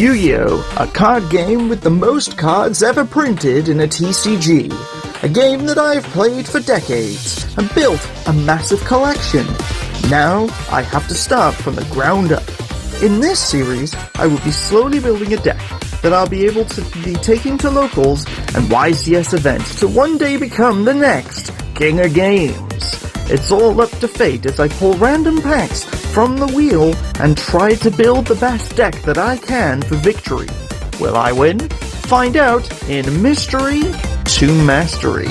Yu-Gi-Oh! A card game with the most cards ever printed in a TCG. A game that I've played for decades and built a massive collection. Now, I have to start from the ground up. In this series, I will be slowly building a deck that I'll be able to be taking to locals and YCS events to one day become the next King of Games. It's all up to fate as I pull random packs from the wheel and try to build the best deck that I can for victory. Will I win? Find out in Mystery to Mastery.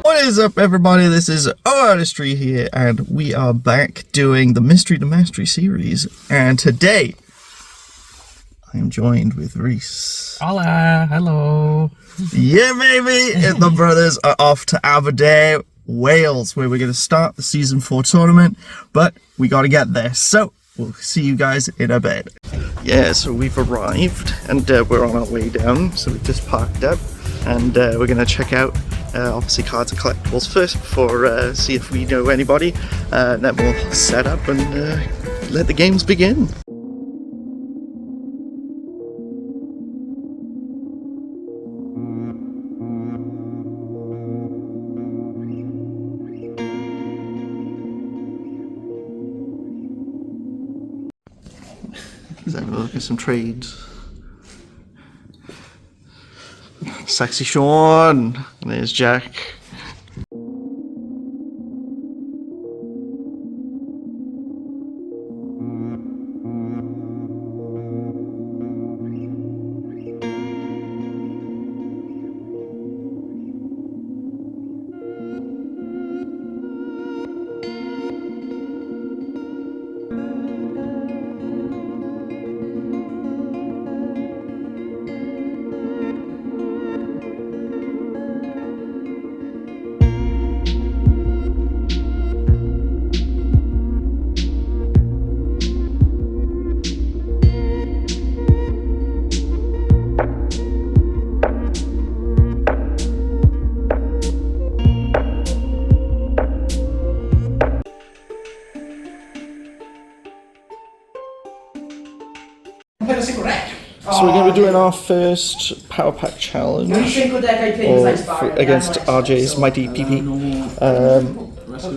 What is up, everybody? This is O-Artistry here, and we are back doing the Mystery to Mastery series. And today, I am joined with Reese. Hola, hello. Yeah, baby! And the brothers are off to ABERDARE, Wales, where we're going to start the Season 4 tournament, but we got to get there. So, we'll see you guys in a bit. Yeah, so we've arrived, and we're on our way down, so we've just parked up. And we're going to check out, obviously, cards and collectibles first before see if we know anybody. And then we'll set up and let the games begin. Let's have a look at some trades. Sexy Sean, and there's Jack. So we're going to be doing our first Power Pack Challenge against RJ's Mighty PP,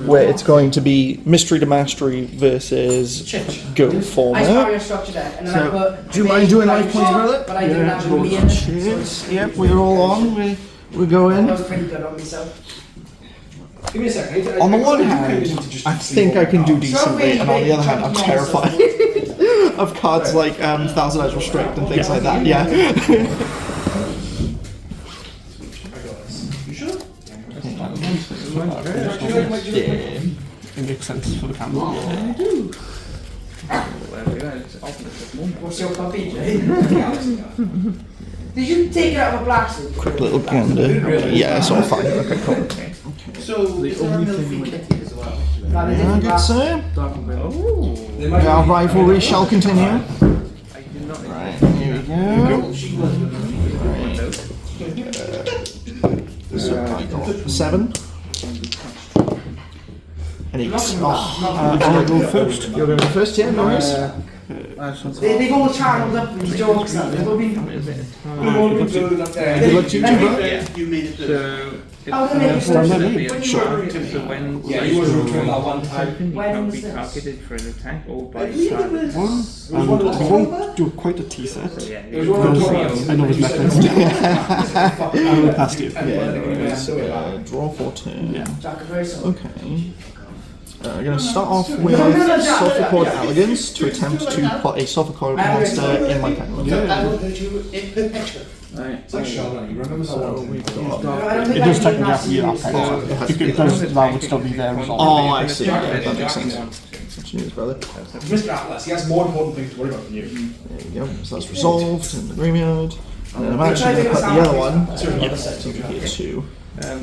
where it's going to be Mystery to Mastery versus Go Former. So, do you mind doing life points, brother? Yeah, cheers. Yep, we're all on. We're going. On the one hand, I think I can do decently, and on the other hand, I'm terrified of cards like Thousand Eyes Restrict and things like that. Yeah. It makes sense for the camera. What's your copy, Did you take it out of a plastic? Quick little gander. Yeah, it's all fine. Okay, cool. So the only thing we get as well. Yeah, good sir. Our rivalry shall continue. Right, here we go. So I got 7. And 8. I'll go first. You're going to go first, yeah, no worries. They've all channeled up with jokes. They've all been. They look to you, Yeah. So when you can be targeted for an attack or by target. We won't do quite a teaser. So yeah, I know his methods. I will pass you. Yeah, draw for turn. Yeah. Okay. I'm going to start off with Sulphur Elegance to attempt to put a Sulphur monster in my penguin. So we've got... It does technically have to be that peg. Because that would still be there as well. Oh, I see. Yeah, that makes sense. Such news, brother. Mr. Atlas, he has more important things to worry about than you. There you go. So that's resolved in the graveyard. And then I'm actually going to put the other one. So here 2. You're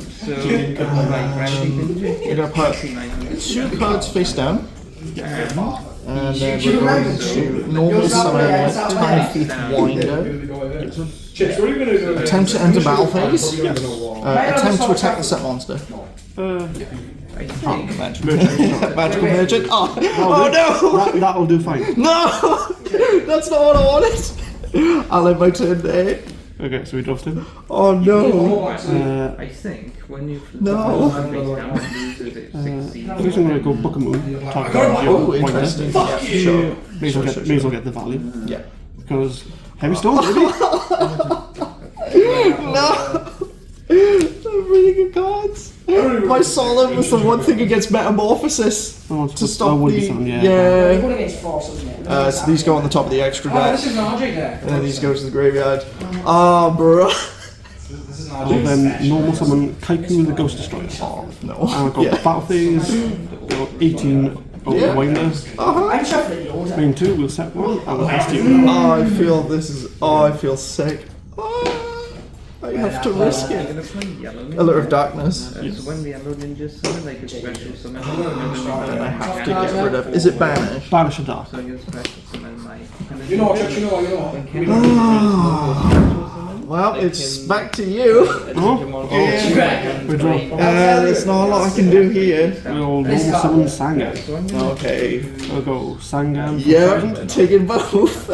You're going to put 2 cards face down. And then we're going to normal summon Tiny Thief Winder. Attempt to enter battle phase. Attempt to attack the set monster. Magical Merchant. Oh no! That'll do fine. No! That's not what I wanted! I'll end my turn there. Okay, so we dropped him. Oh no! I think when you No. I'm just going to go Book of Moon. Oh, interesting. Yeah, sure. May as well get the value. Yeah. Because Heavy Storm, maybe? No! They're really good cards. My Solemn was the one thing against Metamorphosis to stop the... Yeah. So these go on the top of the extra deck. And then these go to the graveyard. Oh, bro. Then normal summon Kaiku the Ghost Destroyer. Oh, no. And I've got Battle Phase, got 18 over Winder. I'm shuffling the order. Main 2, we'll set 1, and we'll cast you. Oh, I feel this is... Oh, I feel sick. I have to risk it. Alert of Darkness. So when the yellow ninjas summon, like a special summon, And I have to get rid of... Is it Banish? Banish a Dark. so I can special summon my... You know, Well, it's back to you. We draw. There's not a lot I can do here. We'll normal summon Sangan. Okay. We'll go Sangan. Yeah, taking both.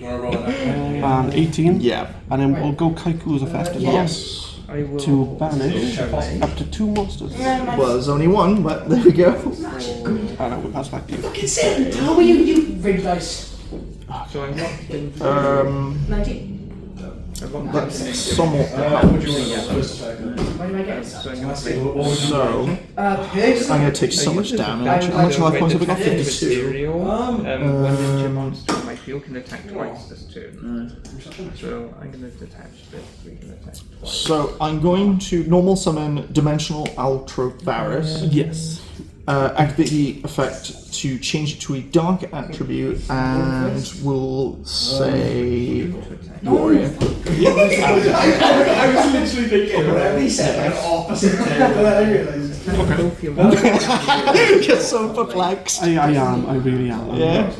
And 18. Yeah. And then we'll go Kaiku's effect as well. Yes. To banish up to 2 monsters. Well, there's only one, but there we go. And then we'll pass back to you. How are you rig dice? So I'm not 19. That's somewhat helps. Why do I get it? so I'm gonna play So, Pigs? I'm going to take so much damage. How much life points have I got? 52. material. One ninja monster on my field can attack twice this turn. So I'm gonna detach this. We can attack twice. So, I'm going to normal summon Dimensional Ultravirus. Yes. Activate the effect to change it to a dark attribute, and we'll say Warrior. I was literally thinking, whatever he said, like opposite day, but then I realised. Get so perplexed. I am. I really am. Yeah.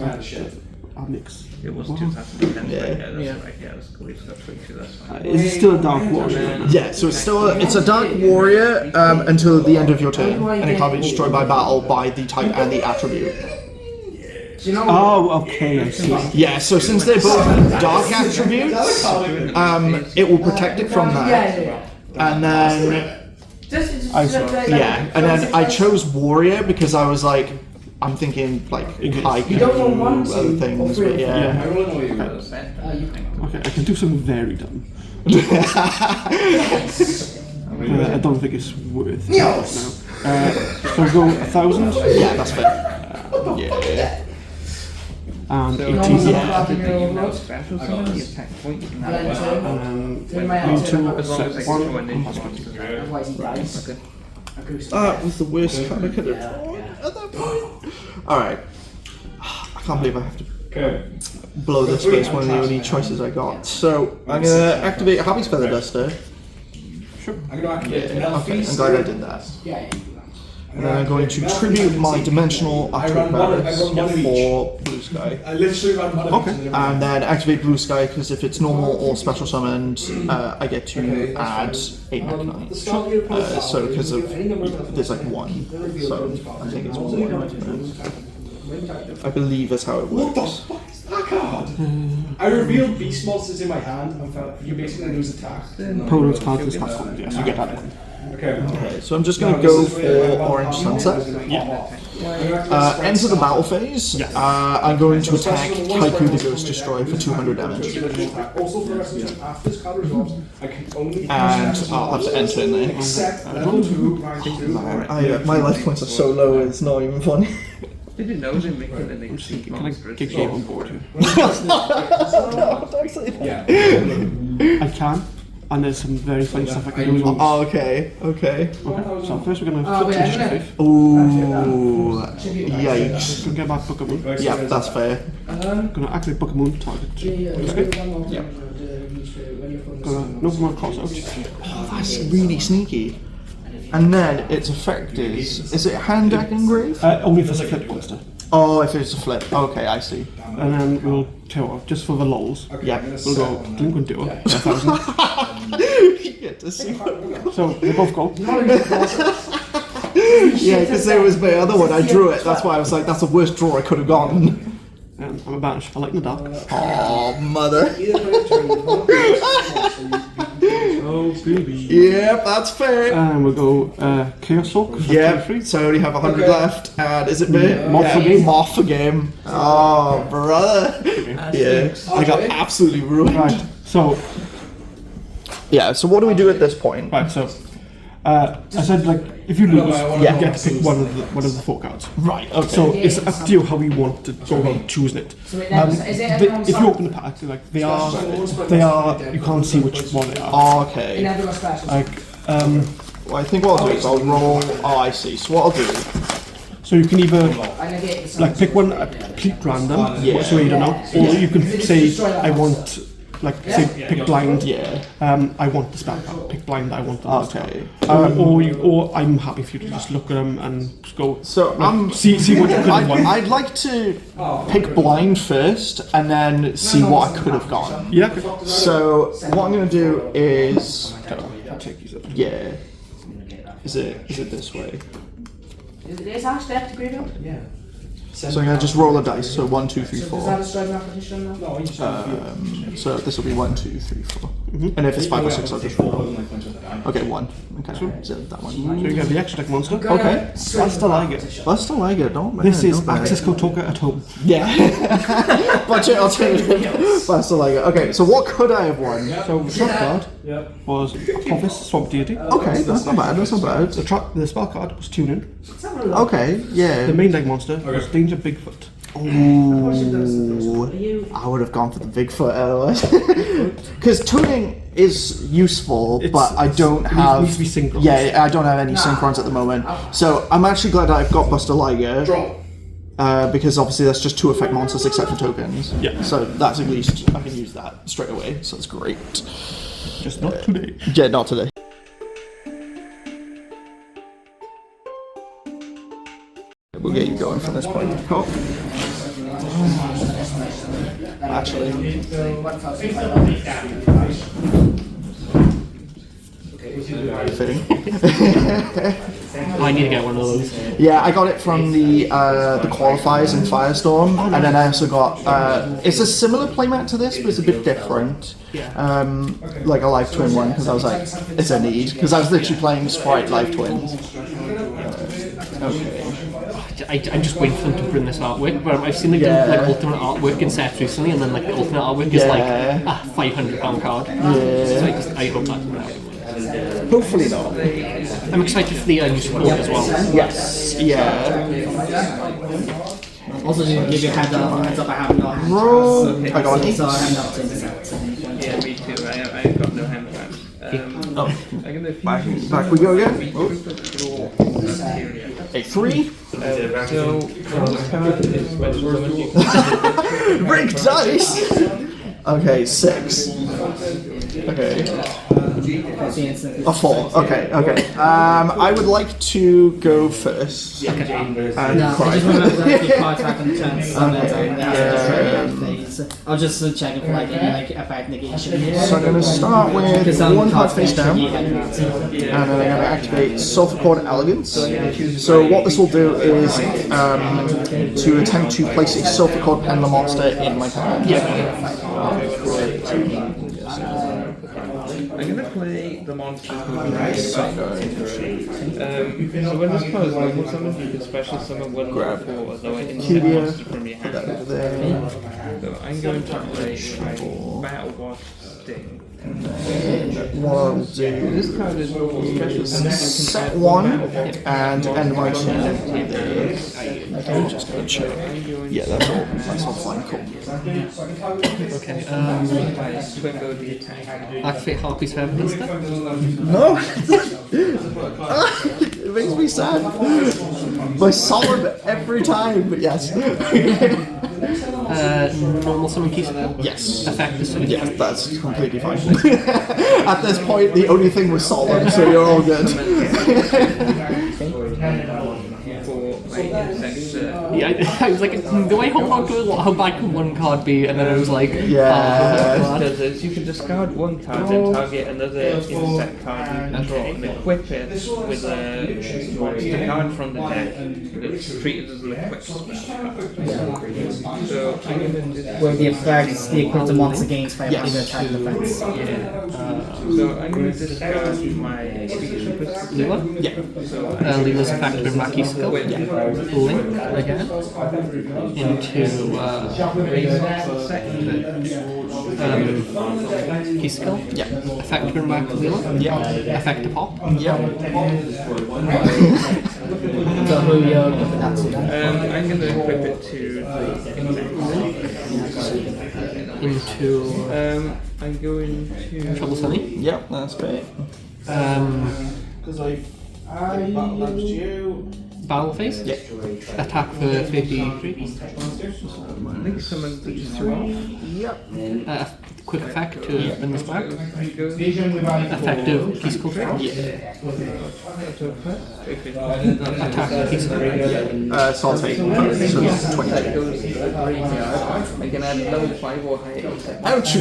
I'll mix. It was 2010. Yeah. That's right. Yeah, it's cool. It's got 22. That's fine. Is it still a Dark Warrior? Yeah, so it's a Dark Warrior until the end of your turn, and it can't be destroyed by battle by the type and the attribute. Oh, okay, I see. Yeah, so since they're both dark attributes, it will protect it from that. And then, yeah, and then I chose Warrior because I was like, I'm thinking like Haiku, other things, but yeah. Okay, I can do something very dumb. I don't think it's worth it now. So we'll go 1,000. Yeah, that's fair. Yeah. And So 18. special summon, the attack point you can have. And main 2, As long as I set can 1. throw a ninja monster. Otherwise he dies. That was the worst card I could have drawn at that point. Alright. I can't believe I have to blow this space, one of the only choices I got. So, I'm going to activate Happy's Feather Duster. Sure. I'm going to activate Okay, I'm glad I did that. And then I'm going to tribute my Dimensional Ultravirus for Blue Sky. I literally ran one of them. And then activate Blue Sky, because if it's normal or special summoned, I get to add 8 Mechanite. So because of, there's like 1, so I think it's 1 Mechanite. I believe that's how it works. That card! I revealed beast monsters in my hand and felt you basically lose attack. Opponent's card is plus 1, yes, you get that one. Okay, so I'm just going to go for Orange Sunset. Yeah. Enter the battle phase. I'm going to attack Haiku the Ghost Destroyer for 200 damage. And I'll have to enter in there. My life points are so low, it's not even funny. Did you know they're making an extinct Can I monster? get Gabe on board here? Yeah. I can. And there's some very funny stuff I can do as well. Oh, okay. Okay, so first we're going to flip to Faith. Ooh. Yikes. Gonna get back Pokemon. Yeah, that's fair. Gonna activate Pokemon target. Yeah. Gonna no more cross out. Oh, that's really sneaky. And then its effect is it hand deck engrave? Only if it's a flip monster. Oh, if it's a flip. Okay, I see. And then we'll tell off just for the lols. Yeah. We'll go Delinquent Duel. 1,000. You get to see. So they both go. Yeah, because there was my other one. I drew it. That's why I was like, that's the worst draw I could have gotten. And I'm a banish. I like in the dark. Oh, mother. Oh baby. Yep, that's fair. And we'll go Chaos Hulk. Yep, so I only have 100 left. And is it me? Moth for game. Moth for game. Oh, brother. Yeah, I got absolutely ruined. Right. So Yeah, so what do we do at this point? right. So I said like if you lose, you get to pick one of the 4 cards. Right, okay. So it's up to you how you want to go about choosing it. If you open the pack, like they are, you can't see which one they are. Okay. Like, Well, I think what I'll do is I'll roll. Oh, I see. So what I'll do. so you can either like pick one complete random, so you don't know, or you can say I want like say pick blind. Yeah. I want the spell card. Pick blind. I want the Okay. or I'm happy for you to just look at them and just go. So I'm see what you could have won. I'd like to pick blind first and then see what I could have gotten. Yeah. So what I'm gonna do is I'll take these up. yeah. Is it this way? Is our step to Grado? So I'm gonna just roll a dice. So 1, 2, 3, 4. a strike competition now? So this will be 1, 2, 3, 4. And if it's 5 or 6, I'll just roll. Okay, 1. Okay, so that one. So you get the extra deck monster. Okay. Buster Liger. Buster Liger, don't man. This is don't man. Access Kotoka at home. Yeah. Budget alternative. Buster Liger. Okay, so what could I have won? So the trap card was Apophis, Swamp Deity. Okay, that's not bad. That's not bad. The spell card was Tuning. Okay, yeah. The main deck monster was Danger Bigfoot. Ooh, I would have gone for the Bigfoot otherwise. Because tuning is useful, but I don't have. Needs to be synchroned. Yeah, I don't have any synchrons at the moment. So I'm actually glad I've got Buster Liger. Because obviously that's just 2 effect monsters except for tokens. Yeah. So that's at least I can use that straight away. So that's great. Just not today. Yeah, not today. We'll get you going from this point. Cool. Actually. Fitting. I need to get one of those. Yeah, I got it from the qualifiers in Firestorm, and then I also got it's a similar playmat to this, but it's a bit different. Like a Life Twin one, because I was like, it's a need, because I was literally playing Sprite Life Twins. Okay. I'm just waiting for them to bring this artwork, but I've seen them do like ultimate artwork in sets recently, and then like the ultimate artwork is like a £500 card. So I hope that's what Hopefully not. I'm excited for the new support as well. Yes. Yeah. Also, to give you a heads up, I haven't got hand Roll. I got an 8. so I haven't got to intercept. Yeah, me too. I've got no hand traps. I'm gonna Back we go again. A 3. so this card is when Break dice. Okay, 6. Okay. A 4. Okay. I would like to go first. And No, cry. I just remember that if your card track on turn 7, I'll just check if like any like effect negation. So I'm going to start with 1 card face down, and then I'm going to activate Sulphur Cord Elegance. So what this will do is to attempt to place a Sulphur Cord Pendulum monster in my hand. I'm gonna play the monsters move around. So when this card is normal summon, you can special summon one level 4 or lower insect monster from your hand. So I'm going to play my Battle Wasp Sting. This card is normal special summon. Set one and end my turn. I'm just gonna check. Yeah, that's all fine, cool. Okay, Twingo the attack. activate Harpy's Feather stuff. No! It makes me sad. My solemn every time, but yes. Normal summon key skill. Yes. Effect is Yes, that's completely fine. At this point, the only thing was solemn, so you're all good. Yeah, I was like, do I hold on to it? How bad can one card be? And then I was like, Yeah. Because you can discard one card and target another insect card you control and equip it with a monster card from the deck. It's treated as an equipped spell card. So I'm going to do that. Where the effect is the equivalent to monster gains by applying attack defense. So I'm going to discard my Lila? Yeah. So Lila's effect with my key skill. Link again into key skill. Yeah. Effect bring back Lila. Yeah. Effect to pop. Yeah. So who you're equipping that to then? I'm going to equip it to Into I'm going to Trouble Sunny. Yep, that's great. Because I battle you. Battle phase. Yeah. Attack for 53. link summon these two off. Yep. Quick effect to bring this back. Vision with Effective key skill check. Attack key skill. So I'll take so it's 22. I can add level 5 or higher. Ouch!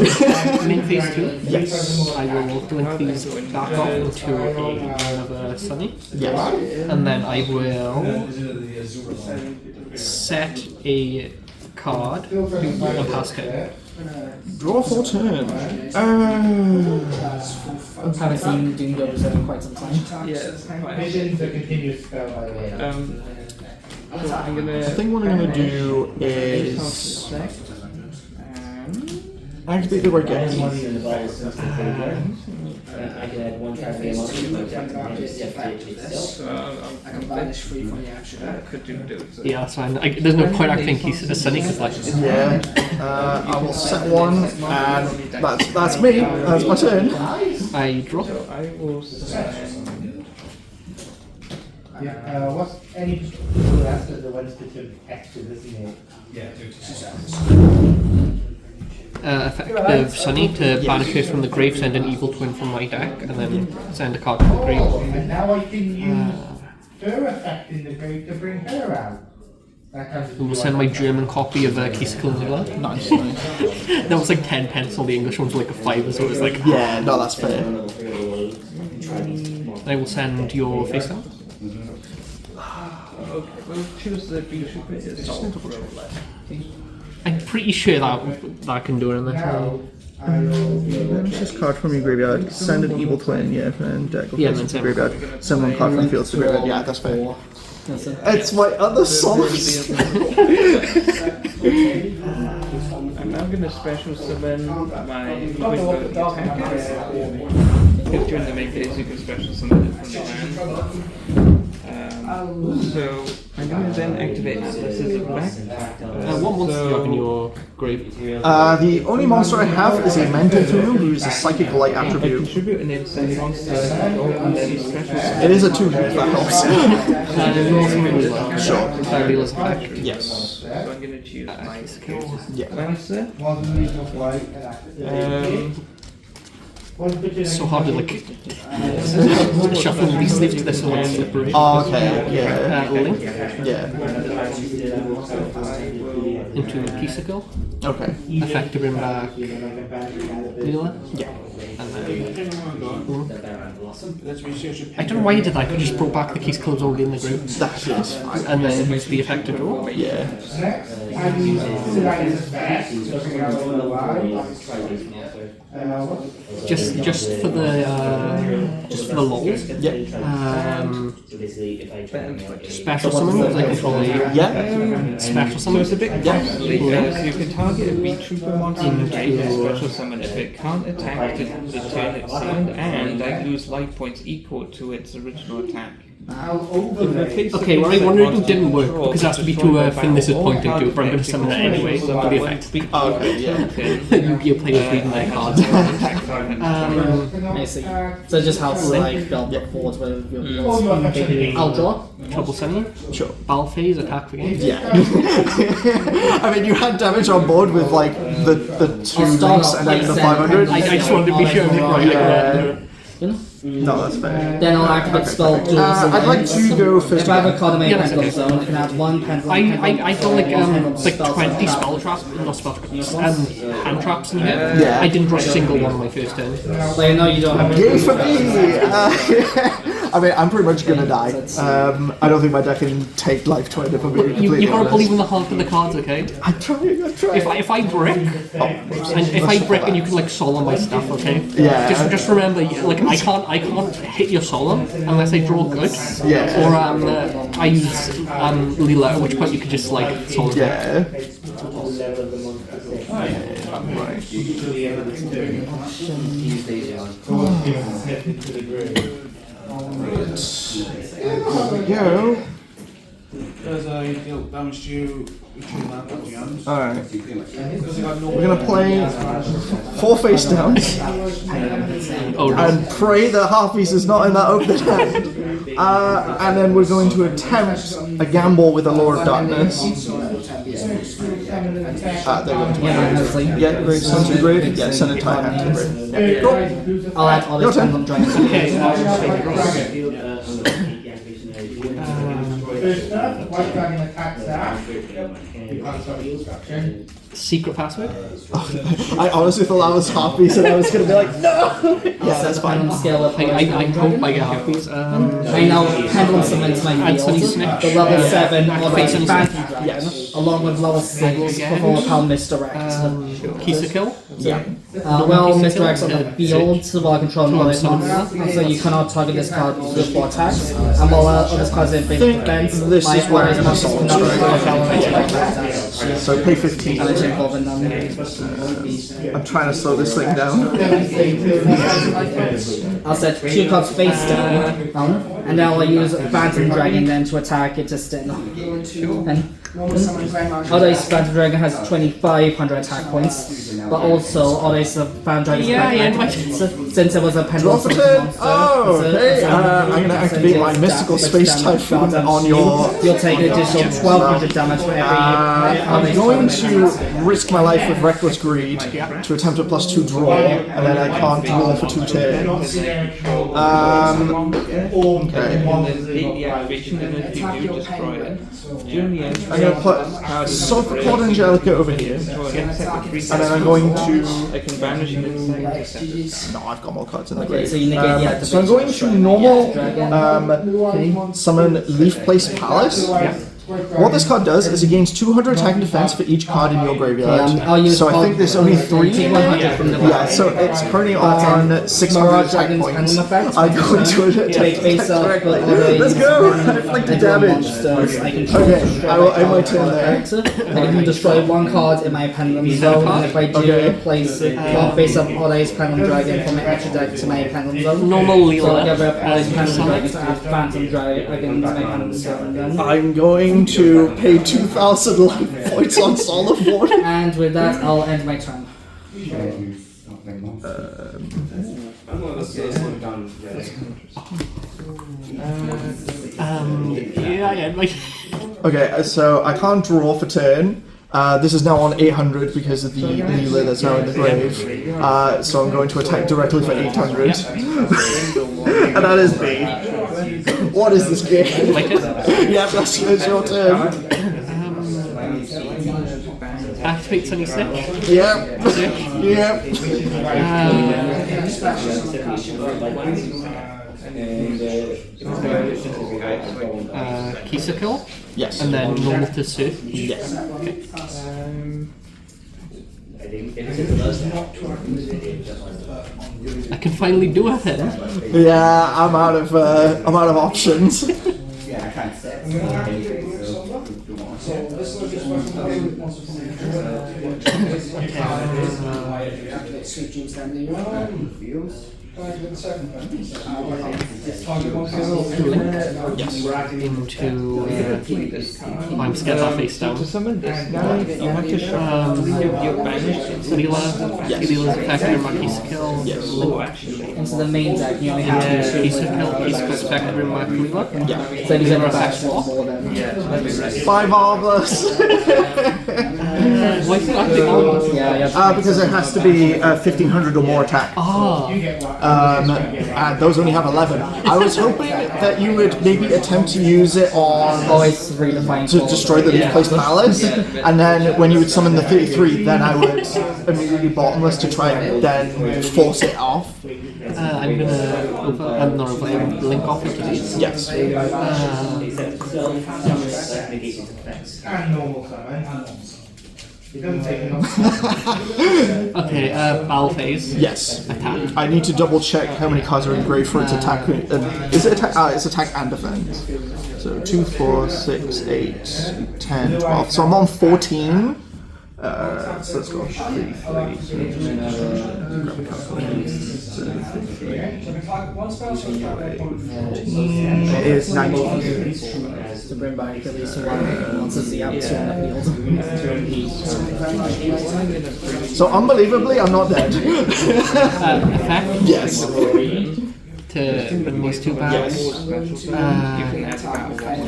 Link phase 2. Yes. I will link these back off into another Sunny. Yes. And then I will set a card and pass go. Draw full turn. Haven't seen doing those in quite some time. Yeah, it's quite Vision's a continuous spell, by the way. so I'm gonna. I think what I'm gonna do is activate the right game. I'm vanish free from the action. Could do it. Yeah, that's fine. There's no point acting he's a Sunny because like Yeah. I will set one, and that's me. That's my turn. I draw. So I will send. What's any that's the ones that are extra, isn't it? Yeah, Effective Sunny to banish it from the grave, send an evil twin from my deck, and then send a card from the grave. And now I can use her effect in the grave to bring her out. We will send my German copy of Keys Kilnula. Nice, nice. That was like 10 pence, all the English ones were like a fiver, so it was like. Yeah, no, that's fair. I will send your face down. Okay, we'll choose the bishop with the salt roll left. I'm pretty sure that can do it in this. Banish this card from your graveyard. Send an evil twin, yeah, and deck Yeah, to and the then graveyard. Send one card from the field to the graveyard. Yeah, that's fair. That's it. It's my other songs. I'm now going to special summon my Twingo the attacker. If during the main phase you can special summon it from the land. So I'm going to then activate Atlas's effect. What monster do you have in your grave? The only monster I have is a Mendentunu, who is a psychic light I attribute. contribute an insect monster and then special summon. It is a 2 if that helps. Sure. Lila's effect. Yes. So I'm going to choose my skills. Yeah. Monster. So hard to like shuffle these sleeves to this one slippery. Oh, okay, yeah. Link Yeah. into Kisico. Okay. Effect to bring back Lila. Yeah. And then I don't know why you did that. I could just brought back the keys clubs already in the group. That is fine. And then use the effect to draw. Yeah. Just for the lols. Special summon was I control a special So summon. it's a bit costly because you can target a B-Trooper monster and take a special summon if it can't attack the turn it's summoned, and I lose life points equal to its original attack. Okay, what I wondered if it didn't work because it has to be to a thing this is pointing to, but I'm going to summon it anyway to be effective. Oh, okay, yeah. Yu-Gi-Oh players reading their cards. I see. So it just helps like build rapport with your I'll draw. Trouble Sunny. Sure. Battle phase, attack for game. Yeah. I mean, you had damage on board with like the 2 links and then the 500. I just wanted to be sure. You know? No, that's fair. Then I'll activate spell Duel. I'd like to go first. If I have a card in my Yeah, that's pendulum okay. zone, I can add 1 pendulum. I got like 20 spell traps, not spell traps, hand traps in here. Yeah. I didn't draw a single one on my first turn. Like, I know you don't have Yay for me! I mean, I'm pretty much gonna die. I don't think my deck can take life 20 if I'm being completely You gotta honest. believe in the heart of the cards, okay? I'm trying. If I brick, and you can like solemn my stuff, okay? Yeah. Just remember, like I can't hit your solemn unless I draw good. Yeah. Or I use Leela, at which point you could just like solemn. Yeah. There we go. There's a deal damage to you, retrieve that out of your hands. Alright. We're We're gonna play 4 face downs Oh, no. and pray that Harpies is not in that open hand. And then we're going to attempt a gamble with a Lord of Darkness. They're going to grave. Yeah, grave, send to grave. Yeah, send entire hand to grave. Yeah, cool. I'll add all Your these turn. pendulum dragons. White dragon attacks that. You can't stop the instruction. Secret password? I honestly thought that was Harpies and I was gonna be like, no! Yeah, that's fine. Scale up. I hope I get harpies. I now pendulum summons my Add Sunny field. Snitch. The level 7 Activate Sunny of Phantom Dragon, Yes. along with level 6 Again. before I'll misdirect. Kisa kill? Yeah. Well, misdirects on the field while controlling other monsters, so you cannot target this card with 4 attacks. And while other cards in big defense, this my is where Aquarius I'm monsters assault cannot strike. strike. So pay 15. And it's involved in them. I'm trying to slow this thing down. I'll set 2 cards face down, and then I'll use Phantom Dragon then to attack it to stun. And although Phantom Dragon has 2,500 attack points, but also although Phantom Dragon since it was a pendulum Drop a turn. monster, Oh, okay. I'm gonna activate my mystical space typhoon on your. You'll take an additional 1,200 damage for every. I'm going to risk my life with Reckless Greed to attempt a +2 draw, and then I can't draw for 2 turns. The activation, and if you do, destroy it. During the end, I'm going to put Sulphur Angelica over here, and then I'm going to. I can banish an insect. No, I've got more cards in the Okay, grave. so you negate the activation. So I'm going to normal summon Leaf Place Palace. What this card does is it gains 200 attack and defense for each card in your graveyard. I'll use So I think there's only 3 in take there. 100 from the Yeah, so it's currently on 600 Mirage attack Dragon's points. pendulum effect. I go into it Take face up, but always Let's go! Inflicted damage. I control. Okay, I will end my turn there. I can destroy 1 card in my pendulum zone, and if I do, Okay. place one face up Oda's pendulum dragon from my extra deck to my pendulum zone. Normal So I Leela. get rid of Oda's pendulum dragon to add Phantom Dragon to my pendulum zone. Then. I'm going to pay 2,000 life points on Solid Ward. And with that, I'll end my turn. Yeah, like. Okay, so I can't draw for turn. This is now on 800 because of the Leela that's now in the grave. So I'm going to attack directly for 800. And that is me. What is this game? Like it? Yeah, that's your turn. Activate Sunny Snitch. Yep. Yep. Kisa kill. Yes. And then normal to Surf. Yes. I can finally do a thing. Yeah, I'm out of options. Into I'm scared that face down. To summon this guy, you have to shuffle your banished Leela's effect and Marquis skill. Oh, actually. Into the main deck, you only have two Piece of kill, piece of effect and Leela. Yeah. So you get a back swap more than. 5 marvelous. Why is it acting on? Yeah, Because it has to be 1500 or more attack. And those only have 11. I was hoping that you would maybe attempt to use it on always redefine to destroy the Leaf Place Palace, and then when you would summon the 33, then I would immediately bottomless to try and then force it off. I'm gonna link off into these. Yes. And normal summon. It doesn't take enough. Okay, battle phase. Yes. Attack. I need to double check how many cards are engraved for its attack. Is it attack? It's attack and defense. So 2, 4, 6, 8, 10, 12. So I'm on 14. So let's go 3, 3. It is 19. To bring back at least one once it's the out on the field. So unbelievably, I'm not dead. Effect? Yes. To bring these two back. If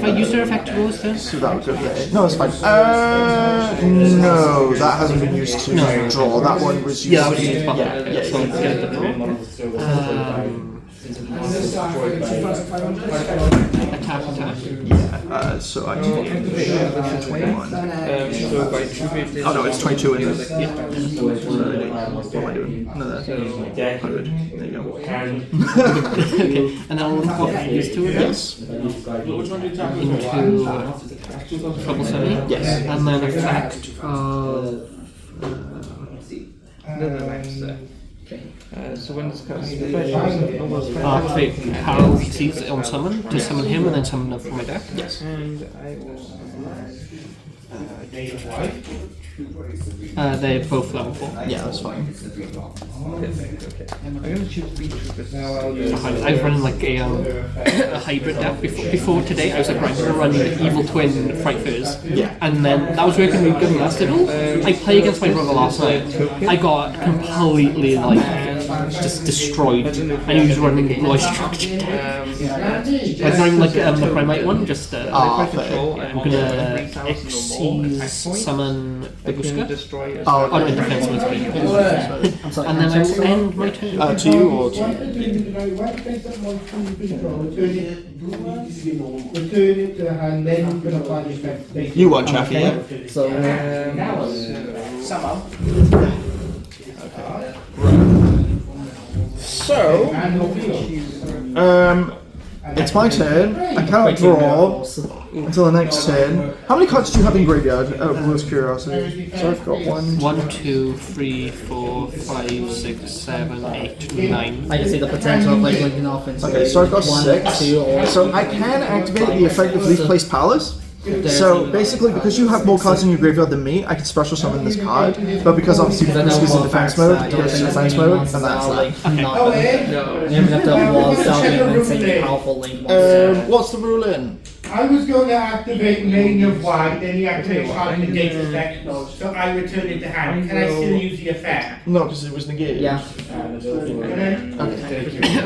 I use their effect to rose then? So that would go there. No, it's fine. No, that hasn't been used to draw. That one was used. Yeah, that was used to yeah. So get the attack. So I take 21. So by 250. Oh no, it's 22 in this. Yeah. What am I doing? No, that's 100. There you go. Okay, and then I'll link off these two again. Yes. Into Trouble Sunny. Yes. And then effect So when this comes to the fish, activate Carol sees on summon to summon him and then summon them from my deck. Yes. and I will. They're both level 4. Yeah, that's fine. Okay. I'm gonna choose Beetroot, but now I'll use. I've run like a hybrid deck before today. I was like, right, I'm gonna run Evil Twin Fright Furs. Yeah. And then that was working really good last fiddle. I played against my brother last night. I got completely like just destroyed. And he was running the Blood Structure deck. I was running like the Primate one, just fair. I'm gonna Xyz summon the Buska. Destroy it. Oh, no, defense was great. And then I will end my turn. To you or to Return it to hand, then you can apply the effect. you want Chaffee? Yeah. So So, it's my turn. I cannot draw until the next turn. How many cards do you have in graveyard? Out of most curiosity. So I've got 1. 1, 2, 3, 4, 5, 6, 7, 8, 9. I can see the potential of like linking off into Okay, so I've got 1, 6. 2, or So I can activate the effect of Leaf Place Palace. So basically, because you have more cards in your graveyard than me, I can special summon this card. But because obviously this is in defense mode, it goes to defense mode, and that's that. You have to wall selling and take powerful link monster. What's the rule in? I was going to activate Lane of White, then you activate Heart Negate effect, so I return it to hand. Can I still use the effect? No, because it was negated. Yeah.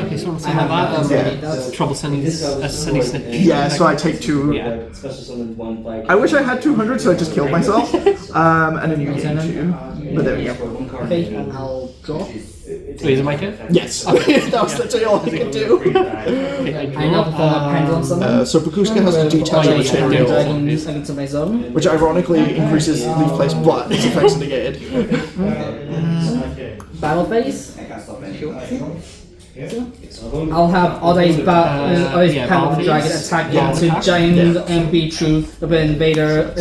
Okay, so I have that. Trouble Sunny Snip. Yeah, so I take 2. Yeah. I wish I had 200, so I just killed myself. And then you get 2. But there we go. Okay, I'll draw. Wait, is it my turn? Yes, that was literally all I could do. Okay, I I know draw. the pendulum summon. So Bakuska has to detach yeah, material, Dragon into my zone. which ironically increases Leaf Place, but its effects are negated. Battle phase. I'll have Oddai's Pendulum Dragon attack into Giant and be true with Invader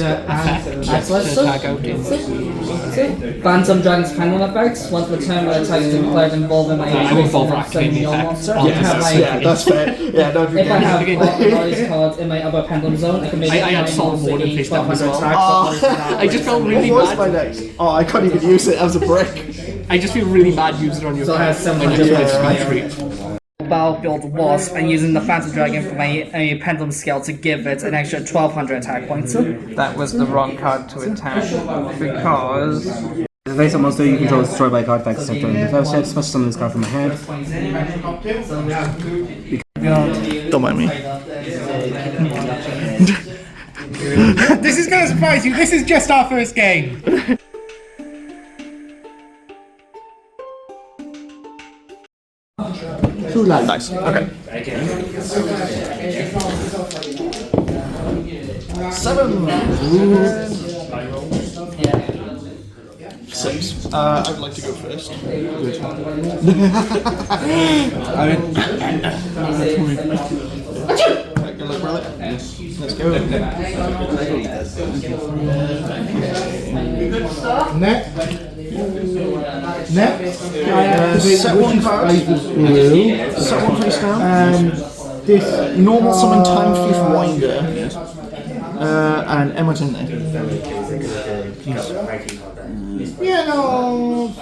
Phantom Dragon's Pendulum effects. Once per turn, when attacks to declared involving my monster. That's fair. Yeah, no, If I have Oddai's cards in my other Pendulum zone, I can make I had Solid more than face down as well. attack. I just felt really what was my bad. next? Oh, I can't even use it as a brick. I just feel really bad using it on your So I have card. 700 Battlefield Wasp and using the Phantom Dragon for my Pendulum Scale to give it an extra 1200 attack points. That was the wrong card to attack because As a face-up monster, you control is destroyed by a card effect except if I was special summon this card from my hand. Don't mind me. This is going to surprise you. This is just our first game. Nice. Okay. 7. 6. I would like to go first. Let's go. Next. Set one card. Set one face down. This normal summon Time Thief Winder. And Emerton there.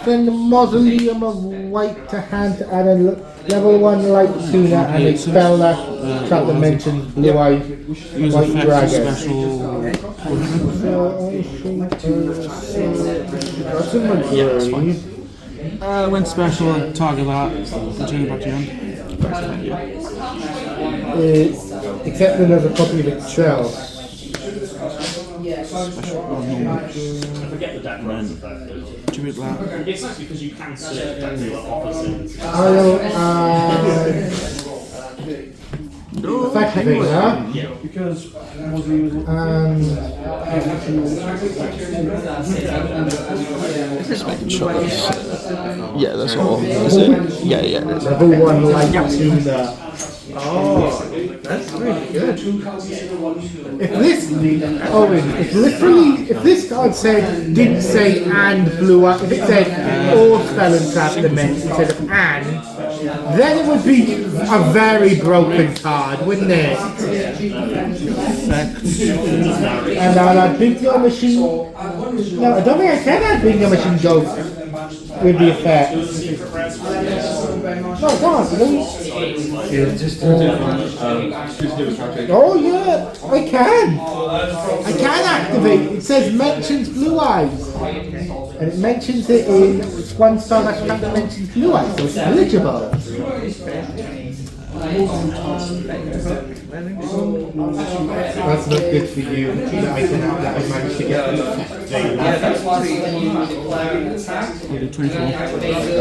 Then the Mausoleum of White to hand and a level 1 light tuna and a spell that mentions Blue Eyes White Dragon. That's in my grave. Went special and target that. Turn it back to you. Except another copy of itself. It's nice because you can select opposites. I'll effectively now. Because Just making sure that's, yeah, that's all. Is it? Yeah, yeah. level 1 light tuna. Oh, that's really good. If this card didn't say and blue up, if it said or spell and trap dimension instead of and, then it would be a very broken card, wouldn't it? And I'll have Bingo Machine. No, I don't think I can have Bingo Machine go with the effect. No, come on, oh yeah, I can activate. It says mentions Blue Eyes, and it mentions it in one star that mentions Blue Eyes, so it's eligible. That's not good for you. That I managed to get.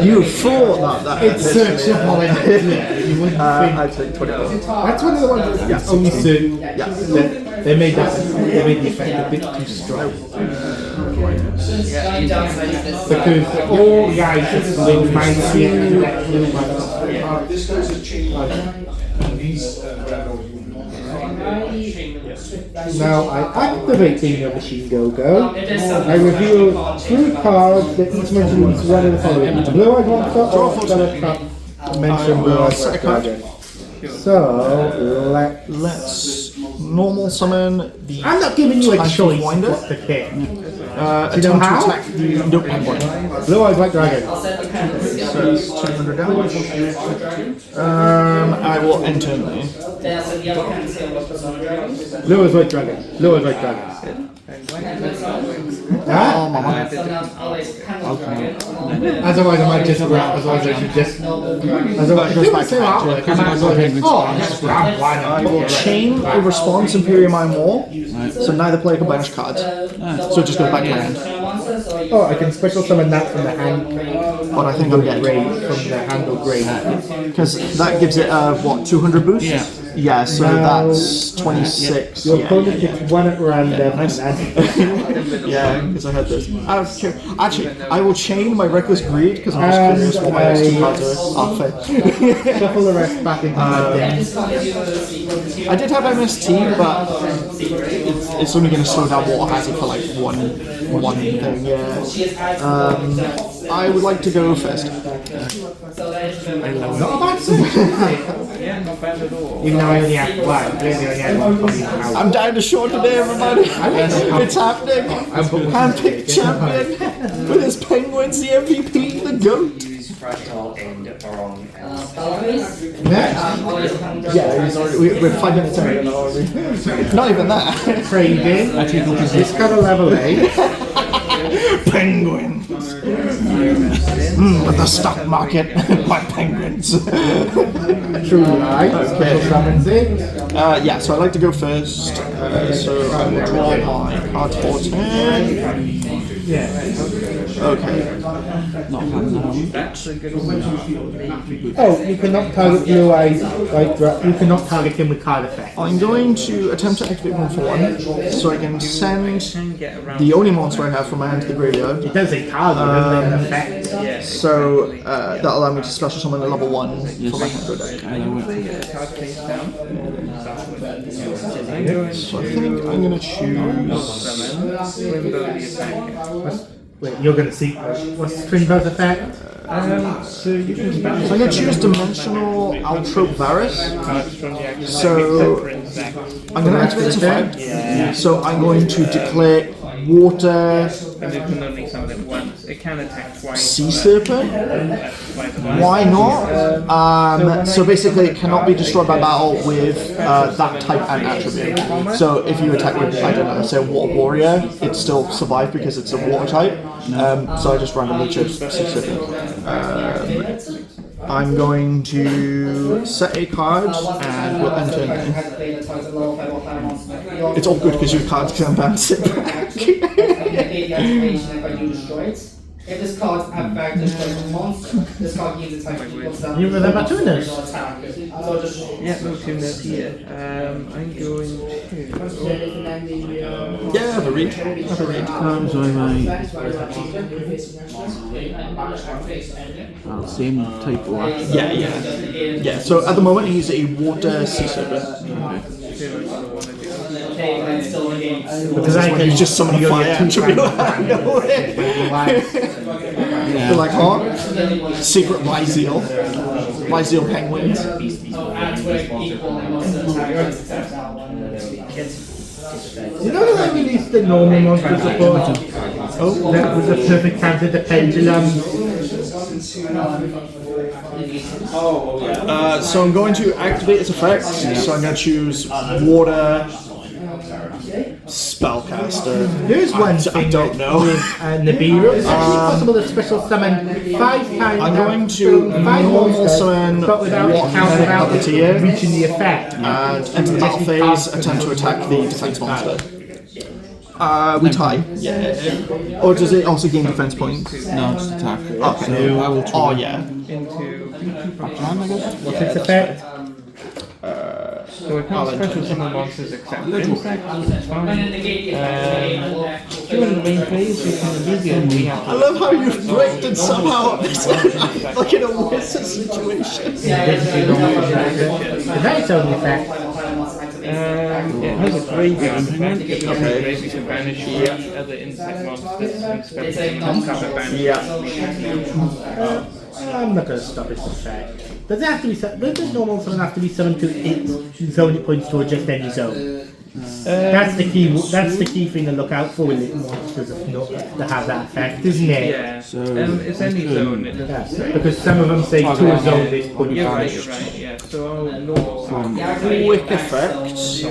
You thought that It's searchable. You wouldn't think. I'd say 24. That's one of the ones that's only certain. They made the effect a bit too strong. Because all guys just reminds me of that blue one. Now I activate Bingo Machine Go-Go. I reveal 3 cards that each mentions one of the following: Blue Eyed Monster or Spell Trap mention Blue Eyed Dragon. So Let's normal summon the. I'm not giving you a Time choice. Thief Winder. What's the pick? Attempt to how? attack the. Nope, one. Blue Eyed White Dragon. So it's 200 damage. I will enter me. Blue Eyed White Dragon. Blue Eyed White Dragon. Otherwise I might just grab. Otherwise I should just. Otherwise if it was so artwork, I might as well just. Oh, I'll just grab one. I will chain a response Imperial Mind Wall, so neither player can banish cards. So it just goes back to my hand. Oh, I can special summon that from the hand. But I think I'm Grade getting from the handle grade. because that gives it what 200 boost. Yeah. Yeah, so Now, that's 26. Your Yeah, opponent picks one at random. nice. Yeah, because I had this. Actually, I will chain my Reckless Greed because I'm just curious what my next two cards are. Shuffle the rest back into my deck. I did have MST, but it's only going to slow down Water Hazard for like one thing. Yeah. I would like to go first. Not a bad thing. Yeah, not bad at all. Even though I only have one. I only had one copy out. I'm down to short today, everybody. It's happening. Handpicked champion with his Penguins, the MVP, the GOAT. Yeah, we're 5 minutes in. Not even that. Trading. This got a level 8. Penguins. With the stock market, my penguins. True light. Special summon 6. Yeah, so I'd like to go first. So I will draw my card for 10. Yeah. Okay. That's a good one. Oh, you cannot target blue eyes. You cannot target him with card effect. I'm going to attempt to activate 1 for 1, so I can send Can get around. the only monster I have from my hand to the graveyard. It does say target, doesn't it? Effect. Yeah. So that'll allow me to special summon a level 1 for my hand deck. Card face down. So I think I'm going to choose. Summon. Rainbow the attacker. Wait, you're gonna see. What's Stringbo's effect? So you can So I'm going to choose Dimensional Altrope Varus. cards from the action. So I'm going to activate its effect. So I'm going to declare Water And it can only summon it once. It can attack twice. Sea Serpent. Why not? So basically, it cannot be destroyed by battle with that type and attribute. So if you attack with, I don't know, say a Water Warrior, it still survives because it's a water type. So I just randomly chose Sea Serpent. I'm going to set a card and we'll enter in. It's all good because your cards can bounce it back. If this card's effect destroys a monster, this card gains its type equal to You remember doing this? Yeah, no tuners here. I'm going to. Yeah, have a read. Have a read. Same type of action. Yeah, so at the moment he's a Water Sea Serpent. Because I can He's just summoning you'll fire get 2 attribute. They're like, huh? Secret Lyzeal. Lyzeal Penguins. You know that I released the normal monster support? Oh, that was a perfect counter to Pendulum. So I'm going to activate its effect. So I'm going to choose Water Spellcaster. Here's one I thing don't know. with Nibiru. It's actually possible to special summon 5 times. I'm going to normal summon but without Water without Puppeteer reaching the effect. and enter the battle phase, attempt to attack the defense monster. We tie. Yeah. Or does it also gain defense points? No, just attack. Okay. So I will try. Oh yeah. Into. Backland, I guess. What's its effect? So it can't special summon monsters except insects, which is fine. During the main phase, you can immediately I love how you've breaked and somehow it's like in a wizard situation. Is that its own effect? it has a graveyard effect. If you graveyard, you can banish other insect monsters and special cover banish. I'm not going to stop its effect. Does it have to be? Does the normal summon have to be summoned to its zone it points to, or just any zone? That's the key. That's the key thing to look out for with monsters that have that effect, isn't it? Yeah. It's any zone. Yeah, because some of them say to a zone this point. You're right. Yeah. So I'll normal summon. Quick effect. So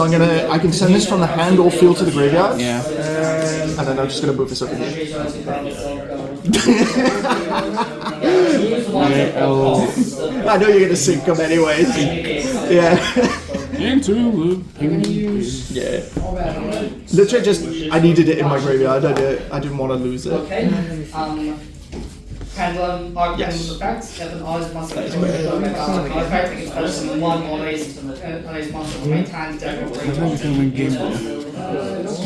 I can send this from the hand or field to the graveyard. Yeah. And then I'm just gonna move this over here. I know you're gonna sync them anyways. Yeah. Into the penguins. Yeah. Literally just, I needed it in my graveyard. I didn't want to lose it. Pendulum, Yes. effects, if an odd monster is effect, it can summon one or raise monster from main hand,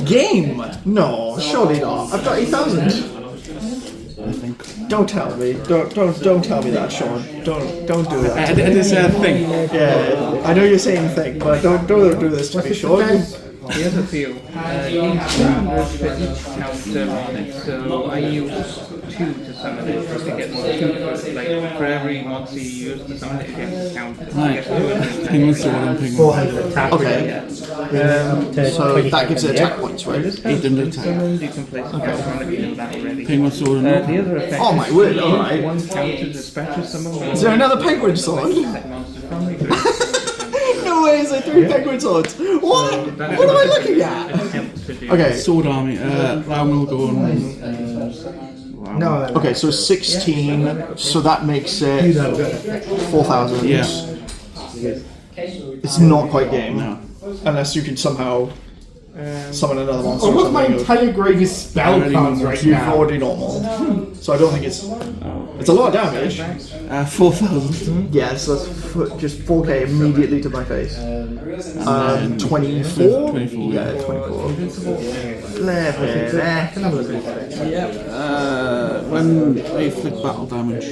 Game? No, surely not. I've got 8,000. I think. Don't tell me. Don't tell me that, Sean. Don't do that. It is a thing. Yeah, I know you're saying thing, but don't do this to me, Sean. The other field, each fit counter on it, so I use 2 to summon it just to get 2 like for every monster you use to summon it, you get a counter. So I get 200. Penguin sword and penguin. 400 attack. Okay. To So that gives it attack points, right? This has 800 attack. summoned, you can place a counter on it, you know that already. Penguin sword and The other effect Oh my word, alright. one counter to special summon one. Is there another penguin sword? That monster from me. No way, is there 3 penguin swords? What? What am I looking at? Okay. sword army. That will go on. No, Okay, so 16, so that makes it 4,000. Yeah. It's not quite game. No. Unless you can somehow summon another monster. almost or my something. entire grave is spell cards right You've now. already normal. So I don't think it's a lot of damage. 4,000. Yes, that's just 4k immediately to my face. 24? 24, Yeah, 24. When I flick battle damage,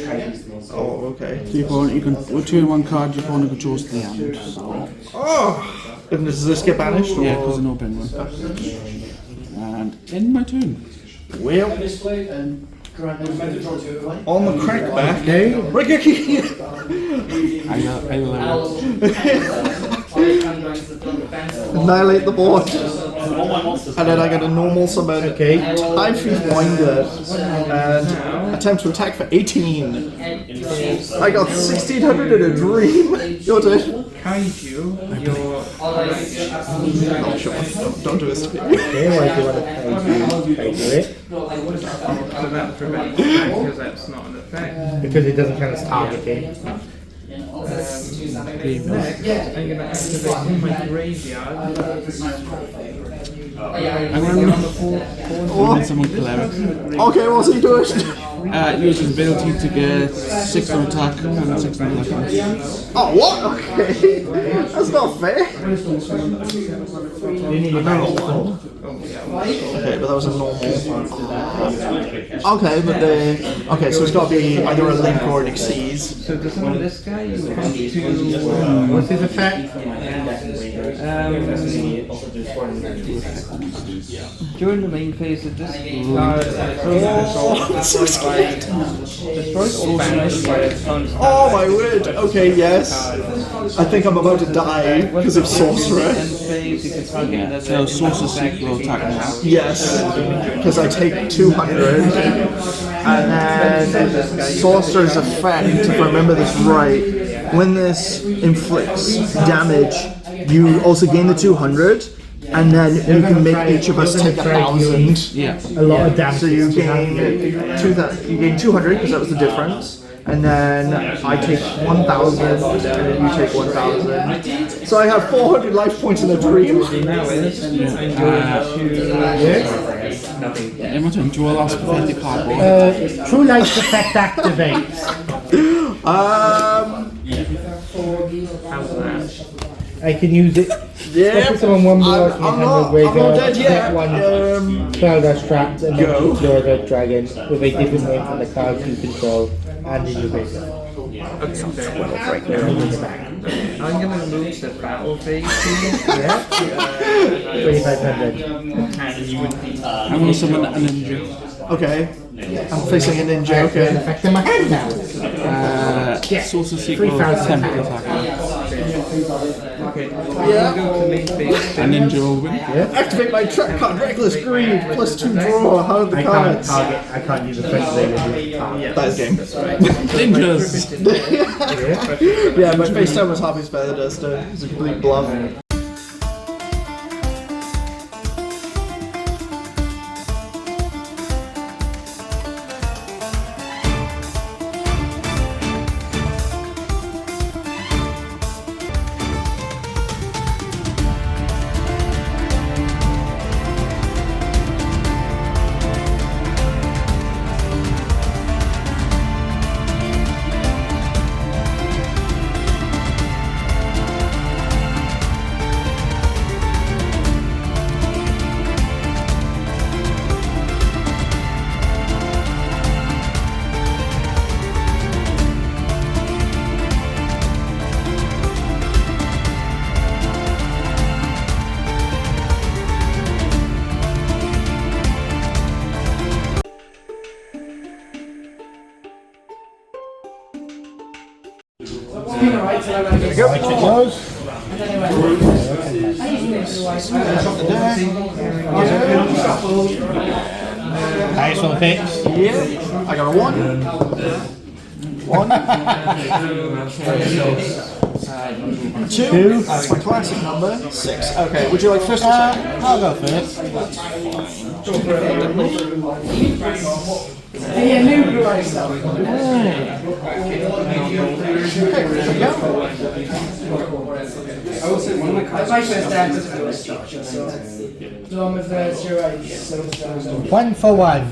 Oh, okay. your opponent, you can return 1 card, your opponent controls to the hand. So, Oh! And does this get banished? Or? yeah, because of no penguin. And end my turn. Well, on the crackback, I will. annihilate the board. And then I get a normal summon. Okay. Time Thief Winder. And attempt to attack for 18. I got 1,600 in a dream. Your turn. Kaiju, your Oh, sure. Don't do this to me. Okay, why do you want to pay do it? so that prevents because that's not an effect. Because it doesn't count as targeting. Next, I'm going to activate in my graveyard. I'm going to What? someone cleric. Okay, what's he doing? Use his ability to get 6 on attack and 6 on defense. Oh, what? Okay. That's not fair. Okay, but that was a normal. Okay, but okay, so it's got to be either a link or an exceeds. So to summon this guy, you have to. What's his effect? During the main phase of this card, destroyed or banished by its own Oh my word! Okay, yes. I think I'm about to die because of sorcerer. So sorcerer will attack me. Yes, because I take 200, and then sorcerer's effect, if I remember this right, when this inflicts damage, you also gain the 200, and then you can make each of us take 1,000. Yeah. A lot of damage. So you gain 200 because that was the difference. And then I take 1,000, and then you take 1,000. So I have 400 life points in a dream. Yeah, my turn. Duel last pathetic cardboard. True Light's effect activates. I can use it. Yeah. Someone one below I'm not dead yet. One Spelldash trapped and then your the dragon with a different name from the cards you control and in your graveyard. I'm going to move the battle phase. 2,500. I'm going to summon a ninja. Okay. I'm facing a ninja. Okay. Effect in my hand now. Sorcerer Sequel, 3,000 temple attacker. Okay, I'm going to go to main phase. A ninja will win. Activate my trap card, Reckless Greed, +2 draw. How are the I can't cards? target. I can't use a friend's name as a target. That is game. Ninjas! Yeah, my face time was Harvey's Feather Duster. It's a complete bluff. Like it was. Nice one, Fitz. Yeah, I got a 1. 1. 2. That's my classic number. 6. Okay, would you like first or second? I'll go first. One for one.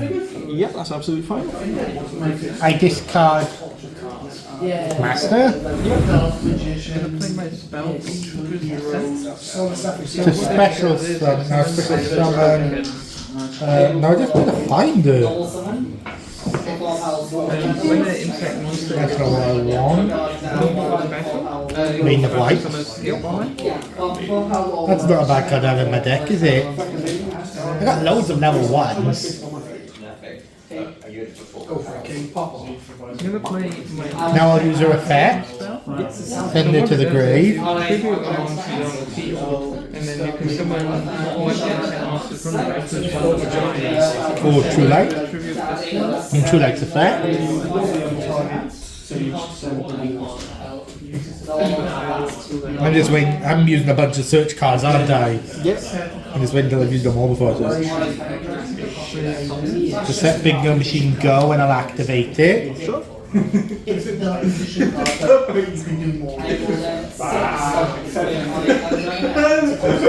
Yeah, that's absolutely fine. I discard Master. It's a special summon. No, special summon. No, I just want to find it. When the insect monster That's not what I want. Main of White. That's not a bad card to have in my deck, is it? I got loads of level 1s. never play my Now I'll use her effect. Send it to the grave. tribute amongst the on the field, and then you can summon one insect monster from the rest of the giant. For True Light. Tribute this one. In True Light's effect. I'm using a bunch of search cards, aren't I? Yep. I'm just waiting until I've used them all before I search. Just let Big Gun Machine go and I'll activate it. Sure.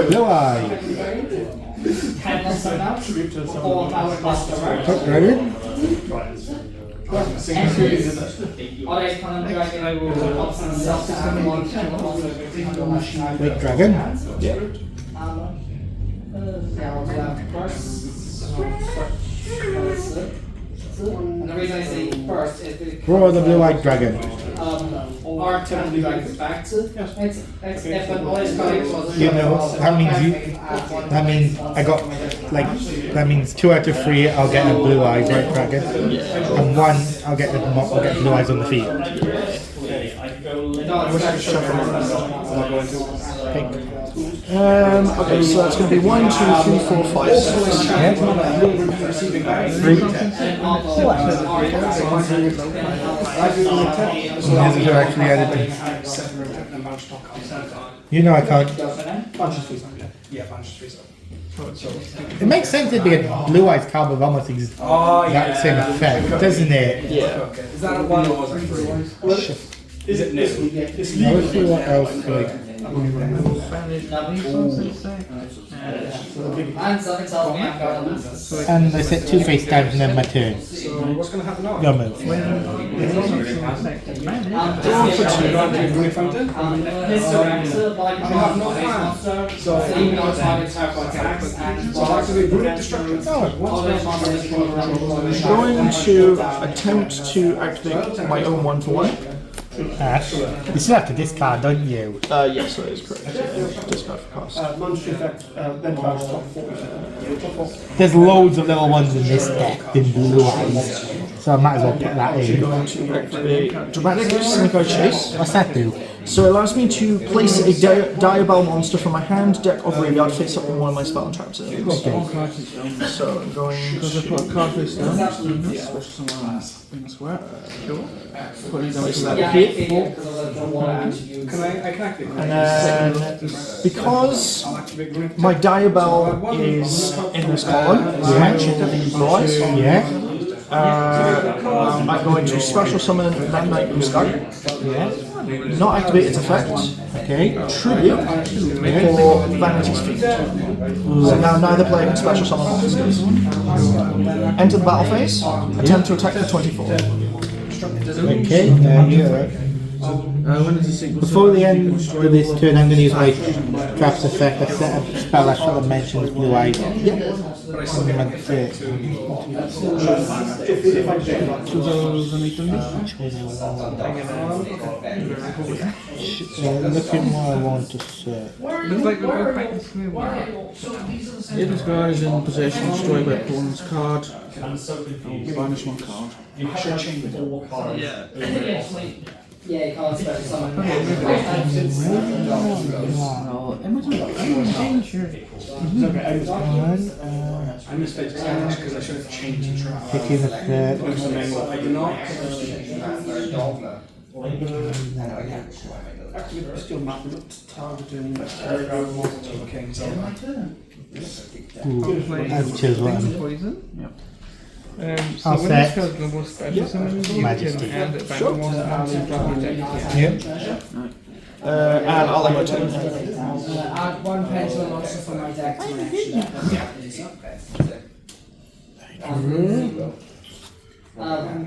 Blue Eye. Ready? Big Dragon. Yep. And the reason I say first is because Roar the Blue-Eyed Dragon. our turn goes back to it's if an always was You know, that means I got, like, that means 2 out of 3 I'll get a Blue-Eyed White Dragon. And 1 I'll get Blue Eyes on the field. Okay, so that's going to be 1, 2, 3, 4, 5, 6. 3. These are actually added to. You know I can't. It makes sense it'd be a Blue Eyes card with almost the exact same effect, doesn't it? Yeah. Is that a 1 or 3? Is it new? It's Now let's see what else. Like, and I set 2 face times and then my turn. What's going to happen now? Your move. Going to attempt to activate my own 1-for-1. Ash. You still have to discard, don't you? Yes, that is correct. Yeah, discard for cost. There's loads of little ones in this deck in Blue Eyes. So I might as well put that in. Going to activate Dramatic Snake-Eye Chase. What's that do? So it allows me to place a Diabell monster from my hand, deck, or graveyard face up on one of my spell and trap zones. So I'm going to put a card face down. Place that here. And then, because my Diabell is in this column, I'm going to special summon Landknight Boomstar. Not activate its effect. Okay. Tribute for Vanity's Feet. So now neither player can special summon monsters. Enter the battle phase. Attempt to attack for 24. Okay, before the end of this turn, I'm going to use my Traps effect. I set a spell that sort of mentions Blue Eyes. That's it. Looking what I want to set. Looks like we're both back to square one. If this guy is in possession, destroy my opponent's card. Banish one card. Yeah, you can't special summon. I misspelled Spanish because I should have changed the track. Picking the third. I did not. Actually, still not targeting kings. I've chosen one. Poison. So I'll when set this goes global special summon, you Majesty. can add a back one and drop your deck. Yep. And I'll let you Add one pendulum monster from my deck to my action.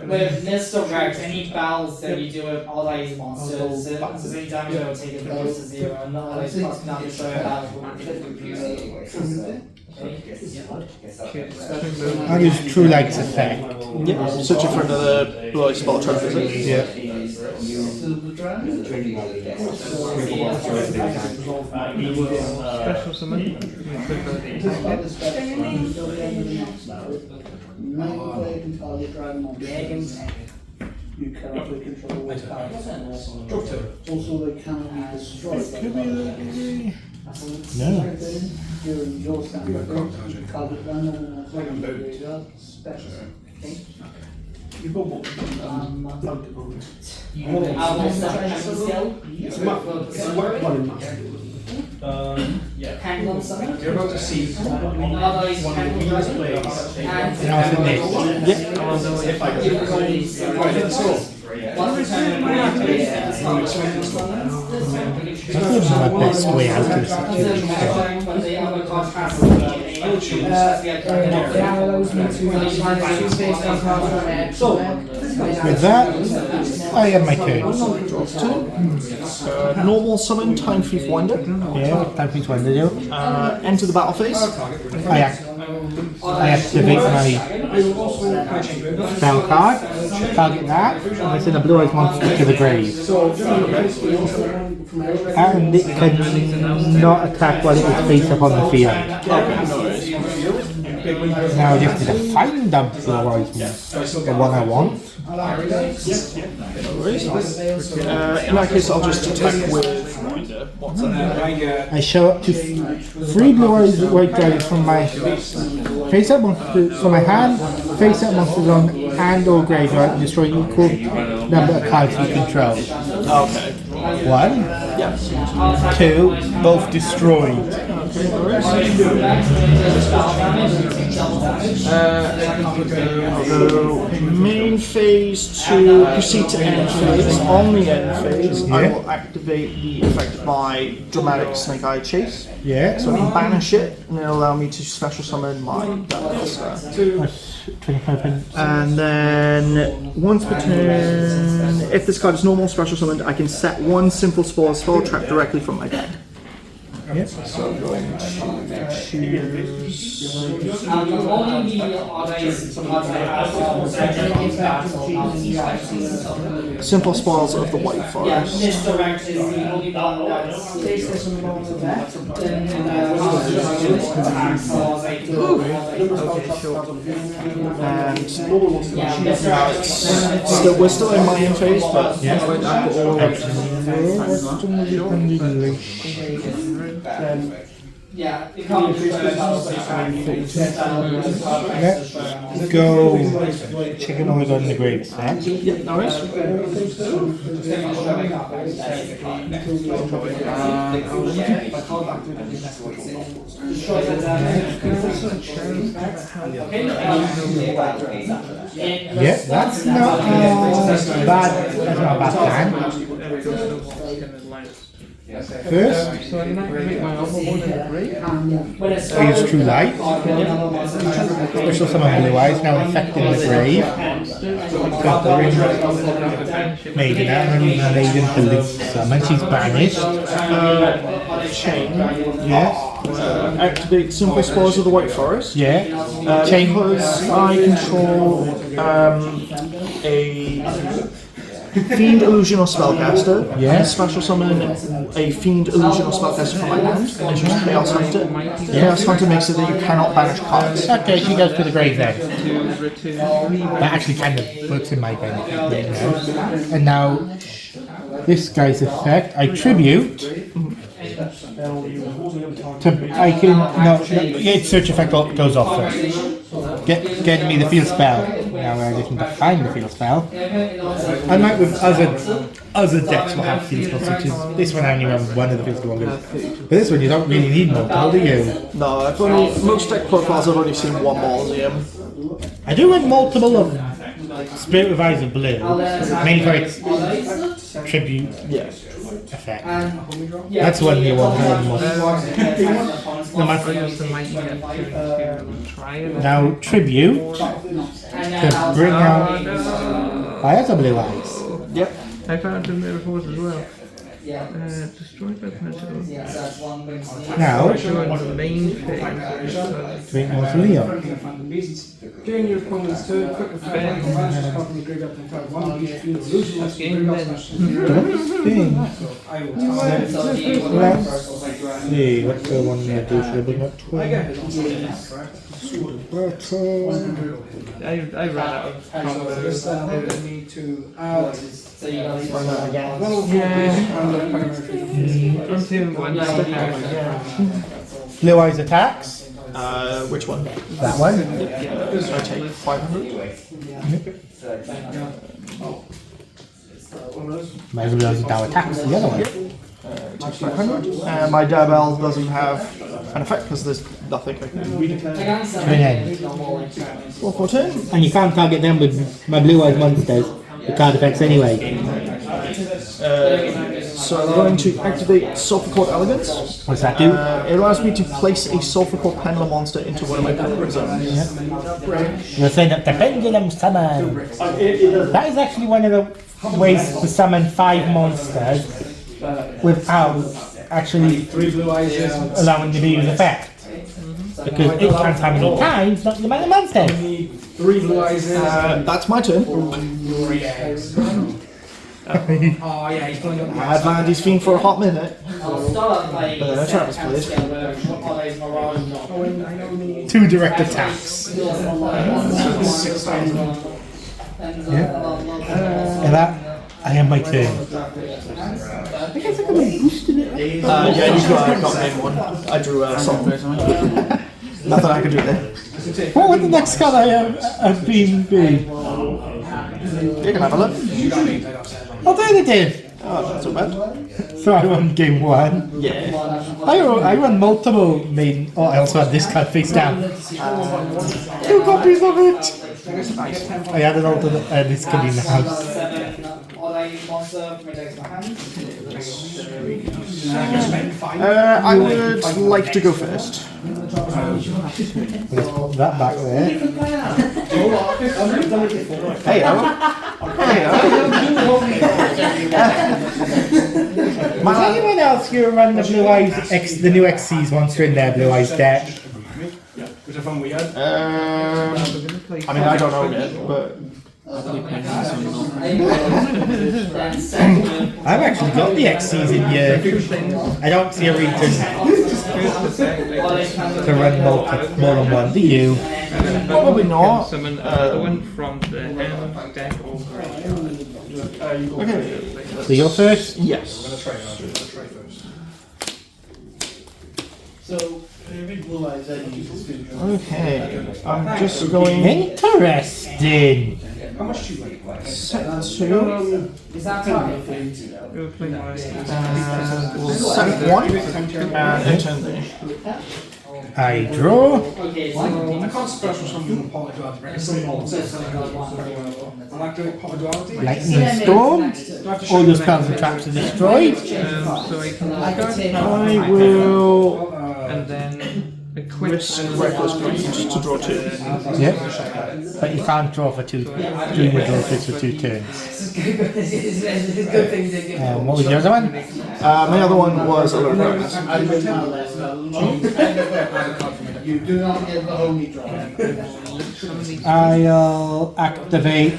With Mist of Rex, any battles that you do with all these monsters, so any damage that will take it goes to 0, and all these plus not destroy battles will I'll use True Light's effect. Yep. Search for another blue ice spell trap, is it? Yeah. Special summon. You put the attack. You cannot control all powers. Also, they cannot be destroyed. No. During your standard, target random special. You got what? Pendulum summon. You're about to see All those pendulum And also this. One return my That would be my best way out of the situation. With that, I have my turn. Normal summon, Time Thief Wonder. Yeah, what time is one to do? Enter the battle phase. I activate my spell card, target that, and I send a blue eyes monster to the grave. And it can not attack while it is face up on the field. Now I just need to find the blue eyes monster, the one I want. In that case, I'll just attack with Winder. What's that? I show up to 3 blue eyes white dragons from my face up monsters from my hand, face up monsters on hand or graveyard, and destroy equal number of cards you control. Okay. 1, 2, both destroyed. I'll go main phase to proceed to end phase. On the end phase, I Yeah. will activate the effect of my dramatic Snake Eye Chase. Yeah. So I can banish it, and it'll allow me to special summon my Duel. That's 25 pence. And then once per turn, if this card is normal special summoned, I can set one simple spell trap directly from my deck. Yep. So I'm going to choose. Simple spells of the White Forest. And we're still in my end phase, but Yeah. Yeah, it can't be Let's go chicken always on the grave set. Yep, no worries. Yeah, that's not bad. That's not a bad plan. First, So I'm not going to make my overboard and break. I use True Light. Special summon blue eyes, now affecting the grave. Got the ring. Maybe that, and laid into loop summon. She's banished. Chain. Yeah. Activate simple spells of the White Forest. Yeah. Chain. Because I control a Fiend Illusion or Spellcaster. Yeah. Special summon a Fiend Illusion or Spellcaster from my hand. And it's just Chaos Hunter. Chaos Hunter makes it that you cannot banish cards. Okay, she goes to the grave then. To return. That actually kind of works in my benefit, you know. And now this guy's effect. I tribute. I can no, search effect goes off first. Get me the field spell. Now we're looking to find the field spell. Unlike with other decks will have field spells, such as this one. I only have one of the field spells. But this one you don't really need multiple, do you? No, most deck profiles I've only seen one Mausoleum. I do have multiple of Spirit with Eyes of Blue, mainly for its tribute effect. That's one you want to now tribute to bring out Eyes of Blue Eyes. Yep. I found him there before as well. Destroy that metal. Now, one of the main things. drink Mausoleum. During your opponent's turn, quick effect. From the graveyard to entire one piece field solution. That's game then. Let's see, what's the one going to do? Should I bring up 12? I ran out of combos. I need to add. Blue Eyes attacks. Which one? That one. So I take 500. Might as well now attacks the other one. Take 500. And my Duel doesn't have an effect because there's nothing I can do. Turn end. 414. And you can't target them with my Blue Eyes monsters. The card effects anyway. So I'm going to activate Sulphur Court Elegance. What's that do? It allows me to place a Sulphur Court Pendulum monster into one of my pendulum zones. You're saying that the Pendulum Summon. That is actually one of the ways to summon 5 monsters without actually allowing them to use effect. Because it counts how many times, not the amount of monsters. 3 blue eyes. That's my turn. I had Vandy's Fiend for a hot minute. But then I Travis played. 2 direct attacks. And that, I have my turn. I guess I could have boosted it. Yeah, you got main one. I drew something. Nothing I could do there. What would the next card I have been be? You can have a look. Alternative! Oh, not so bad. So I won game 1. Yeah. I run multiple main. Oh, I also had this card face down. 2 copies of it! I had an alternate. This could be in the house. I would like to go first. Let's put that back there. Hey, Is anyone else here run the Blue Eyes the new XC's monster in their Blue Eyes deck? Which I found weird. I mean, I don't know yet, but I've actually got the XC's in here. I don't see a reason to run more than one. Do you? probably not. Summon the one from the hand deck or Okay. So you're first? Yes. So, every blue eyes that uses food. Okay. I'm just going Interesting. How much do you like? set 2. Is that target? We'll set 1 and enter the. I draw. I can't special summon Polyduality, right? It's I like doing Polyduality. Lightning Storm. All your spells and traps are destroyed. so I can I will and then equip risk Reckless Greed to draw 2. Yep. But you can't draw for 2. Doing the draw for 2 turns. What was your other one? My other one was a little bit. You do not get the only draw. I'll activate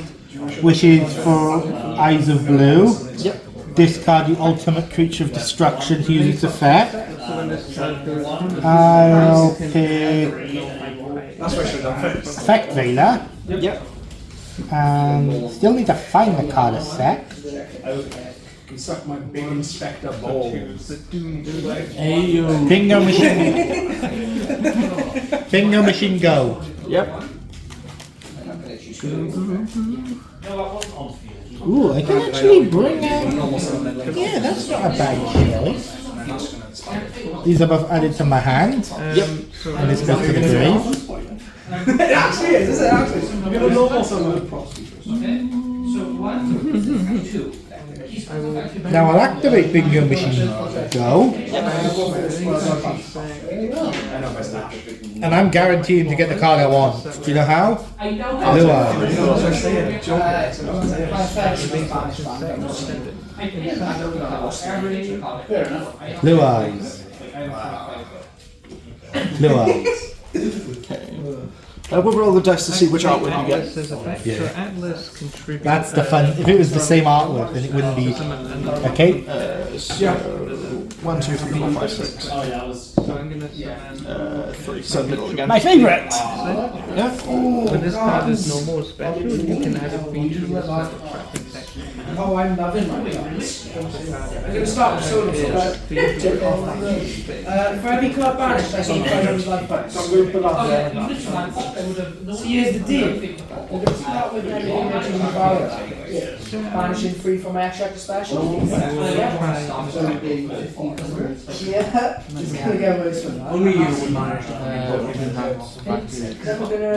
Wishes for Eyes of Blue. Yep. Discard the ultimate creature of destruction to use its effect. I'll pick Effect Veiler. Yep. And still need to find the card a sec. can suck my big inspector balls. Bingo machine. Bingo machine go. Yep. Ooh, I can actually bring out. Yeah, that's not a bad choice. These are both added to my hand. And this goes to the grave. It actually is it actually? I'm going to normal summon. Now I'll activate Bingo Machine Go. And I'm guaranteeing to get the card I want. Do you know how? Blue Eyes. Blue Eyes. Blue Eyes. We'll roll the dice to see which artwork you get. Yeah. So Atlas contributes. That's the fun. If it was the same artwork, then it wouldn't be. Okay? So 1, 2, 3, 4, 5, 6. So I'm gonna summon 3. So middle again. My favourite! Yeah. when this card is normal or special, you can add a feature with a tracking section. Oh, I'm loving my guns. I'm going to start with sort of. For every card banished, I see 500 life points. So I'm going to put up there. So here's the deal. I'm going to start with every image in the power. Banishing 3 from my extract special. Yeah, it's going to get worse from that. Only you would manage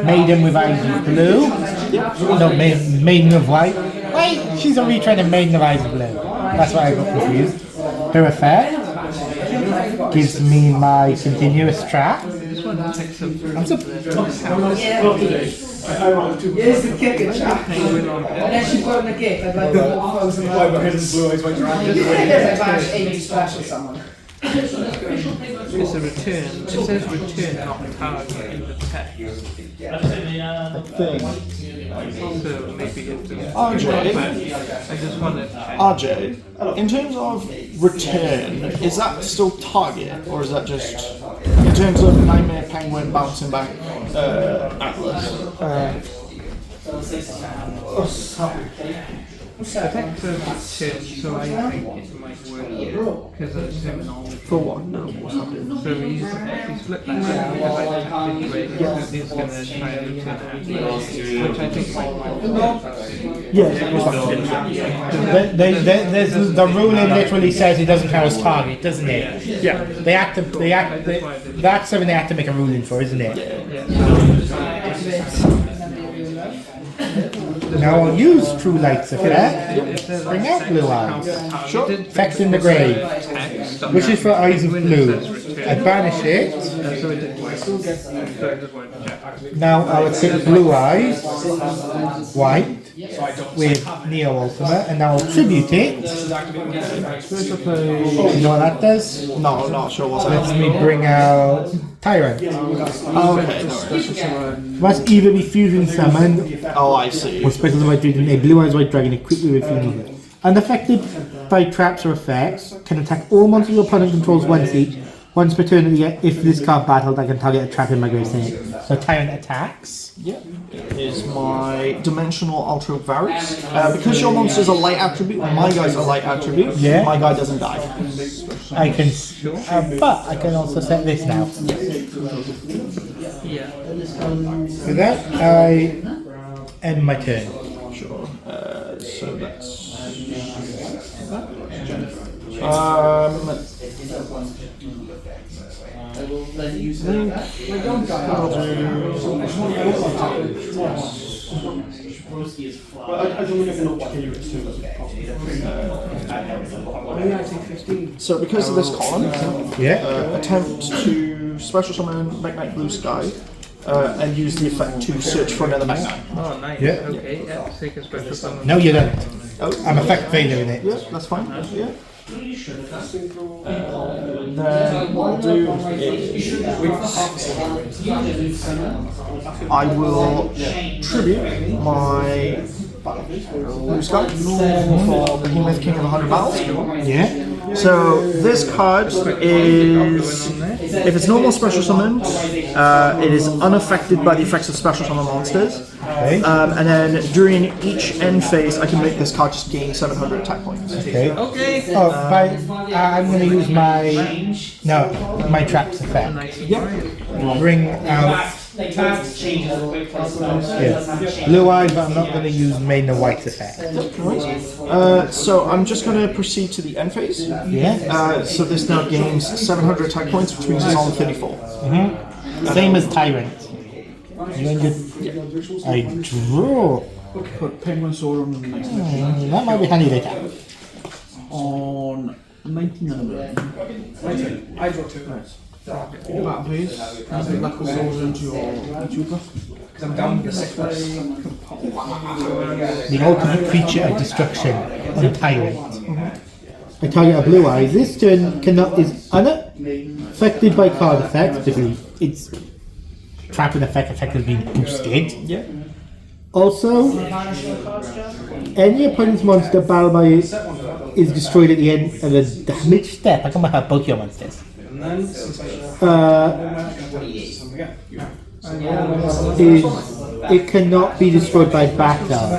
Maiden with eyes of blue. No, maiden of white. Wait, she's already trying to maiden of eyes of blue. That's why I got confused. Her effect gives me my continuous track. I'm so. Here's the kicker, chap. Unless you've got a gift, I'd like to walk close and Why, because it's blue eyes, white I banish 80 special someone. It's a return. It says return, not target in the text. I think. So maybe it's RJ. I just wanted to check. RJ, in terms of return, is that still target, or is that just in terms of Nightmare Penguin bouncing back Atlas? Text says return, so I think it might work because of terminology. For what? No. So he's flipped that because I think he's going to try and return Atlas, which I think might work. Yeah, the ruling literally says it doesn't count as target, doesn't it? Yeah. That's something they have to make a ruling for, isn't it? Now I'll use True Light's effect. Bring out Blue Eyes. Sure. Effect in the grave, which is for Eyes of Blue. I banish it. Now I would take Blue Eyes, white, with Neo Ultimate, and now I'll tribute it. You know what that does? No, not sure what's Lets happening. me bring out Tyrant. Okay. Must either be Fusion Summoned Oh, I see. or Spectres of White Dragon, a Blue Eyes White Dragon equipped with Fusion. Unaffected by traps or effects, can attack all monsters your opponent controls once each. Once per turn, if this card battled, I can target a trap in my grave state. So Tyrant attacks. Yeah. Is my Dimensional Ultra Varus. Because your monster's a light attribute, my guy's a light attribute, Yeah. my guy doesn't die. I can, but I can also set this now. With that, I end my turn. Sure. So that's. So because of this column, attempt to special summon Magnite Blue Sky and use the effect to search for another Magnite. Oh, nice. Yeah. Okay, yeah, take a special summon. No, you don't. Oh, I'm effect failure in it. yeah, that's fine. Yeah. Then what I'll do is I will tribute my Blue Sky for Behemoth King of 100 Battles. Yeah. So this card is, if it's normal special summoned, it is unaffected by the effects of special summon monsters. Okay. And then during each end phase, I can make this card just gain 700 attack points. Okay. Okay. Oh, I'm going to use my traps effect. Yep. Bring out. Yeah. Blue eyes, but I'm not going to use Maiden of White's effect. So I'm just going to proceed to the end phase. Yeah. So this now gains 700 attack points, which means it's on 34. Same as Tyrant. I draw. Put Penguin Sword on the next That might be handy later. on 19. I draw 2. Nice. Do that, please. And take that sword into your tutor. Because I'm down to 6 plus. The ultimate creature of destruction on Tyrant. I target a blue eyes. This turn is unaffected by card effects because its trapping effect has been boosted. Yeah. Also, any opponent's monster battled by it is destroyed at the end of a damage step. I can have both your monsters. It cannot be destroyed by battle.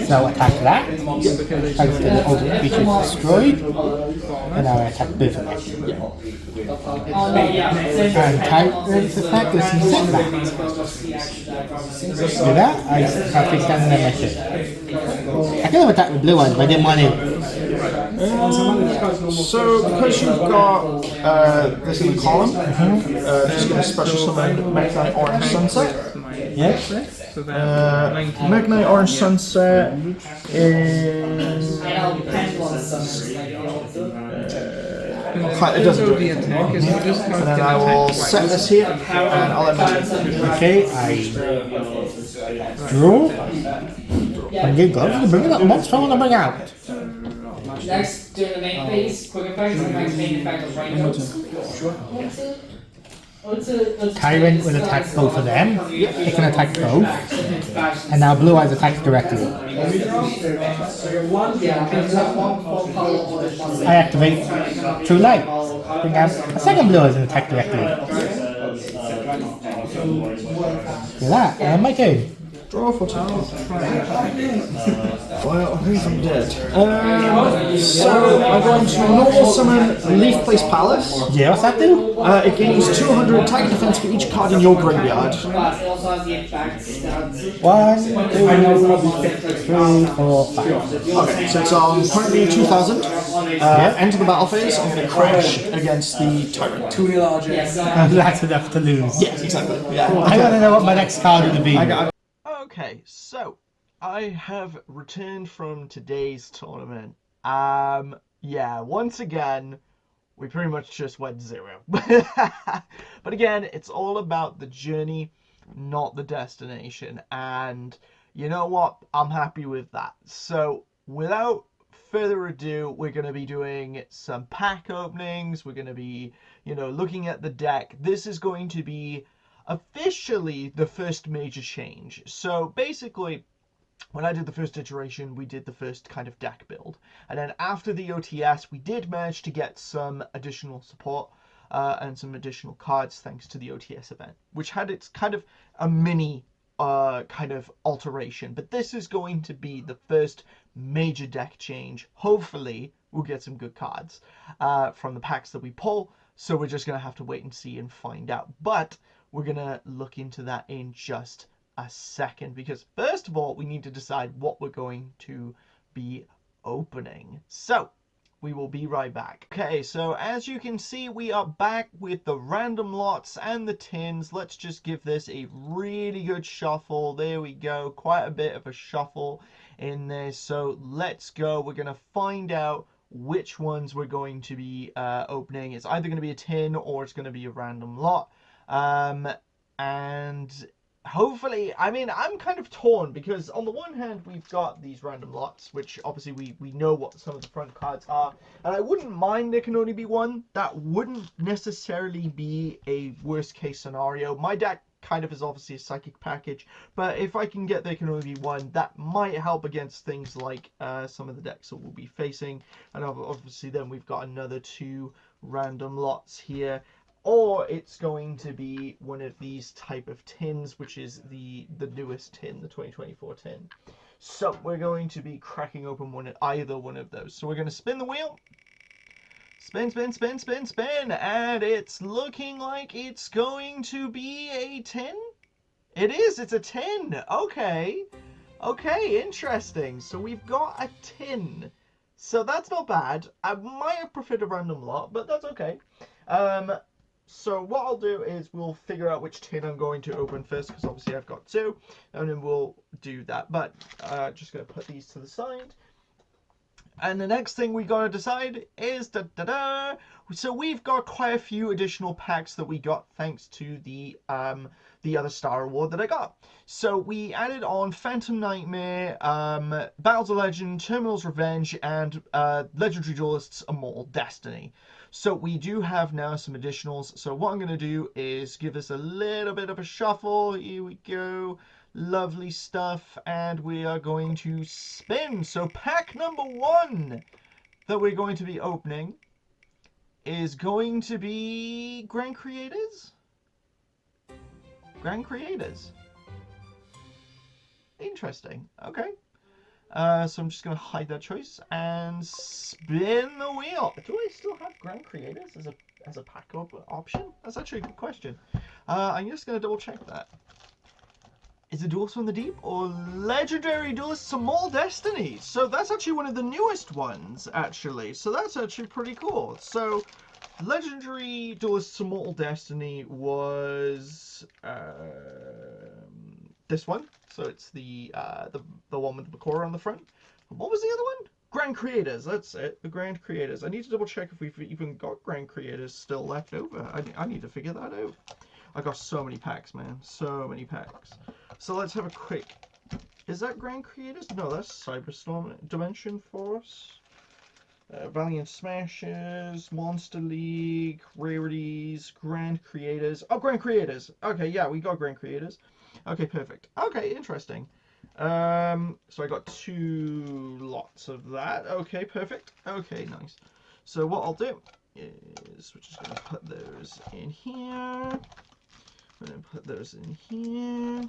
So attack that. Thanks to the ultimate creature is destroyed. And now I attack both of them. And Tyrant's effect is some setbacks. With that, I have to stand in my turn. I could have attacked with blue eyes, but I didn't want to. So because you've got this in the column, just going to special summon Magnite Orange Sunset. Yeah. So then Magnite Orange Sunset is... it doesn't do the anything. attack is just And then I will set this here, and I'll end my turn. Okay, I draw. And get gloves to bring that monster I want to bring out. Next, during the main phase, quick effects, and next main effect of range notes. Tyrant will attack both of them. It can attack both. And now Blue Eyes attacks directly. I activate True Light. Bring out a second Blue Eyes and attack directly. Do that, and my turn. Draw for 2. Well, I think I'm dead. So I'm going to normal summon Leaf Place Palace. Yeah, what's that do? It gains 200 attack defense for each card in your graveyard. 1, 2, 3, 4, 5. Okay, so it's on currently 2000. Enter the battle phase. I'm going to crash against the Tyrant. 2 larger. That's enough to lose. Yes, exactly. Yeah. I want to know what my next card would be. Okay, so I have returned from today's tournament. Yeah, once again, we pretty much just went 0. But again, it's all about the journey, not the destination. And you know what? I'm happy with that. So without further ado, we're going to be doing some pack openings. We're going to be, looking at the deck. This is going to be officially the first major change. So basically, when I did the first iteration, we did the first kind of deck build, and then after the OTS we did manage to get some additional support and some additional cards thanks to the OTS event, which had its kind of a mini kind of alteration. But this is going to be the first major deck change. Hopefully we'll get some good cards from the packs that we pull, so we're just gonna have to wait and see and find out. But we're going to look into that in just a second, because first of all, we need to decide what we're going to be opening. So we will be right back. Okay, so as you can see, we are back with the random lots and the tins. Let's just give this a really good shuffle. There we go. Quite a bit of a shuffle in there. So let's go. We're going to find out which ones we're going to be opening. It's either going to be a tin or it's going to be a random lot. And hopefully, I mean, I'm kind of torn, because on the one hand we've got these random lots, which obviously we know what some of the front cards are, and I wouldn't mind there can only be one. That wouldn't necessarily be a worst case scenario. My deck kind of is obviously a psychic package, but if I can get there can only be one, that might help against things like some of the decks that we'll be facing. And obviously then we've got another 2 random lots here, or it's going to be one of these type of tins, which is the newest tin, the 2024 tin. So we're going to be cracking open either one of those. So we're going to spin the wheel. Spin, spin, spin, spin, spin, and it's looking like it's going to be a 10. It is, it's a 10. Okay. Okay, interesting. So we've got a 10. So that's not bad. I might have preferred a random lot, but that's okay. So what I'll do is we'll figure out which tin I'm going to open first, because obviously I've got 2, and then we'll do that. But just going to put these to the side. And the next thing we gotta decide is so we've got quite a few additional packs that we got thanks to the other star award that I got. So we added on Phantom Nightmare, Battles of Legend, Terminal's Revenge, and Legendary Duelists Immortal Destiny. So we do have now some additionals. So what I'm gonna do is give this a little bit of a shuffle. Here we go. Lovely stuff, and we are going to spin. So pack number 1 that we're going to be opening is going to be Grand Creators. Grand Creators. Interesting. Okay. So I'm just going to hide that choice and spin the wheel. Do I still have Grand Creators as a pack option? That's actually a good question. I'm just going to double check that. Is it Duels from the Deep or Legendary Duelists Immortal Destiny? So that's actually one of the newest ones, actually. So that's actually pretty cool. So Legendary Duelists Immortal Destiny was this one. So it's the one with the Bakura on the front. What was the other one? Grand Creators. That's it. The Grand Creators. I need to double check if we've even got Grand Creators still left over. I need to figure that out. I got so many packs, man. So many packs. So let's have a quick... Is that Grand Creators? No, that's Cyberstorm Dimension Force. Valiant Smashers, Monster League, Rarities, Grand Creators. Oh, Grand Creators. Okay, yeah, we got Grand Creators. Okay, perfect. Okay, interesting. So I got 2 lots of that. Okay, perfect. Okay, nice. So what I'll do is we're just going to put those in here. I'm going to put those in here.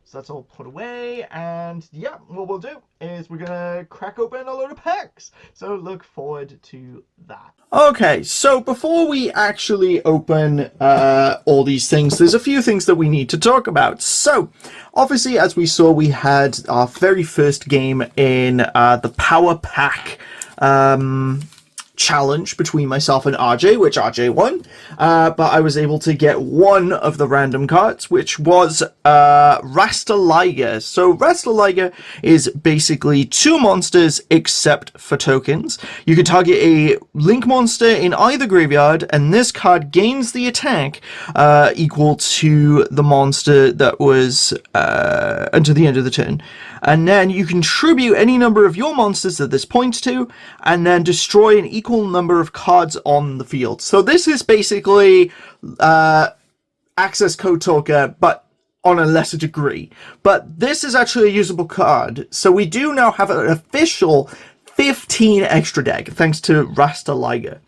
So that's all put away, and yeah, what we'll do is we're gonna crack open a load of packs. So look forward to that. Okay, so before we actually open all these things, there's a few things that we need to talk about. So obviously, as we saw, we had our very first game in the Power Pack challenge between myself and RJ, which RJ won, but I was able to get one of the random cards, which was Rastaliger. So Rastaliger is basically 2 monsters except for tokens. You can target a link monster in either graveyard, and this card gains the attack equal to the monster that was until the end of the turn. And then you contribute any number of your monsters that this points to, and then destroy an equal number of cards on the field. So this is basically Access Code Talker, but on a lesser degree. But this is actually a usable card. So we do now have an official 15 extra deck, thanks to Rastaliger.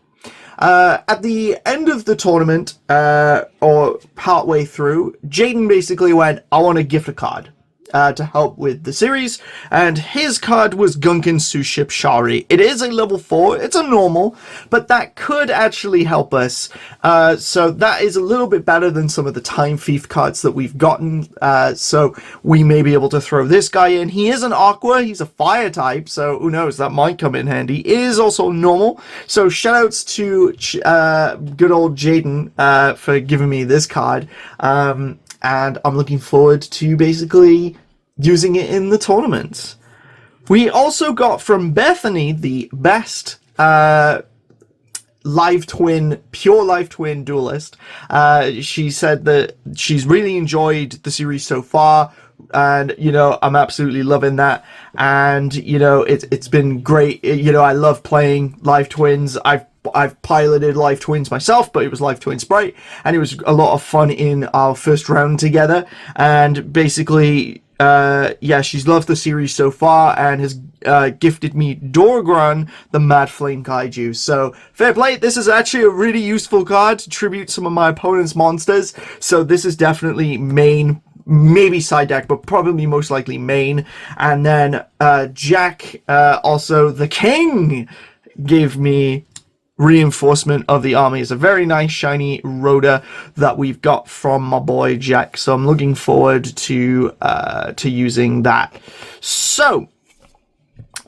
At the end of the tournament, or partway through, Jaden basically went, I want to gift a card. To help with the series, and his card was Gunkin Suship Shari. It is a level 4, it's a normal, but that could actually help us. So that is a little bit better than some of the Time Thief cards that we've gotten, so we may be able to throw this guy in. He is an Aqua, he's a Fire type, so who knows, that might come in handy. It is also normal, so shoutouts to good old Jaden for giving me this card. And I'm looking forward to basically using it in the tournament. We also got from Bethany the best pure live twin duelist. She said that she's really enjoyed the series so far, and you know, I'm absolutely loving that. And you know, it's been great. You know, I love playing live twins. I've I've piloted Life Twins myself, but it was Life Twin Sprite, and it was a lot of fun in our first round together. And basically, yeah, she's loved the series so far and has gifted me Dorgron, the Mad Flame Kaiju. So, fair play. This is actually a really useful card to tribute some of my opponent's monsters. So this is definitely main, maybe side deck, but probably most likely main. And then Jack, also the King, gave me reinforcement of the army. It's a very nice shiny Rhoda that we've got from my boy Jack. So I'm looking forward to using that. So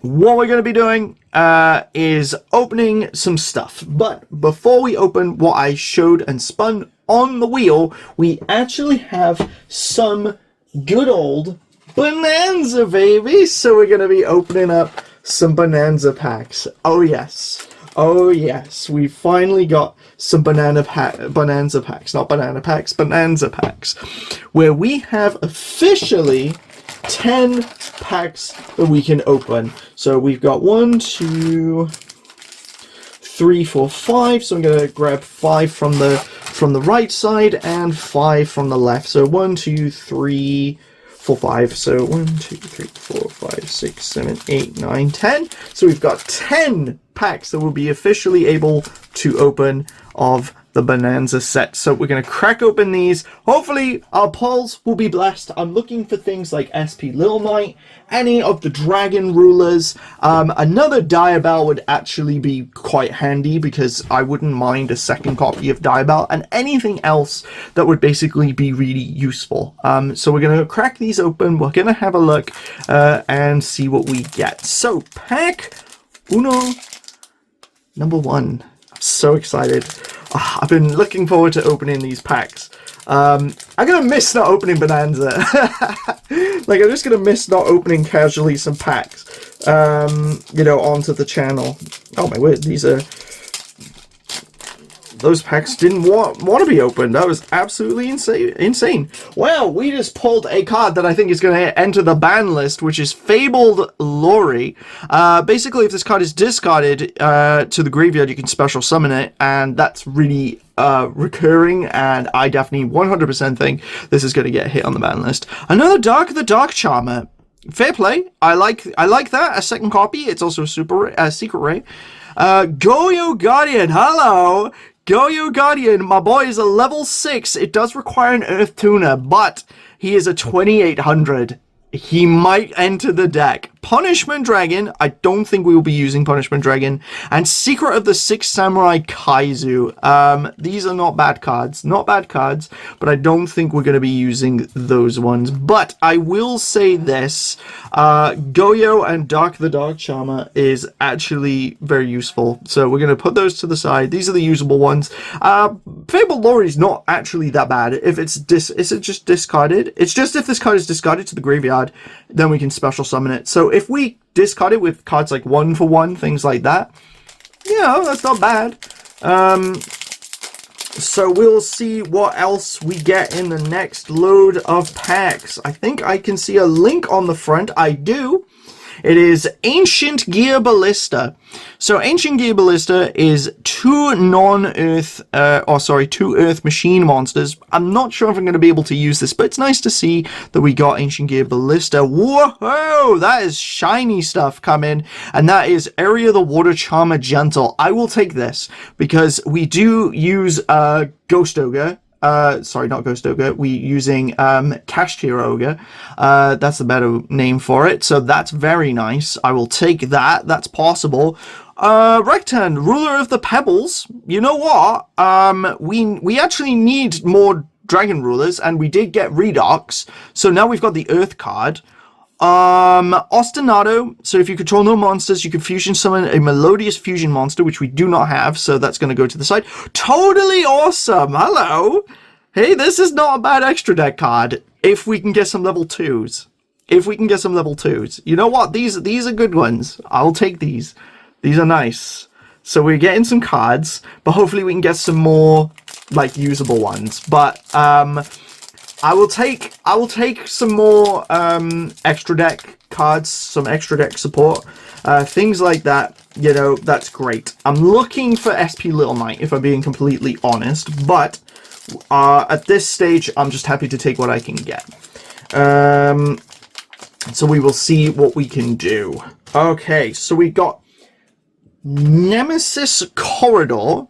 what we're going to be doing is opening some stuff. But before we open what I showed and spun on the wheel, we actually have some good old Bonanza, baby. So we're going to be opening up some Bonanza packs. Oh yes. Oh yes, we finally got some Bonanza packs, not banana packs, Bonanza packs, where we have officially 10 packs that we can open. So we've got 1, 2, 3, 4, 5. So I'm gonna grab 5 from the right side and 5 from the left. So 1, 2, 3, 4, 5. So 1, 2, 3, 4, 5, 6, 7, 8, 9, 10. So we've got 10 packs that will be officially able to open of the Bonanza set. So we're going to crack open these. Hopefully our pulls will be blessed. I'm looking for things like SP Little Knight, any of the Dragon Rulers. Another Diabell would actually be quite handy because I wouldn't mind a second copy of Diabell, and anything else that would basically be really useful. So we're going to crack these open. We're going to have a look and see what we get. So pack uno, number 1. I'm so excited. I've been looking forward to opening these packs. I'm gonna miss not opening Bonanza. Like, I'm just gonna miss not opening casually some packs, you know, onto the channel. Oh my word, these are... Those packs didn't want to be opened. That was absolutely insane. Well, we just pulled a card that I think is going to enter the ban list, which is Fabled Lori. Basically, if this card is discarded to the graveyard, you can special summon it, and that's really recurring, and I definitely 100% think this is going to get hit on the ban list. Another Dark the Dark Charmer. Fair play. I like that. A second copy. It's also a secret rare. Goyo Guardian. Hello. Goyo Guardian, my boy is a level 6. It does require an Earth Tuner, but he is a 2800. He might enter the deck. Punishment Dragon. I don't think we will be using Punishment Dragon. And Secret of the Six Samurai Kaizu. These are not bad cards. Not bad cards, but I don't think we're going to be using those ones. But I will say this. Goyo and Dark the Dark Charmer is actually very useful. So we're going to put those to the side. These are the usable ones. Fabled Lori is not actually that bad. If it's is it just discarded? It's just if this card is discarded to the graveyard, then we can special summon it. So if we discard it with cards like 1-for-1, things like that, you know, that's not bad. So we'll see what else we get in the next load of packs. I think I can see a link on the front. I do. It is Ancient Gear Ballista. So Ancient Gear Ballista is 2 Earth Machine monsters. I'm not sure if I'm going to be able to use this, but it's nice to see that we got Ancient Gear Ballista. Whoa, that is shiny stuff coming, and that is Area the Water Charmer Gentle. I will take this because we do use Ghost Ogre. Sorry, not Ghost Ogre. We're using Cashier Ogre. That's the better name for it. So that's very nice. I will take that. That's possible. Rectan, Ruler of the Pebbles. You know what? We actually need more Dragon Rulers, and we did get Redox. So now we've got the Earth card. Ostinato. So if you control no monsters, you can fusion summon a Melodious Fusion monster, which we do not have, so that's going to go to the side. Totally awesome. Hello. Hey, this is not a bad extra deck card if we can get some level 2s. If we can get some level 2s. You know what? These are good ones. I'll take these. These are nice. So we're getting some cards, but hopefully we can get some more like usable ones. But I will take some more extra deck cards, some extra deck support, things like that. you know, that's great. I'm looking for SP Little Knight, if I'm being completely honest, but at this stage, I'm just happy to take what I can get. So we will see what we can do. Okay, so we got Nemesis Corridor,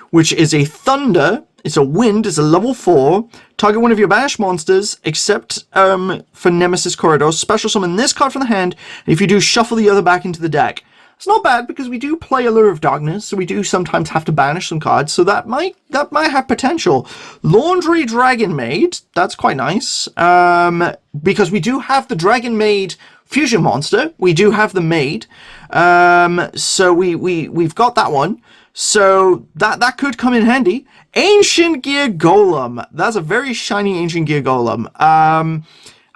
which is a Thunder. It's a Wind. It's a level 4. Target one of your banished monsters, except for Nemesis Corridor. Special summon this card from the hand, and if you do, shuffle the other back into the deck. It's not bad because we do play Allure of Darkness, so we do sometimes have to banish some cards, so that might have potential. Laundry Dragon Maid, that's quite nice, because we do have the Dragon Maid fusion monster. We do have the Maid, so we've got that one. So that could come in handy. Ancient Gear Golem. That's a very shiny Ancient Gear Golem.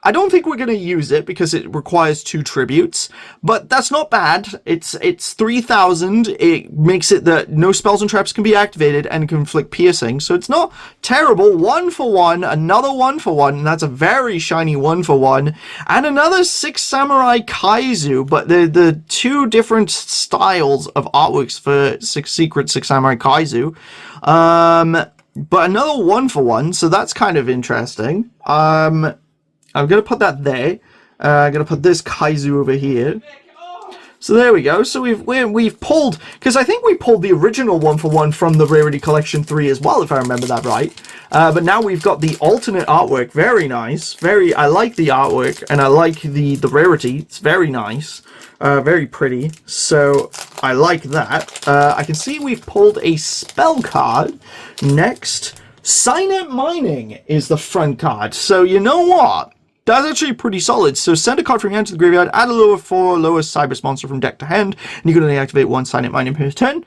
I don't think we're going to use it because it requires 2 tributes, but that's not bad. It's 3,000. It makes it that no spells and traps can be activated and can inflict piercing, so it's not terrible. 1 for 1, another 1 for 1, and that's a very shiny 1 for 1, and another 6 Samurai Kaizu, but the 2 different styles of artworks for Secret 6 Samurai Kaizu. But another 1 for 1, so that's kind of interesting. I'm going to put that there. I'm going to put this Kaizu over here. So there we go. So we've pulled, because I think we pulled the original 1 for 1 from the Rarity Collection 3 as well, if I remember that right. But now we've got the alternate artwork. Very nice. I like the artwork, and I like the rarity. It's very nice. Very pretty. So I like that. I can see we've pulled a spell card. Next, Signet Mining is the front card. So you know what? That's actually pretty solid. So send a card from your hand to the graveyard, add a lower 4 lowest Cybers monster from deck to hand, and you can only activate 1 Signet Mining per turn.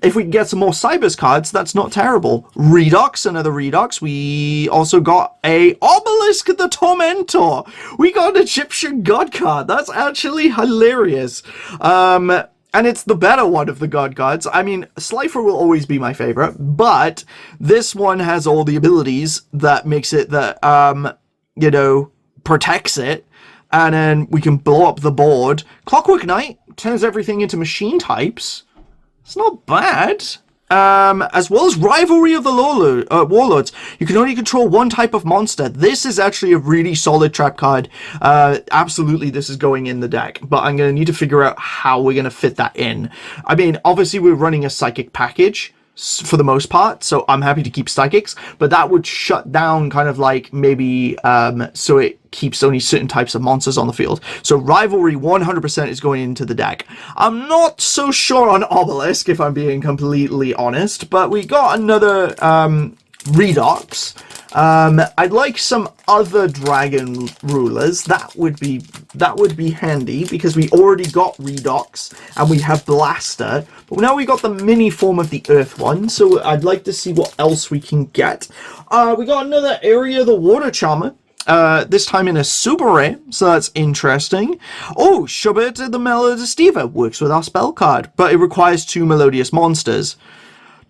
If we can get some more Cybers cards, that's not terrible. Redux, another Redux. We also got a Obelisk the Tormentor. We got an Egyptian God card. That's actually hilarious. And it's the better one of the God cards. I mean, Slifer will always be my favorite, but this one has all the abilities that makes it that, you know, protects it, and then we can blow up the board. Clockwork Knight turns everything into machine types. It's not bad. As well as Rivalry of the Warlords. You can only control 1 type of monster. This is actually a really solid trap card. Absolutely, this is going in the deck, but I'm going to need to figure out how we're going to fit that in. I mean, obviously we're running a Psychic package for the most part, so I'm happy to keep Psychics, but that would shut down kind of like maybe so it keeps only certain types of monsters on the field. So Rivalry 100% is going into the deck. I'm not so sure on Obelisk, if I'm being completely honest, but we got another Redux. I'd like some other dragon rulers. That would be handy because we already got Redux and we have Blaster, but now we got the mini form of the Earth one. So I'd like to see what else we can get. We got another Area the Water Charmer. This time in a super rare, so that's interesting. Oh, Schubert the Melodistiva works with our spell card, but it requires 2 melodious monsters.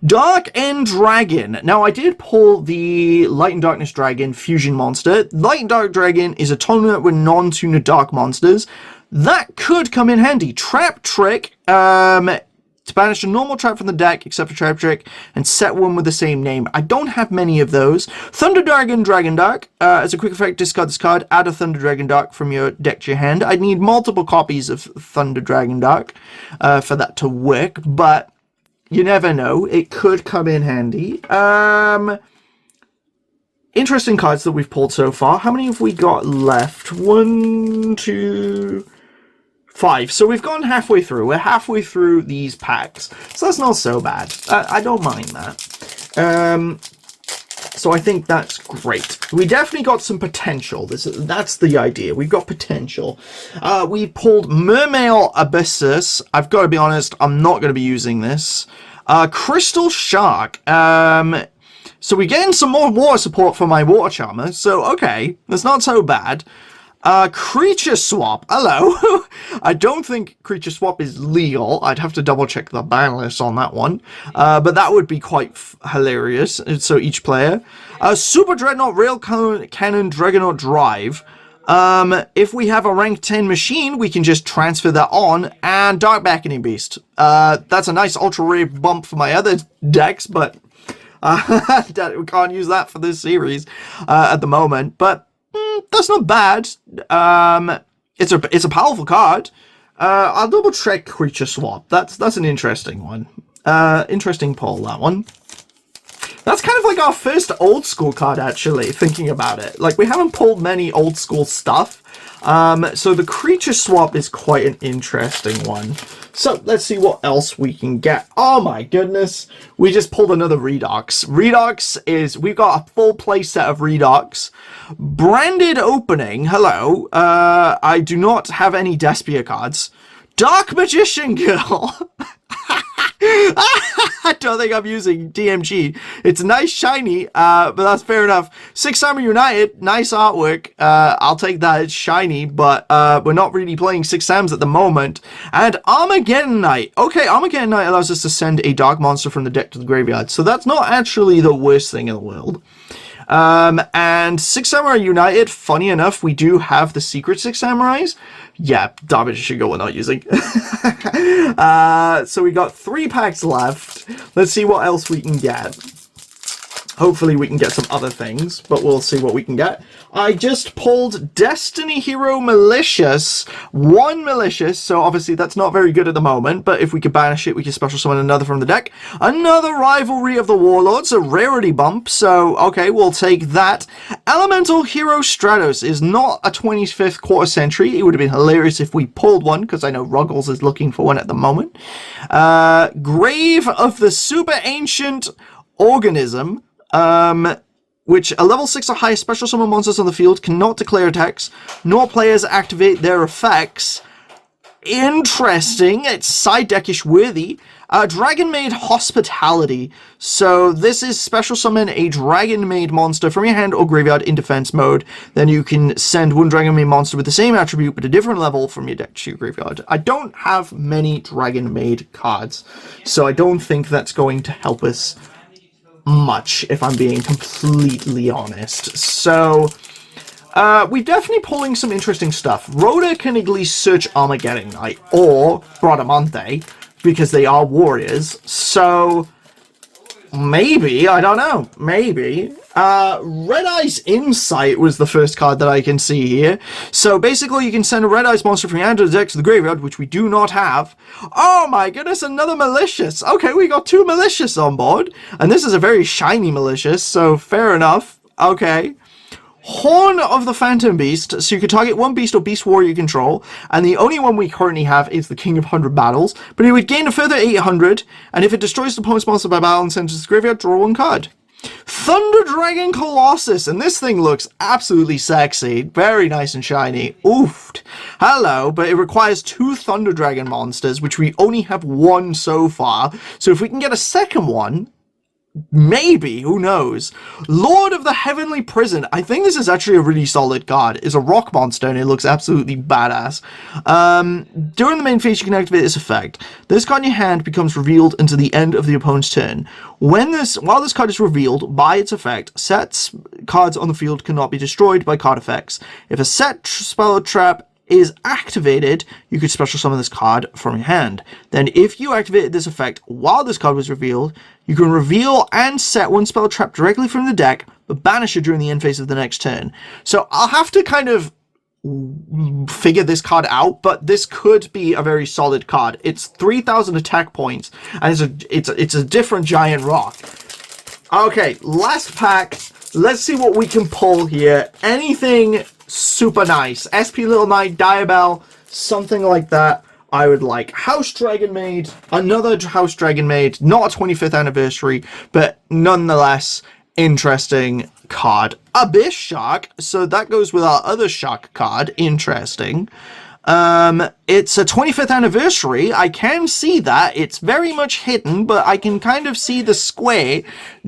Dark and Dragon. Now, I did pull the Light and Darkness Dragon fusion monster. Light and Dark Dragon is a tournament with non-tuner dark monsters. That could come in handy. Trap Trick. To banish a normal trap from the deck, except for Trap Trick, and set one with the same name. I don't have many of those. Thunder Dragon, Dragon Dark. As a quick effect, discard this card, add a Thunder Dragon Dark from your deck to your hand. I'd need multiple copies of Thunder Dragon Dark for that to work, but you never know. It could come in handy. Interesting cards that we've pulled so far. How many have we got left? 1, 2... 5. So we've gone halfway through. We're halfway through these packs. So that's not so bad. I don't mind that. So I think that's great. We definitely got some potential. That's the idea. We've got potential. We pulled Mermail Abyssus. I've got to be honest, I'm not going to be using this. Crystal Shark. So we're getting some more water support for my Water Charmer. So, okay. That's not so bad. Creature Swap. Hello. I don't think Creature Swap is legal. I'd have to double check the ban list on that one. But that would be quite hilarious. So each player. Super Dreadnought Rail Cannon Dreadnought Drive. If we have a rank 10 machine, we can just transfer that on, and Dark Beckoning Beast. That's a nice ultra rare bump for my other decks, but we can't use that for this series at the moment. But that's not bad. It's a powerful card. I'll double check Creature Swap. That's an interesting one. Interesting pull, that one. That's kind of like our first old school card, actually, thinking about it. Like, we haven't pulled many old school stuff. So the Creature Swap is quite an interesting one. So let's see what else we can get. Oh my goodness. We just pulled another Redox. Redox is, we've got a full play set of Redox. Branded opening. Hello. I do not have any Despia cards. Dark Magician Girl. I don't think I'm using DMG. It's a nice shiny, but that's fair enough. Six Summer United, nice artwork. I'll take that. It's shiny, but we're not really playing Six Sams at the moment. And Armageddon Knight. Okay, Armageddon Knight allows us to send a dark monster from the deck to the graveyard, so that's not actually the worst thing in the world. And Six Samurai United, funny enough, we do have the secret Six Samurais. Yeah, Dark should go, we're not using. So we got 3 packs left. Let's see what else we can get. Hopefully we can get some other things, but we'll see what we can get. I just pulled Destiny Hero Malicious. 1 Malicious, so obviously that's not very good at the moment, but if we could banish it, we can special summon another from the deck. Another Rivalry of the Warlords, a rarity bump, so okay, we'll take that. Elemental Hero Stratos is not a 25th quarter century. It would have been hilarious if we pulled one, because I know Ruggles is looking for one at the moment. Grave of the Super Ancient Organism. Which a level 6 or higher special summon monsters on the field cannot declare attacks, nor players activate their effects. Interesting. It's side deckish worthy. Dragon Maid Hospitality. So this is special summon a Dragon Maid monster from your hand or graveyard in defense mode. Then you can send one Dragon Maid monster with the same attribute but a different level from your deck to your graveyard. I don't have many Dragon Maid cards, so I don't think that's going to help us much, if I'm being completely honest. So, we're definitely pulling some interesting stuff. Rhoda can at least search Armageddon Knight or Bradamante, because they are warriors. So, maybe, I don't know, maybe. Red Eye's Insight was the first card that I can see here. So basically you can send a Red Eye's monster from your hand to the deck to the graveyard, which we do not have. Oh my goodness, another Malicious. Okay, we got 2 Malicious on board. And this is a very shiny Malicious, so fair enough. Okay. Horn of the Phantom Beast, so you can target 1 beast or beast warrior you control, and the only one we currently have is the King of 100 Battles, but it would gain a further 800, and if it destroys the opponent's monster by battle and sends it to the graveyard, draw 1 card. Thunder Dragon Colossus, and this thing looks absolutely sexy, very nice and shiny. Oofed. Hello, but it requires 2 Thunder Dragon monsters, which we only have 1 so far, so if we can get a second one, maybe, who knows. Lord of the Heavenly Prison. I think this is actually a really solid card. It's a rock monster and it looks absolutely badass. During the main phase, you can activate this effect. This card in your hand becomes revealed until the end of the opponent's turn. While this card is revealed by its effect, sets cards on the field cannot be destroyed by card effects. If a set spell or trap is activated, you could special summon this card from your hand. Then if you activated this effect while this card was revealed, you can reveal and set 1 spell trap directly from the deck, but banish it during the end phase of the next turn. So I'll have to kind of figure this card out, but this could be a very solid card. It's 3,000 attack points, and it's a different giant rock. Okay, last pack. Let's see what we can pull here. Anything super nice. SP Little Knight, Diabell, something like that I would like. House Dragon Maid, another House Dragon Maid, not a 25th anniversary, but nonetheless interesting card. Abyss Shark, so that goes with our other shark card. Interesting. It's a 25th anniversary. I can see that. It's very much hidden, but I can kind of see the square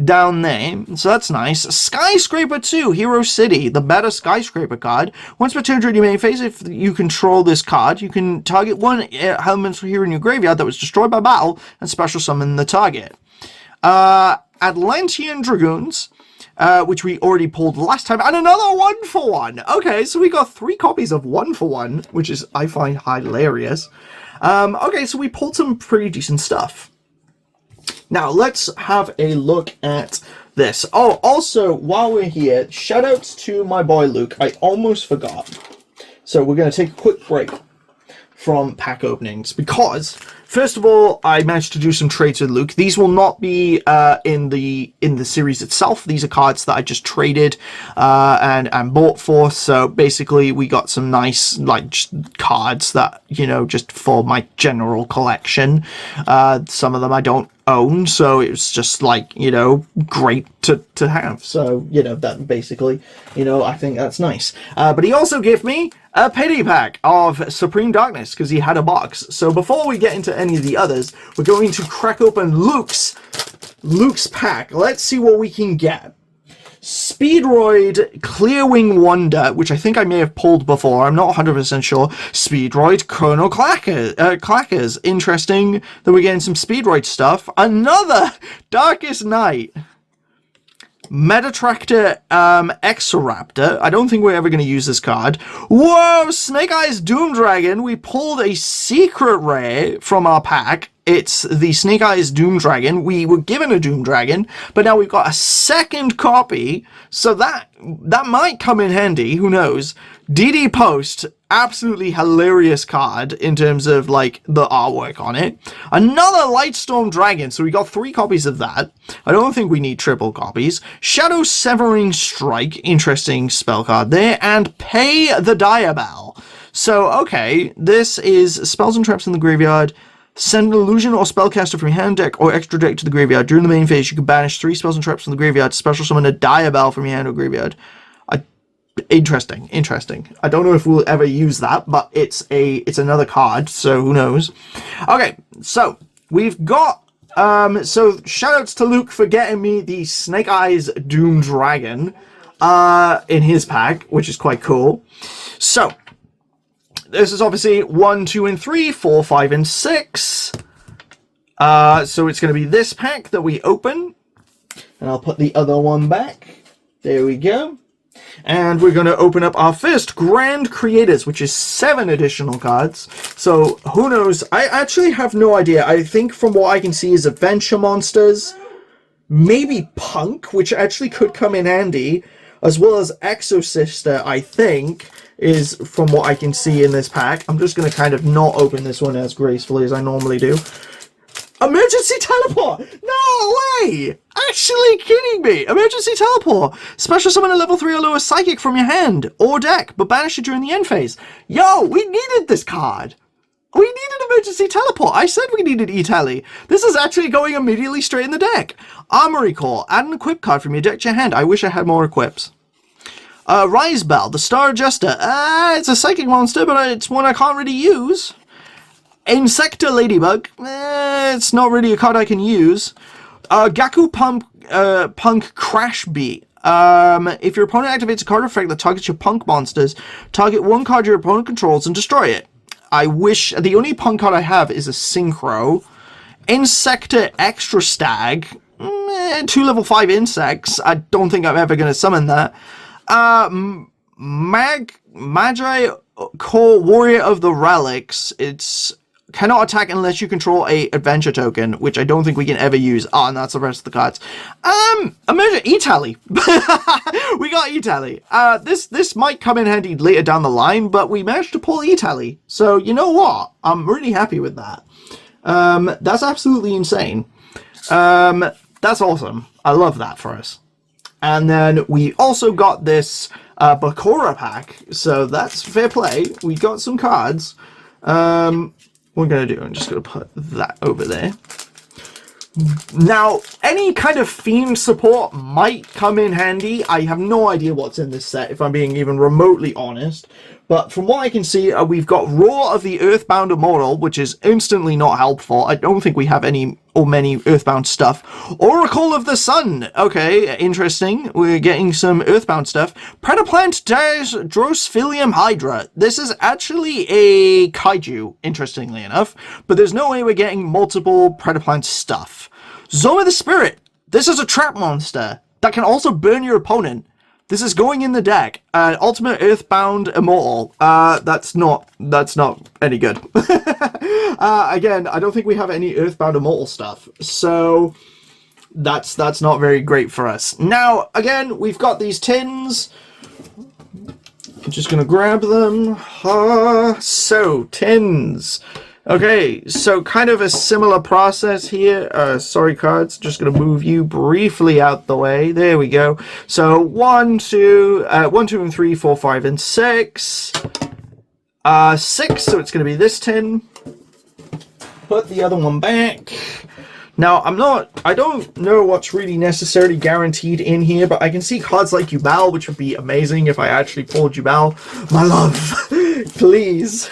down there. So that's nice. Skyscraper 2, Hero City, the better Skyscraper card. Once per turn during your main phase, if you control this card, you can target 1 elemental hero in your graveyard that was destroyed by battle and special summon the target. Atlantean Dragoons. which we already pulled last time, and another 1-for-1. Okay, so we got 3 copies of 1-for-1, which is, I find, hilarious. Okay, so we pulled some pretty decent stuff. Now, let's have a look at this. Oh, also, while we're here, shoutouts to my boy Luke. I almost forgot. So we're going to take a quick break from pack openings because, first of all, I managed to do some trades with Luke. These will not be in the series itself. These are cards that I just traded and bought for. So basically, we got some nice just cards that, you know, just for my general collection. Some of them I don't own, so it was just like, you know, great to have. So, you know, that basically, you know, I think that's nice. But he also gave me a payday pack of Supreme Darkness because he had a box. So before we get into any of the others, we're going to crack open Luke's pack. Let's see what we can get. Speedroid Clearwing Wonder, which I think I may have pulled before. I'm not 100% sure. Speedroid Colonel Clackers. Interesting that we're getting some Speedroid stuff. Another Darkest Night. Metatractor Exoraptor. I don't think we're ever going to use this card. Whoa! Snake Eyes Doom Dragon. We pulled a secret rare from our pack. It's the Snake Eyes Doom Dragon. We were given a Doom Dragon, but now we've got a second copy, so that might come in handy. Who knows? DD Post, absolutely hilarious card in terms of like the artwork on it. Another Lightstorm Dragon, so we got 3 copies of that. I don't think we need triple copies. Shadow Severing Strike, interesting spell card there, and Pay the Diabell. So okay, this is spells and traps in the graveyard. Send an illusion or spellcaster from your hand, deck, or extra deck to the graveyard. During the main phase, you can banish 3 spells and traps from the graveyard. Special summon a Diabell from your hand or graveyard. Interesting. I don't know if we'll ever use that, but it's another card, so who knows. Okay, so we've got so shoutouts to Luke for getting me the Snake Eyes Doom Dragon in his pack, which is quite cool. So this is obviously 1, 2, and 3, 4, 5, and 6. So it's going to be this pack that we open. And I'll put the other one back. There we go. And we're going to open up our first Grand Creators, which is 7 additional cards. So who knows? I actually have no idea. I think from what I can see is Adventure Monsters. Maybe Punk, which actually could come in handy. As well as Exosister, I think, is from what I can see in this pack. I'm just going to kind of not open this one as gracefully as I normally do. Emergency Teleport! No way! Actually kidding me! Emergency Teleport! Special summon a level 3 or lower Psychic from your hand or deck, but banish it during the end phase. Yo, we needed this card! We needed Emergency Teleport! I said we needed E-Tally. This is actually going immediately straight in the deck. Armory Core. Add an equip card from your deck to your hand. I wish I had more equips. Rise Bell, the Star Adjuster. It's a Psychic monster, but it's one I can't really use. Insector Ladybug. It's not really a card I can use. Gaku Punk Crash Beat. If your opponent activates a card effect that targets your Punk monsters, target one card your opponent controls and destroy it. I wish... The only Punk card I have is a Synchro. Insector Extra Stag. 2 level 5 insects. I don't think I'm ever going to summon that. Magi Core Warrior of the Relics. It's cannot attack unless you control a adventure token, which I don't think we can ever use. Oh, and that's the rest of the cards. E-Tally. We got E-Tally. This might come in handy later down the line, but we managed to pull E-Tally. So, you know what? I'm really happy with that. That's absolutely insane. That's awesome. I love that for us. And then we also got this Bakura pack, so that's fair play. We got some cards. What we're going to do, I'm just going to put that over there. Now, any kind of theme support might come in handy. I have no idea what's in this set, if I'm being even remotely honest. But from what I can see, we've got Roar of the Earthbound Immortal, which is instantly not helpful. I don't think we have any or many Earthbound stuff. Oracle of the Sun. Okay, interesting. We're getting some Earthbound stuff. Predaplant Drosphilium Hydra. This is actually a kaiju, interestingly enough. But there's no way we're getting multiple Predaplant stuff. Zoma the Spirit. This is a trap monster. that can also burn your opponent. This is going in the deck. Ultimate Earthbound Immortal. That's not any good. Again, I don't think we have any Earthbound Immortal stuff. So that's not very great for us. Now, again, we've got these tins. I'm just gonna grab them. So, tins. Okay, so kind of a similar process here. Sorry, cards. Just going to move you briefly out the way. There we go. So 1, 2, and 3, 4, 5, and 6. 6, so it's going to be this tin. Put the other one back. Now, I don't know what's really necessarily guaranteed in here, but I can see cards like Duel, which would be amazing if I actually pulled Duel. My love, please.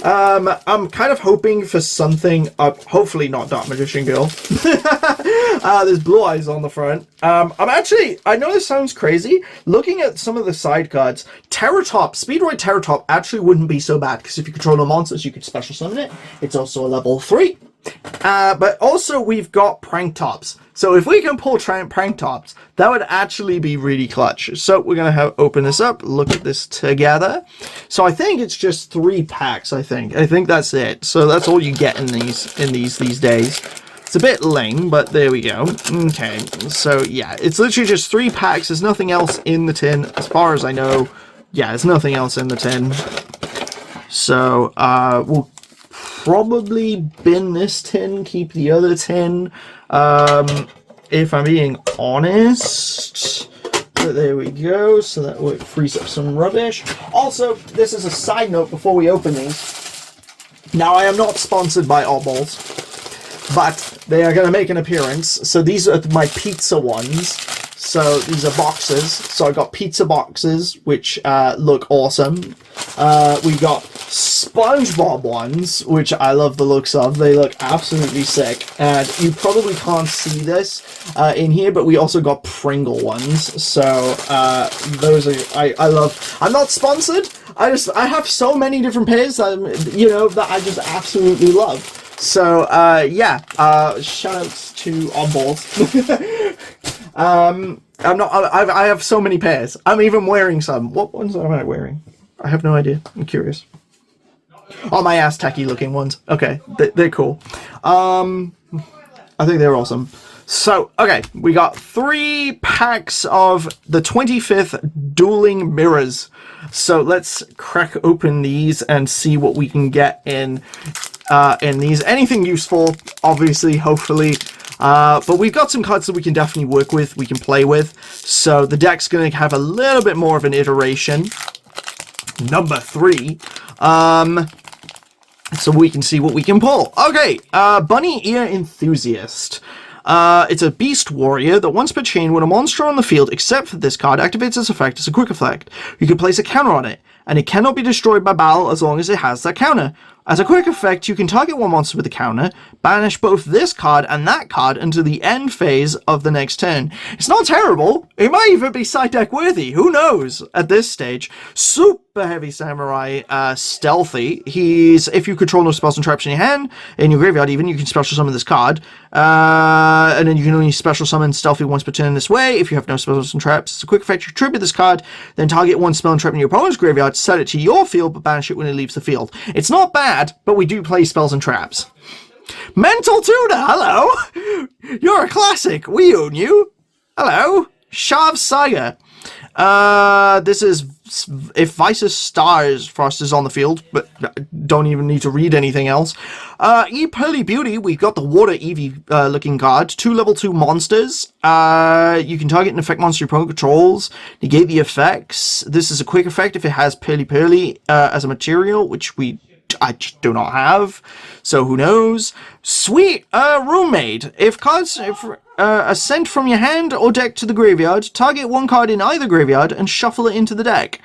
I'm kind of hoping for something, hopefully not Dark Magician Girl. There's Blue Eyes on the front. I know this sounds crazy. Looking at some of the side cards, Terratop, Speedroid Terratop actually wouldn't be so bad, because if you control no monsters, you could special summon it. It's also a level 3. But also we've got Prank Tops. So if we can pull Prank Tops, that would actually be really clutch. So we're going to open this up, look at this together. So I think it's just 3 packs, I think that's it. So that's all you get in these days. It's a bit lame, but there we go. Okay, so yeah, it's literally just 3 packs. There's nothing else in the tin, as far as I know. Yeah, there's nothing else in the tin. So, we'll probably bin this tin, keep the other tin, if I'm being honest. But there we go, so that would freeze up some rubbish. Also, this is a side note before we open these. Now, I am not sponsored by Oddballs, but they are going to make an appearance. So these are my pizza ones. So these are boxes. So I got pizza boxes, which look awesome. We got SpongeBob ones, which I love the looks of. They look absolutely sick. And you probably can't see this in here, but we also got Pringle ones. So those are I love. I'm not sponsored. I have so many different pairs that I just absolutely love. So yeah, shout outs to Oddballs. I have so many pairs. I'm even wearing some. What ones am I wearing? I have no idea. I'm curious. Oh, my Aztec-y looking ones. Okay, they're cool. I think they're awesome. So, okay, we got 3 packs of the 25th Dueling Mirrors. So let's crack open these and see what we can get in these. Anything useful, obviously, hopefully. But we've got some cards that we can definitely work with, we can play with. So the deck's going to have a little bit more of an iteration. Number 3. So we can see what we can pull. Okay, Bunny Ear Enthusiast. It's a beast warrior that once per chain, when a monster on the field, except for this card, activates its effect as a quick effect, you can place a counter on it, and it cannot be destroyed by battle as long as it has that counter. As a quick effect, you can target one monster with a counter, banish both this card and that card until the end phase of the next turn. It's not terrible. It might even be side deck worthy. Who knows at this stage? Super heavy samurai, stealthy. If you control no spells and traps in your hand, in your graveyard even, you can special summon this card. And then you can only special summon stealthy once per turn this way. If you have no spells and traps, it's a quick effect. You tribute this card, then target one spell and trap in your opponent's graveyard, set it to your field, but banish it when it leaves the field. It's not bad, but we do play spells and traps. Mental Tutor, hello! You're a classic, we own you. Hello, Shav Saga. This is if Vice's Stars Frost is on the field, but don't even need to read anything else. Pearly Beauty, we've got the Water Eevee looking card. 2 level 2 monsters. You can target an effect monster your opponent controls. Negate the effects. This is a quick effect if it has Pearly as a material, which I just do not have, so who knows. Sweet Roommate. If cards are sent from your hand or deck to the graveyard, target one card in either graveyard and shuffle it into the deck.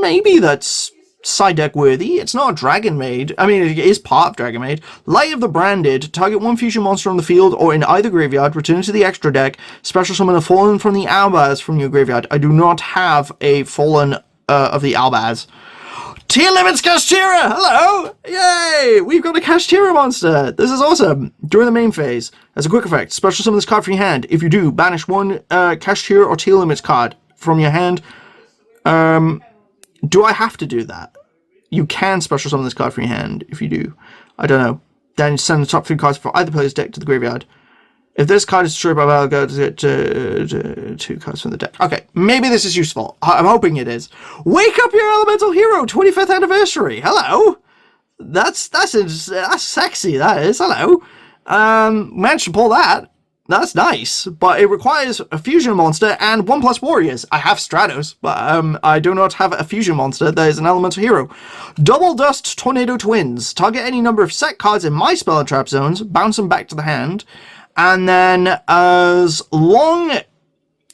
Maybe that's side deck worthy. It's not Dragon Maid. I mean, it is part of Dragon Maid. Light of the Branded. Target one fusion monster on the field or in either graveyard. Return it to the extra deck. Special summon a Fallen from the Albaz from your graveyard. I do not have a Fallen of the Albaz. Tier limits Kashtira! Hello! Yay! We've got a Kashtira monster! This is awesome! During the main phase, as a quick effect, special summon this card from your hand. If you do, banish one Kashtira or tier limits card from your hand. Do I have to do that? You can special summon this card from your hand if you do. I don't know. Then send the top 3 cards for either player's deck to the graveyard. If this card is destroyed by battle, go to 2 cards from the deck. Okay, maybe this is useful. I'm hoping it is. Wake up your elemental hero, 25th anniversary. Hello. That's sexy. That is. Hello. Managed to pull that. That's nice, but it requires a fusion monster and 1+ warriors. I have Stratos, but I do not have a fusion monster that is an elemental hero. Double Dust Tornado Twins. Target any number of set cards in my spell and trap zones, bounce them back to the hand, and then as long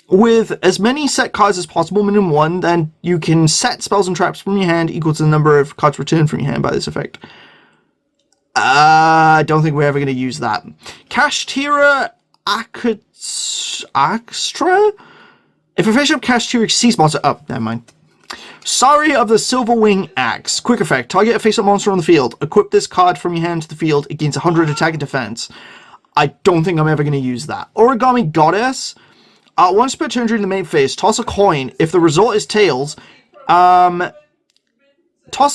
with as many set cards as possible, minimum 1, then you can set spells and traps from your hand equal to the number of cards returned from your hand by this effect. I don't think we're ever going to use that. Kashtira Axtra? If a face-up Kashtira exceeds monster... Oh, never mind. Sorry of the Silver Wing Axe. Quick effect. Target a face-up monster on the field. Equip this card from your hand to the field against 100 attack and defense. I don't think I'm ever going to use that. Origami Goddess. Once per turn during the main phase, toss a coin. If the result is tails, toss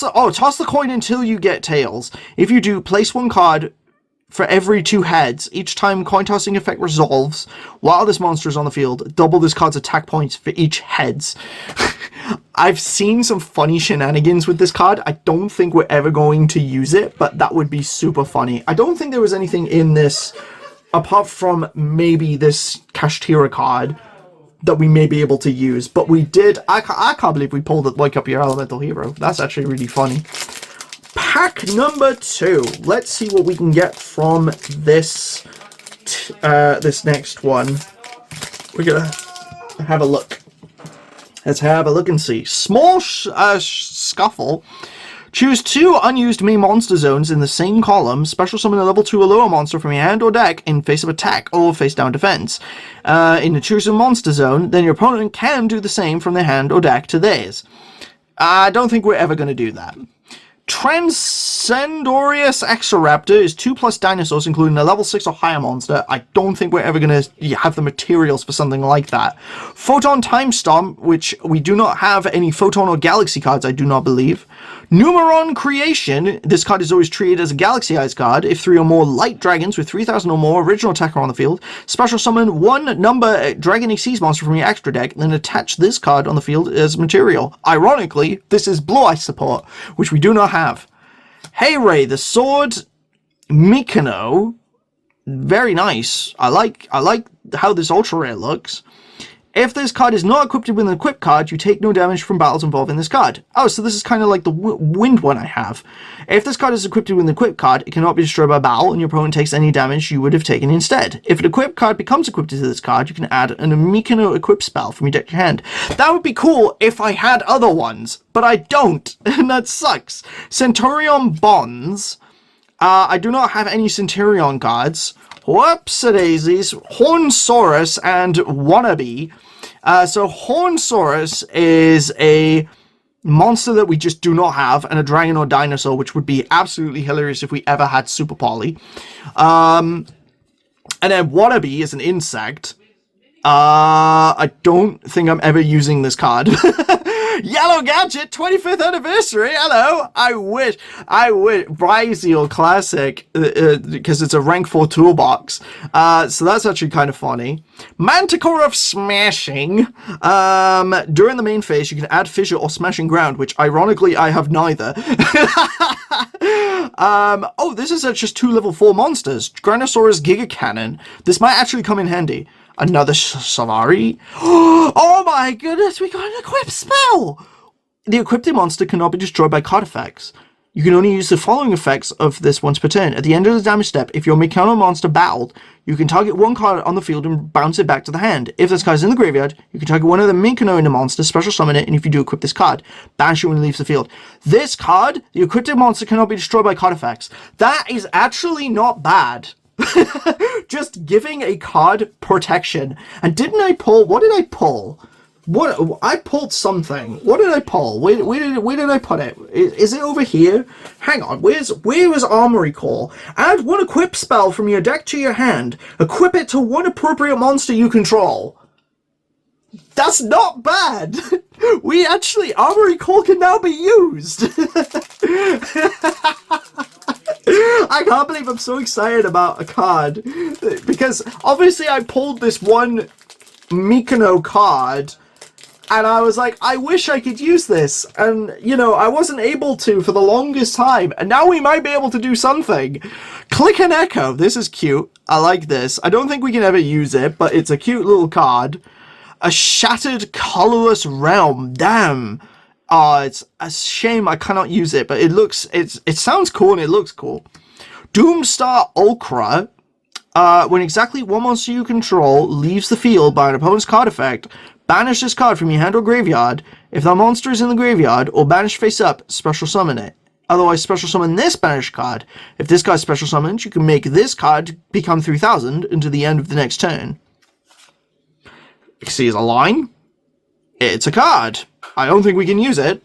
the coin until you get tails. If you do, place 1 card for every 2 heads. Each time coin tossing effect resolves while this monster is on the field, double this card's attack points for each heads. I've seen some funny shenanigans with this card. I don't think we're ever going to use it, but that would be super funny. I don't think there was anything in this, apart from maybe this Kashtira card, that we may be able to use. But we did. I can't believe we pulled it. Wake up your elemental hero. That's actually really funny. Pack number 2. Let's see what we can get from this this next one. We're gonna have a look. Let's have a look and see. Small Scuffle. Choose 2 unused main monster zones in the same column. Special summon a level 2 or lower monster from your hand or deck in face of attack or face down defense. In the chosen monster zone, then your opponent can do the same from their hand or deck to theirs. I don't think we're ever going to do that. Transcendorious Exoraptor is 2+ dinosaurs, including a level 6 or higher monster. I don't think we're ever going to have the materials for something like that. Photon Time Storm, which we do not have any Photon or Galaxy cards, I do not believe. Numeron Creation. This card is always treated as a Galaxy Eyes card. If 3 or more light dragons with 3,000 or more original attacker on the field, special summon 1 number Dragon Exceeds monster from your extra deck, then attach this card on the field as material. Ironically, this is Blue Eye support, which we do not have. Hey Ray, the Sword Mikano. Very nice. I like how this ultra rare looks. If this card is not equipped with an equip card, you take no damage from battles involving this card. Oh, so this is kind of like the wind one I have. If this card is equipped with an equip card, it cannot be destroyed by battle, and your opponent takes any damage you would have taken instead. If an equip card becomes equipped to this card, you can add an Mikano equip spell from your deck to your hand. That would be cool if I had other ones, but I don't, and that sucks. Centurion Bonds. I do not have any Centurion cards. Whoopsie-daisies. Hornsaurus and Wannabe. So Hornsaurus is a monster that we just do not have, and a dragon or dinosaur, which would be absolutely hilarious if we ever had Super Poly. And then Wannabe is an insect. I don't think I'm ever using this card. Yellow Gadget, 25th anniversary, hello! I wish. Bryzeal Classic, because it's a rank 4 toolbox. So that's actually kind of funny. Manticore of Smashing. During the main phase, you can add Fissure or Smashing Ground, which ironically I have neither. Oh, this is just 2 level 4 monsters. Granosaurus Giga Cannon. This might actually come in handy. Another Savari. Oh my goodness, we got an equip spell! The equipped monster cannot be destroyed by card effects. You can only use the following effects of this once per turn. At the end of the damage step, if your Mikano monster battled, you can target 1 card on the field and bounce it back to the hand. If this card is in the graveyard, you can target one of the Mikano in the monster, special summon it, and if you do equip this card, banish it when it leaves the field. This card, the equipped monster cannot be destroyed by card effects. That is actually not bad. Just giving a card protection. And didn't I pull? What did I pull? What? I pulled something. What did I pull? Where did I put it? Is it over here? Hang on. Where is Armory Core? Add one equip spell from your deck to your hand. Equip it to one appropriate monster you control. That's not bad. We actually Armory Core can now be used. I can't believe I'm so excited about a card because obviously I pulled this one Mykono card. And I was like, I wish I could use this. And, you know, I wasn't able to for the longest time. And now we might be able to do something. Click an Echo. This is cute. I like this. I don't think we can ever use it, but it's a cute little card. A Shattered Colorless Realm. Damn. It's a shame I cannot use it, but it sounds cool and it looks cool. Doomstar Ulcra. When exactly one monster you control leaves the field by an opponent's card effect, banish this card from your hand or graveyard. If that monster is in the graveyard, or banish face up, special summon it. Otherwise, special summon this banished card. If this card's special summoned, you can make this card become 3000 until the end of the next turn. You see as a line. It's a card. I don't think we can use it.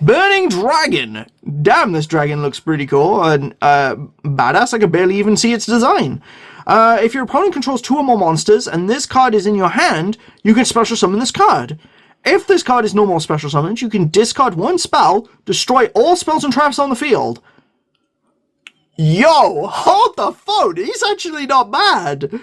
Burning Dragon. Damn, this dragon looks pretty cool and badass. I can barely even see its design. If your opponent controls 2 or more monsters and this card is in your hand, you can special summon this card. If this card is no more special summons, you can discard 1 spell, destroy all spells and traps on the field. Yo, hold the phone. He's actually not bad.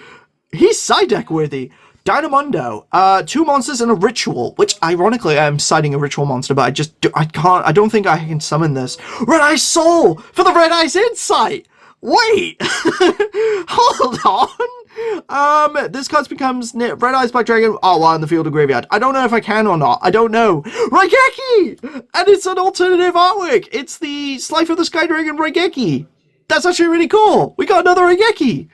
He's side deck worthy. Dynamundo, 2 monsters and a ritual, which ironically I am citing a ritual monster, but I don't think I can summon this. Red Eye Soul for the Red Eyes Insight. Wait, hold on. This card becomes Red Eyes Black Dragon. Oh, wow, in the field of graveyard. I don't know if I can or not. I don't know. Raigeki! And it's an alternative artwork. It's the Slife of the Sky Dragon Raigeki. That's actually really cool. We got another Raigeki.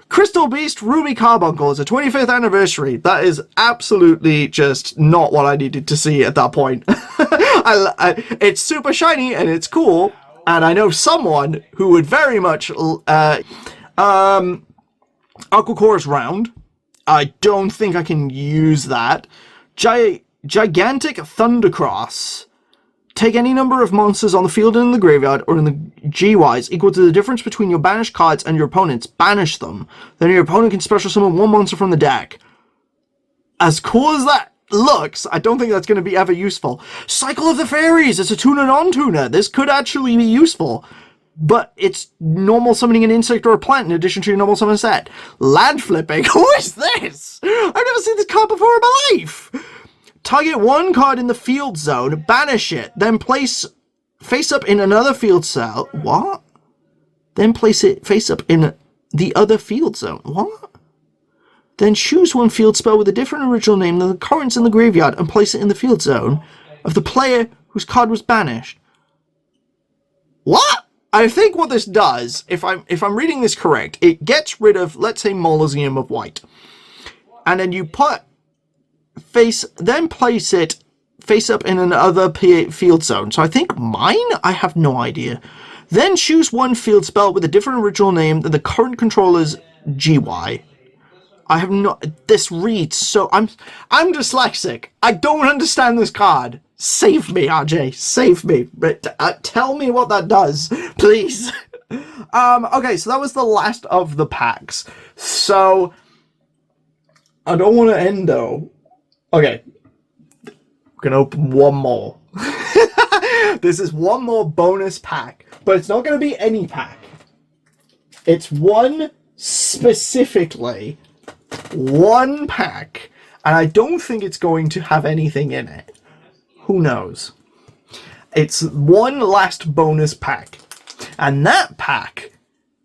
Crystal Beast Ruby Carbuncle is a 25th anniversary. That is absolutely just not what I needed to see at that point. It's super shiny and it's cool. And I know someone who would very much... Aquacore is round. I don't think I can use that. Gigantic Thundercross. Take any number of monsters on the field and in the graveyard or in the GYs equal to the difference between your banished cards and your opponent's. Banish them. Then your opponent can special summon 1 monster from the deck. As cool as that looks, I don't think that's going to be ever useful. Cycle of the Fairies. It's a tuner non-tuner. This could actually be useful. But it's normal summoning an insect or a plant in addition to your normal summon set. Land Flipping. Who is this? I've never seen this card before in my life. Target 1 card in the field zone, banish it, then place face up in another field cell. What? Then place it face up in the other field zone. What? Then choose 1 field spell with a different original name than the currents in the graveyard and place it in the field zone of the player whose card was banished. What? I think what this does, if I'm reading this correct, it gets rid of, let's say, Mausoleum of White. And then you put then place it face up in another field zone. So I think mine? I have no idea. Then choose 1 field spell with a different original name than the current controller's GY. I have no... This reads so... I'm dyslexic. I don't understand this card. Save me, RJ. Save me. Tell me what that does, please. Okay, so that was the last of the packs. So... I don't want to end, though. Okay. We're going to open 1 more. This is 1 more bonus pack. But it's not going to be any pack. It's one specifically... 1 pack. And I don't think it's going to have anything in it. Who knows? It's 1 last bonus pack. And that pack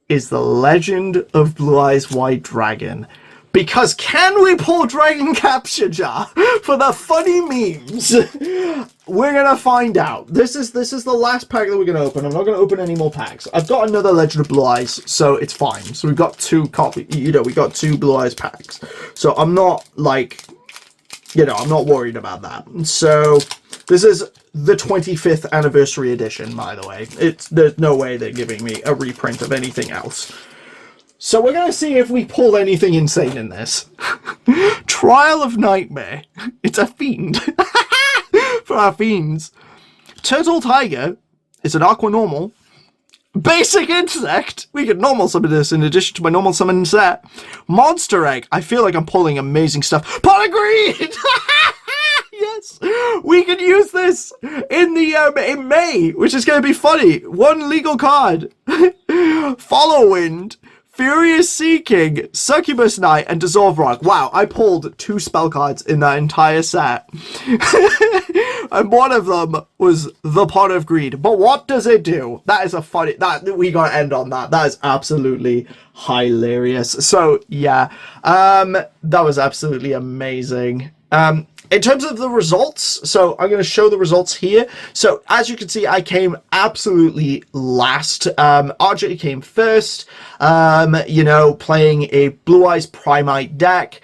is the Legend of Blue Eyes White Dragon. Because can we pull Dragon Capture Jar for the funny memes? We're gonna find out. This is the last pack that we're gonna open. I'm not gonna open any more packs. I've got another Legend of Blue Eyes, so it's fine. So we've got 2 we got 2 Blue Eyes packs. So I'm not like, I'm not worried about that. So this is the 25th anniversary edition, by the way. There's no way they're giving me a reprint of anything else. So we're going to see if we pull anything insane in this. Trial of Nightmare. It's a fiend. For our fiends. Turtle Tiger is an Aqua Normal. Basic Insect. We can normal summon this in addition to my normal summon set. Monster Egg. I feel like I'm pulling amazing stuff. Pot of Greed! Yes! We can use this in the in May, which is going to be funny. One legal card. Follow Wind. Furious Sea King, Succubus Knight, and Dissolve Rock. Wow, I pulled 2 spell cards in that entire set. And one of them was the Pot of Greed. But what does it do? That is a funny... we gotta end on that. That is absolutely hilarious. So, yeah. That was absolutely amazing. In terms of the results, so I'm going to show the results here. So as you can see, I came absolutely last. RJ came first, you know, playing a Blue Eyes Primite deck,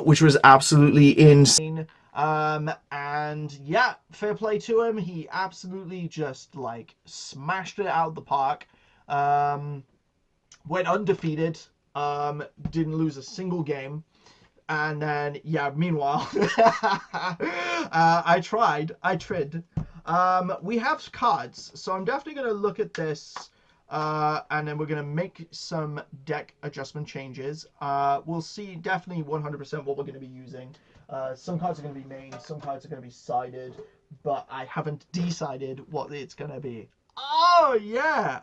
which was absolutely insane. And yeah, fair play to him. He absolutely just like smashed it out of the park. Went undefeated, didn't lose a single game. And then, yeah, meanwhile, I tried. We have cards, so I'm definitely going to look at this, and then we're going to make some deck adjustment changes. We'll see definitely 100% what we're going to be using. Some cards are going to be main, some cards are going to be sided, but I haven't decided what it's going to be. Oh, yeah!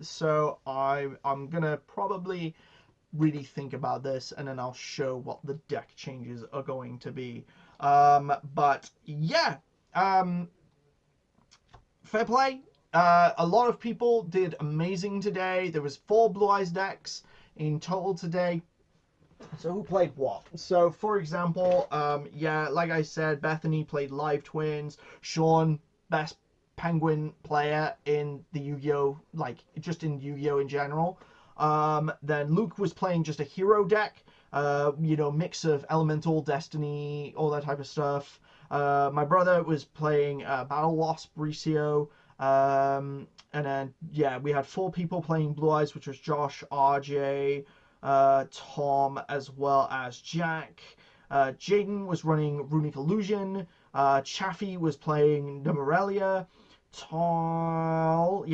So I'm going to probably really think about this, and then I'll show what the deck changes are going to be. But yeah, fair play. A lot of people did amazing today. There was 4 Blue Eyes decks in total today. So who played what? So for example, yeah, like I said, Bethany played Live Twins. Sean, best Penguin player in the Yu-Gi-Oh, like just in Yu-Gi-Oh in general. Then Luke was playing just a hero deck, you know, mix of Elemental, Destiny, all that type of stuff. My brother was playing Battle Lost, Bricio, and then, yeah, we had 4 people playing Blue Eyes, which was Josh, RJ, Tom, as well as Jack. Jaden was running Runic Illusion. Chaffee was playing Numerelia. Tal,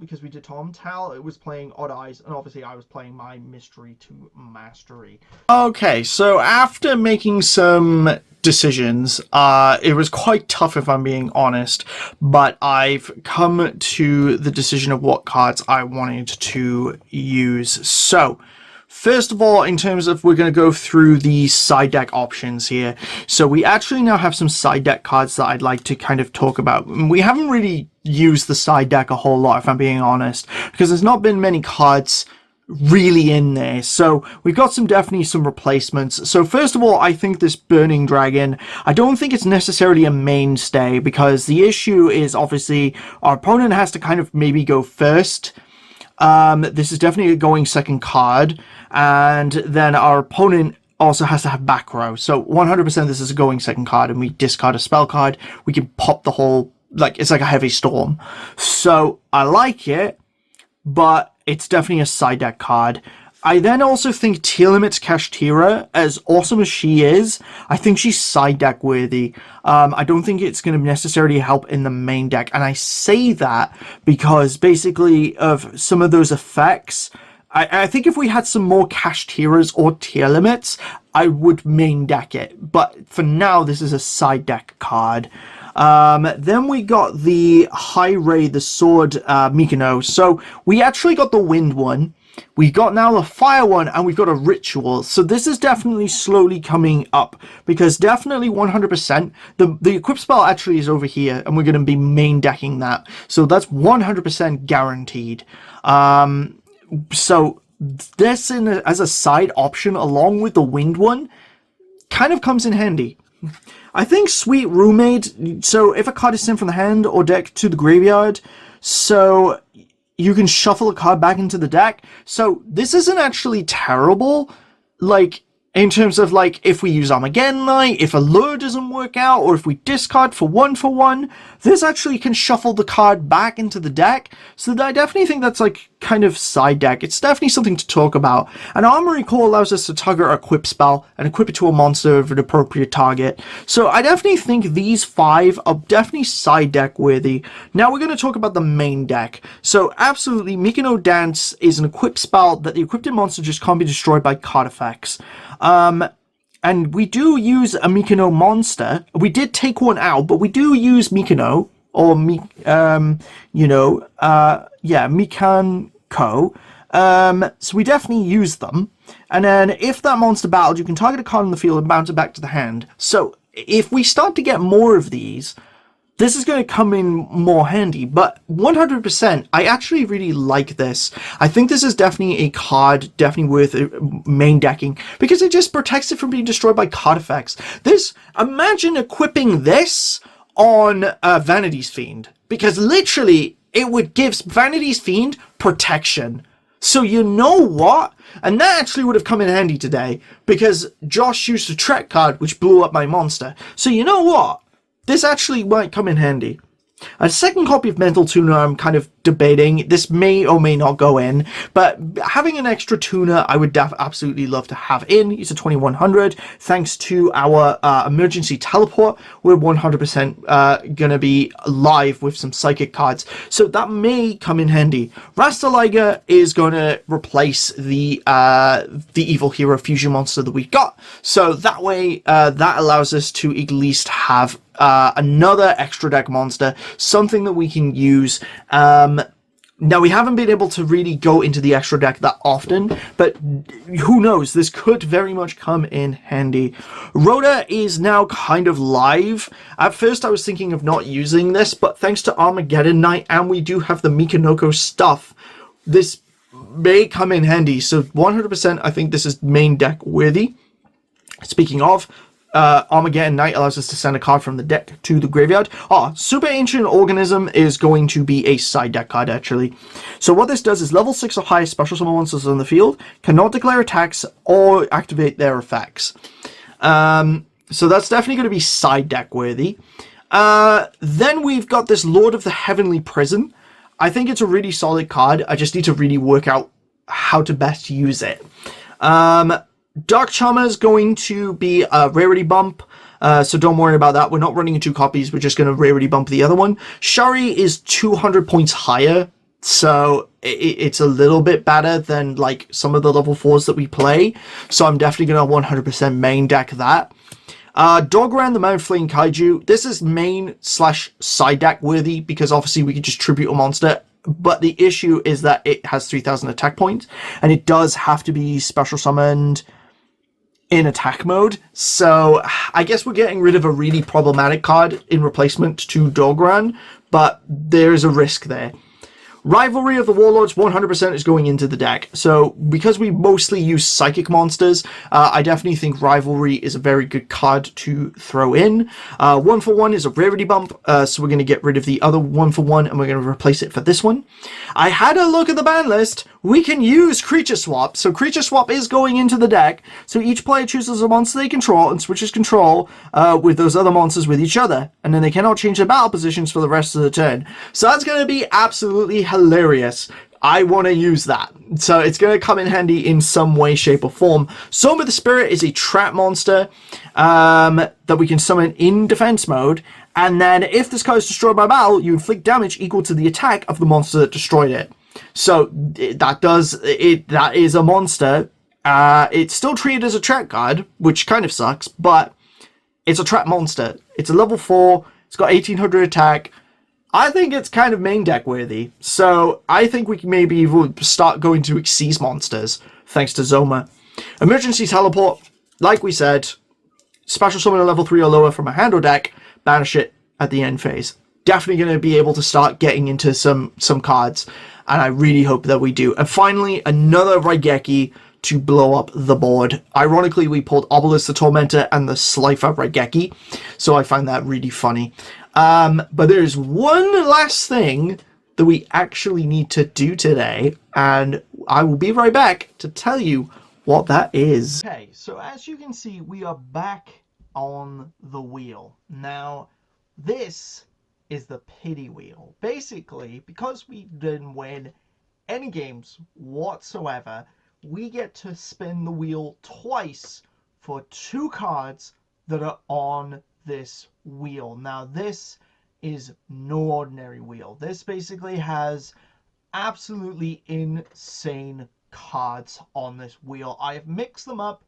because we did Tal, it was playing Odd Eyes, and obviously I was playing my Mystery to Mastery. Okay, so after making some decisions, it was quite tough if I'm being honest, but I've come to the decision of what cards I wanted to use. So, first of all, in terms of, we're going to go through the side deck options here. So we actually now have some side deck cards that I'd like to kind of talk about. We haven't really used the side deck a whole lot, if I'm being honest, because there's not been many cards really in there. So we've got definitely some replacements. So first of all, I think this Burning Dragon, I don't think it's necessarily a mainstay, because the issue is obviously our opponent has to kind of maybe go first. This is definitely a going second card, and then our opponent also has to have back row. So 100% this is a going second card, and we discard a spell card. We can pop the whole, like, it's like a heavy storm. So I like it, but it's definitely a side deck card. I then also think Tearlimit's Kashtira, as awesome as she is, I think she's side deck worthy. I don't think it's going to necessarily help in the main deck. And I say that because basically of some of those effects, I think if we had some more Kashtiras or Tearlimits, I would main deck it. But for now, this is a side deck card. Then we got the High Ray, the Sword Mikino. So we actually got the Wind one. We've got now the Fire one, and we've got a Ritual. So this is definitely slowly coming up, because definitely 100%, the equip spell actually is over here, and we're going to be main decking that. So that's 100% guaranteed. So this as a side option along with the Wind one kind of comes in handy. I think Sweet Roommate, so if a card is sent from the hand or deck to the graveyard, so you can shuffle a card back into the deck. So this isn't actually terrible. Like, in terms of like if we use Armageddon Knight, if a lure doesn't work out, or if we discard for one, this actually can shuffle the card back into the deck. So I definitely think that's like kind of side deck. It's definitely something to talk about. An Armory Core allows us to target our equip spell and equip it to a monster of an appropriate target. So I definitely think these 5 are definitely side deck worthy. Now we're going to talk about the main deck. So absolutely, Mykono Dance is an equip spell that the equipped monster just can't be destroyed by card effects. And we do use a Mykono monster. We did take one out, but we do use Mykono, or Mikanko. So we definitely use them. And then if that monster battled, you can target a card on the field and bounce it back to the hand. So if we start to get more of these, this is going to come in more handy, but 100%, I actually really like this. I think this is definitely a card, definitely worth main decking, because it just protects it from being destroyed by card effects. Imagine equipping this on Vanity's Fiend, because literally, it would give Vanity's Fiend protection. So you know what? And that actually would have come in handy today, because Josh used a Trek card, which blew up my monster. So you know what? This actually might come in handy. A second copy of Mental Tuner, I'm kind of debating. This may or may not go in, but having an extra tuner, I would absolutely love to have in. It's a 2100. Thanks to our emergency teleport, we're 100% going to be live with some psychic cards, so that may come in handy. Rastaliger is going to replace the evil hero fusion monster that we got, so that way that allows us to at least have another extra deck monster, something that we can use. Now, we haven't been able to really go into the extra deck that often, but who knows, this could very much come in handy. Rhoda is now kind of live. At first I was thinking of not using this, but thanks to Armageddon Knight, and we do have the Mikanoko stuff, this may come in handy. So 100% I think this is main deck worthy. Speaking of, Armageddon Knight allows us to send a card from the deck to the graveyard. Super Ancient Organism is going to be a side deck card, actually. So what this does is level 6 or higher special summon monsters on the field cannot declare attacks or activate their effects. So that's definitely going to be side deck worthy. Then we've got this Lord of the Heavenly Prison. I think it's a really solid card. I just need to really work out how to best use it. Dark Charmer is going to be a rarity bump, so don't worry about that. We're not running in 2 copies, we're just going to rarity bump the other one. Shari is 200 points higher, so it's a little bit better than like some of the level 4s that we play, so I'm definitely going to 100% main deck that. Dogoran the Mount Flaying Kaiju, this is main / side deck worthy, because obviously we can just tribute a monster. But the issue is that it has 3000 attack points, and it does have to be special summoned in attack mode. So I guess we're getting rid of a really problematic card in replacement to Dogoran, but there's a risk there. Rivalry of the Warlords 100% is going into the deck. So because we mostly use psychic monsters, I definitely think Rivalry is a very good card to throw in. 1-for-1 is a rarity bump, so we're going to get rid of the other 1-for-1 and we're going to replace it for this one. I had a look at the ban list. We can use Creature Swap. So Creature Swap is going into the deck. So each player chooses a monster they control and switches control with those other monsters with each other. And then they cannot change their battle positions for the rest of the turn. So that's going to be absolutely hilarious. I want to use that. So it's going to come in handy in some way, shape, or form. Zone of the Spirit is a trap monster that we can summon in defense mode. And then if this card is destroyed by battle, you inflict damage equal to the attack of the monster that destroyed it. So that is a monster. It's still treated as a trap card, which kind of sucks, but it's a trap monster. It's a level 4. It's got 1800 attack. I think it's kind of main deck worthy. So I think we can maybe start going to Xyz monsters, thanks to Zoma. Emergency Teleport, like we said, special summon a level 3 or lower from a hand or deck, banish it at the end phase. Definitely going to be able to start getting into some cards, and I really hope that we do. And finally, another Raigeki to blow up the board. Ironically, we pulled Obelisk the Tormentor and the Slifer Raigeki, so I find that really funny. But there's one last thing that we actually need to do today, and I will be right back to tell you what that is. Okay, so as you can see, we are back on the wheel. Now, this is the pity wheel. Basically, because we didn't win any games whatsoever, we get to spin the wheel twice for 2 cards that are on this wheel. Now, this is no ordinary wheel. This basically has absolutely insane cards on this wheel. I have mixed them up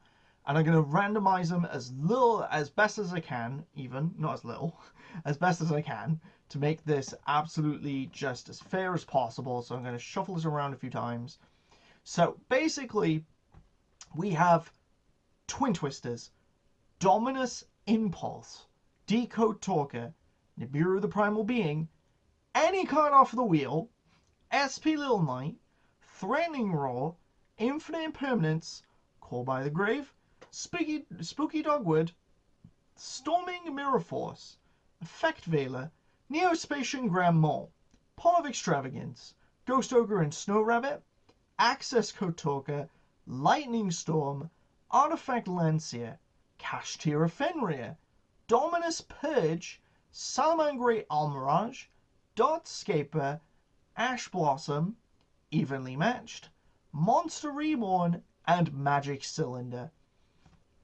and I'm going to randomize them as best as I can, even not as little, as best as I can, to make this absolutely just as fair as possible. So I'm going to shuffle this around a few times. So basically we have Twin Twisters, Dominus Impulse, Decode Talker, Nibiru the Primal Being, any card off the wheel, SP Little Knight, Threatening Roar, Infinite Impermanence, Call by the Grave, Spooky Dogwood, Storming Mirror Force, Effect Veiler, Neospatian Grand Mole, Paw of Extravagance, Ghost Ogre and Snow Rabbit, Access Code Talker, Lightning Storm, Artifact Lancier, Kashtira Fenrir, Dominus Purge, Salamangreat Almirage, Dartscaper, Ash Blossom, Evenly Matched, Monster Reborn, and Magic Cylinder.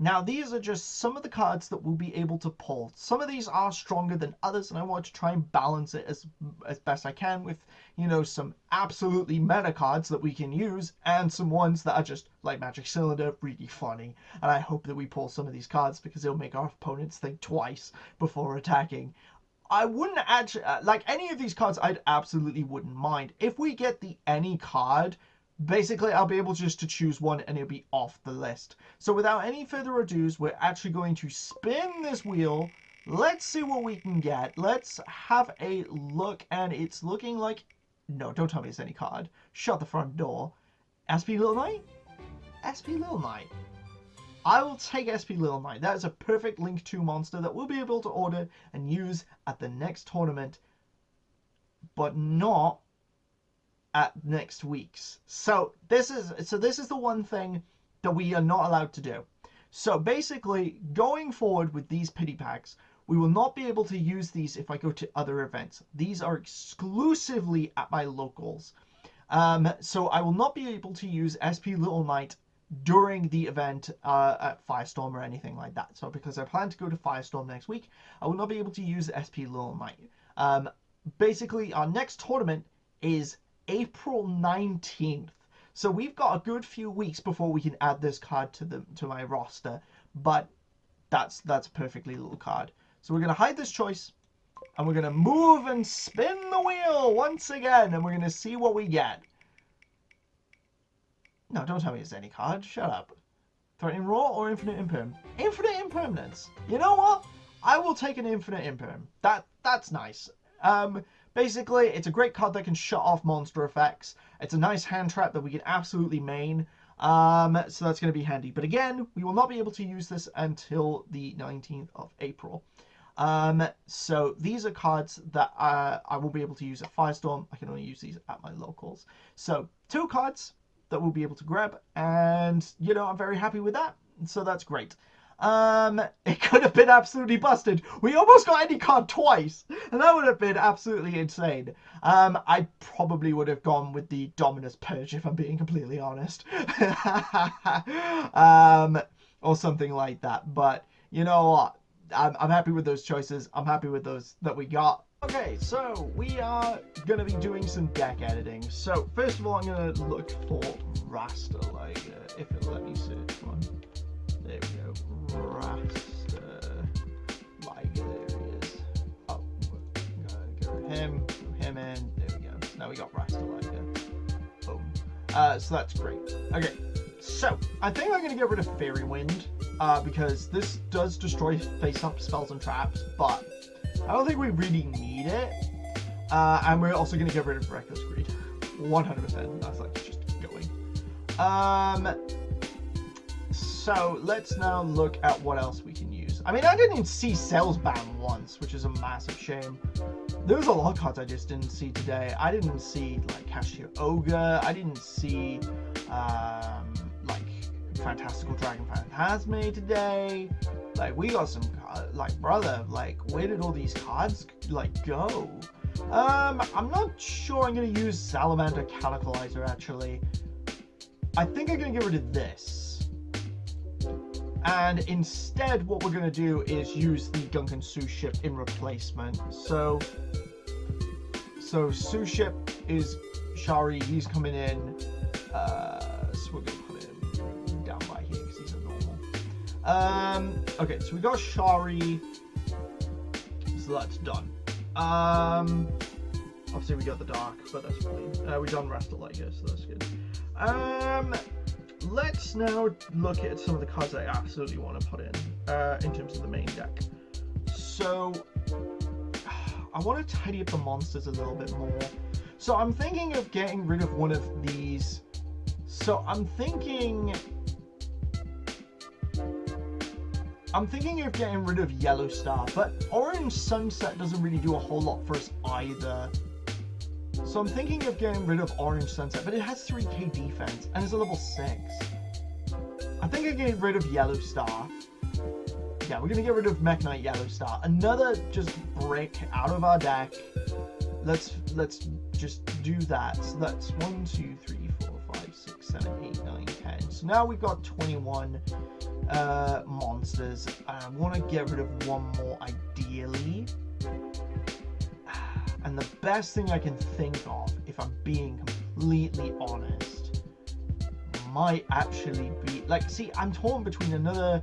Now, these are just some of the cards that we'll be able to pull. Some of these are stronger than others, and I want to try and balance it as best I can with, you know, some absolutely meta cards that we can use, and some ones that are just, like Magic Cylinder, really funny. And I hope that we pull some of these cards, because it'll make our opponents think twice before attacking. I wouldn't actually, like any of these cards, I absolutely wouldn't mind. If we get the any card, basically I'll be able just to choose one and it'll be off the list. So without any further ado, we're actually going to spin this wheel. Let's see what we can get. Let's have a look, and it's looking like, no, don't tell me it's any card. Shut the front door. SP Little Knight? SP Little Knight. I will take SP Little Knight. That is a perfect Link 2 monster that we'll be able to order and use at the next tournament, but not at next week's. So this is the one thing that we are not allowed to do. So basically, going forward with these pity packs, we will not be able to use these if I go to other events. These are exclusively at my locals. So I will not be able to use SP Little Knight during the event at Firestorm or anything like that. So because I plan to go to Firestorm next week, I will not be able to use SP Little Knight. Basically, our next tournament is April 19th. So we've got a good few weeks before we can add this card to my roster, but that's a perfectly little card. So we're going to hide this choice, and we're going to move and spin the wheel once again, and we're going to see what we get. No, don't tell me it's any card. Shut up. Threatening Roar or Infinite Imperm? Infinite Impermanence. You know what? I will take an Infinite Imperm. That's nice. Basically, it's a great card that can shut off monster effects. It's a nice hand trap that we can absolutely main. So that's going to be handy. But again, we will not be able to use this until the 19th of April. So these are cards that I will be able to use at Firestorm. I can only use these at my locals. So 2 cards that we'll be able to grab, and you know, I'm very happy with that. So that's great. It could have been absolutely busted. We almost got any card twice, and that would have been absolutely insane. I probably would have gone with the Dominus Purge, if I'm being completely honest. Or something like that. But you know what? I'm happy with those choices. I'm happy with those that we got. Okay, so we are going to be doing some deck editing. So first of all, I'm going to look for Raster Liger, if it'll let me search one. There we go. Raster Liger, there he is. Oh, I'm going to go him in. There we go. Now we got Raster Liger. Boom. So that's great. Okay, so I think I'm going to get rid of Fairy Wind, because this does destroy face-up spells and traps, but I don't think we really need it. And we're also going to get rid of Reckless Greed. 100%. That's like just going. So let's now look at what else we can use. I mean, I didn't even see Cells Ban once, which is a massive shame. There was a lot of cards I just didn't see today. I didn't see like Cashier Ogre. I didn't see like Fantastical Dragon Phantasme today. Like, we got some, like, brother, like, where did all these cards, like, go? I'm not sure I'm going to use Salamander Cataclysor, actually. I think I'm going to get rid of this. And instead, what we're going to do is use the Gunkan Su ship in replacement. So Su ship is Shari, he's coming in. So we're going to put him down by here because he's a normal. Okay, so we got Shari. So that's done. Obviously we got the Dark, but that's fine. We done Rastaliger, so that's good. Let's now look at some of the cards I absolutely want to put in terms of the main deck. So I want to tidy up the monsters a little bit more. So I'm thinking of getting rid of one of these. So I'm thinking of getting rid of Yellow Star, but Orange Sunset doesn't really do a whole lot for us either. So I'm thinking of getting rid of Orange Sunset, but it has 3k defense, and it's a level 6. I think I'm getting rid of Yellow Star. Yeah, we're going to get rid of Mech Knight Yellow Star. Another just brick out of our deck. Let's just do that. So that's 1, 2, 3, 4, 5, 6, 7, 8, 9, 10. So now we've got 21 monsters. I want to get rid of one more ideally. And the best thing I can think of, if I'm being completely honest, might actually be, like, see, I'm torn between another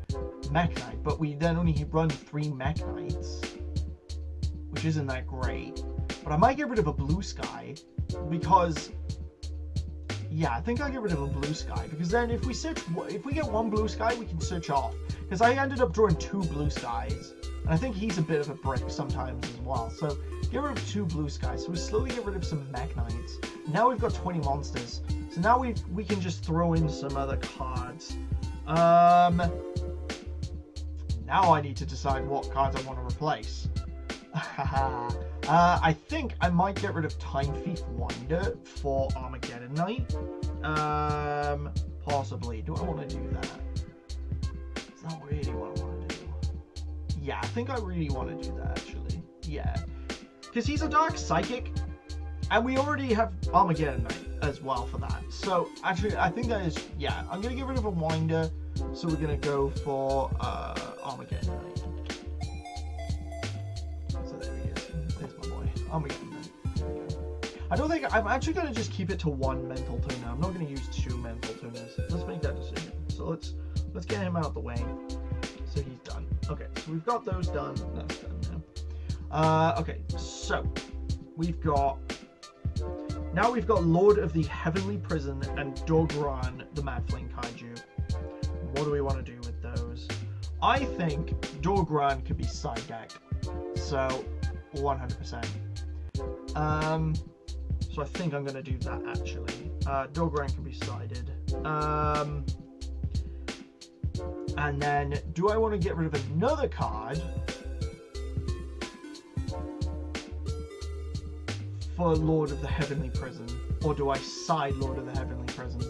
Mech Knight, but we then only run 3 Mech Knights, which isn't that great. But I might get rid of a Blue Sky, because, yeah, I think I'll get rid of a Blue Sky, because then if we get 1 Blue Sky, we can search off. Because I ended up drawing 2 Blue Skies, and I think he's a bit of a brick sometimes as well. So get rid of 2 Blue Skies. So we slowly get rid of some Mech Knights. Now we've got 20 monsters. So now we can just throw in some other cards. Now I need to decide what cards I want to replace. I think I might get rid of Time Thief Winder for Armageddon Knight. Possibly. Do I want to do that? It's not really what I want to do. Yeah, I think I really want to do that, actually. Yeah. Because he's a Dark Psychic, and we already have Armageddon Knight as well for that. So, actually, I think that is, yeah, I'm going to get rid of a Winder, so we're going to go for Armageddon Knight. So there he is. There's my boy. Armageddon Knight. There we go. I don't think, I'm actually going to just keep it to 1 mental tuner. I'm not going to use 2 mental tuners. Let's make that decision. So let's get him out of the way. So he's done. Okay, so we've got those done. That's done now. Okay, so we've got Lord of the Heavenly Prison and Dogran the Mad Flame Kaiju. What do we want to do with those? I think Dogran could be side deck, so 100%. So I think I'm going to do that actually. Dogran can be sided. And then, do I want to get rid of another card for Lord of the Heavenly Prison? Or do I side Lord of the Heavenly Prison?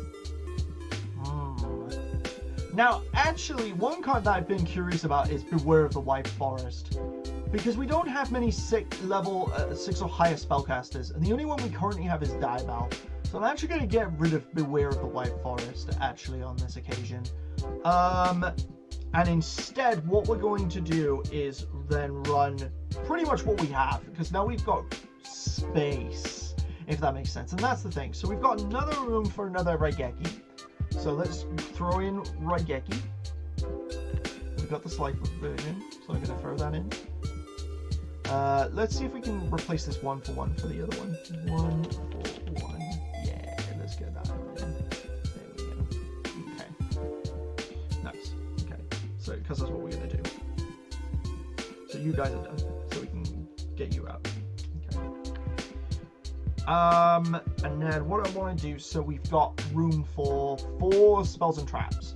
Now, actually, one card that I've been curious about is Beware of the White Forest. Because we don't have many 6 or higher spellcasters, and the only one we currently have is Diabell. So I'm actually going to get rid of Beware of the White Forest, actually, on this occasion. And instead, what we're going to do is then run pretty much what we have, because now we've got space, if that makes sense. And that's the thing. So we've got another room for another Raigeki. So let's throw in Raigeki. We've got the Slifer version, so I'm going to throw that in. Let's see if we can replace this 1-for-1 for the other one. 1-for-1. Yeah, let's get that one in. There we go. Okay. Nice. Okay. So, because that's what we're going to do. So you guys are done. So we can get you out. Okay. And then what I want to do, so we've got room for 4 spells and traps,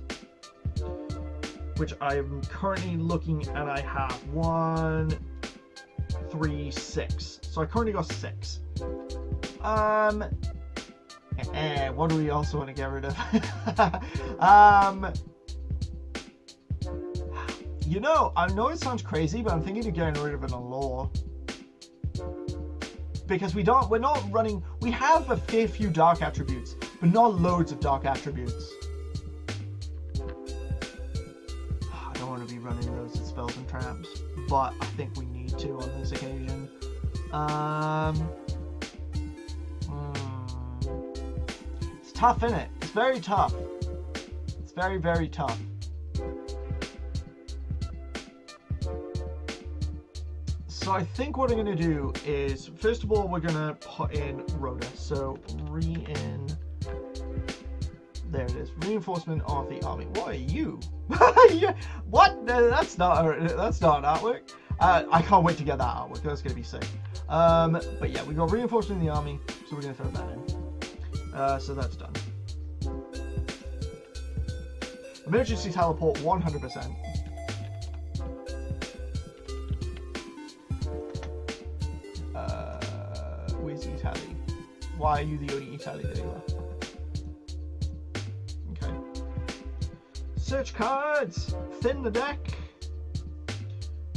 which I'm currently looking, and I have 1, 3, 6. So I currently got 6. What do we also want to get rid of? You know, I know it sounds crazy, but I'm thinking of getting rid of an allure. Because we're not running, we have a fair few dark attributes, but not loads of dark attributes. I don't want to be running loads of spells and traps, but I think we need to on this occasion. It's tough, isn't it? It's very tough. It's very, very tough. So I think what I'm going to do is, first of all, we're going to put in Rhoda. So there it is. Reinforcement of the army. What are you? What? That's not an artwork. I can't wait to get that artwork. That's going to be sick. But yeah, we got reinforcement in the army, so we're going to throw that in. So that's done. Emergency teleport 100%. Where's Italy? Why are you the only Italy that you are? Okay. Search cards! Thin the deck!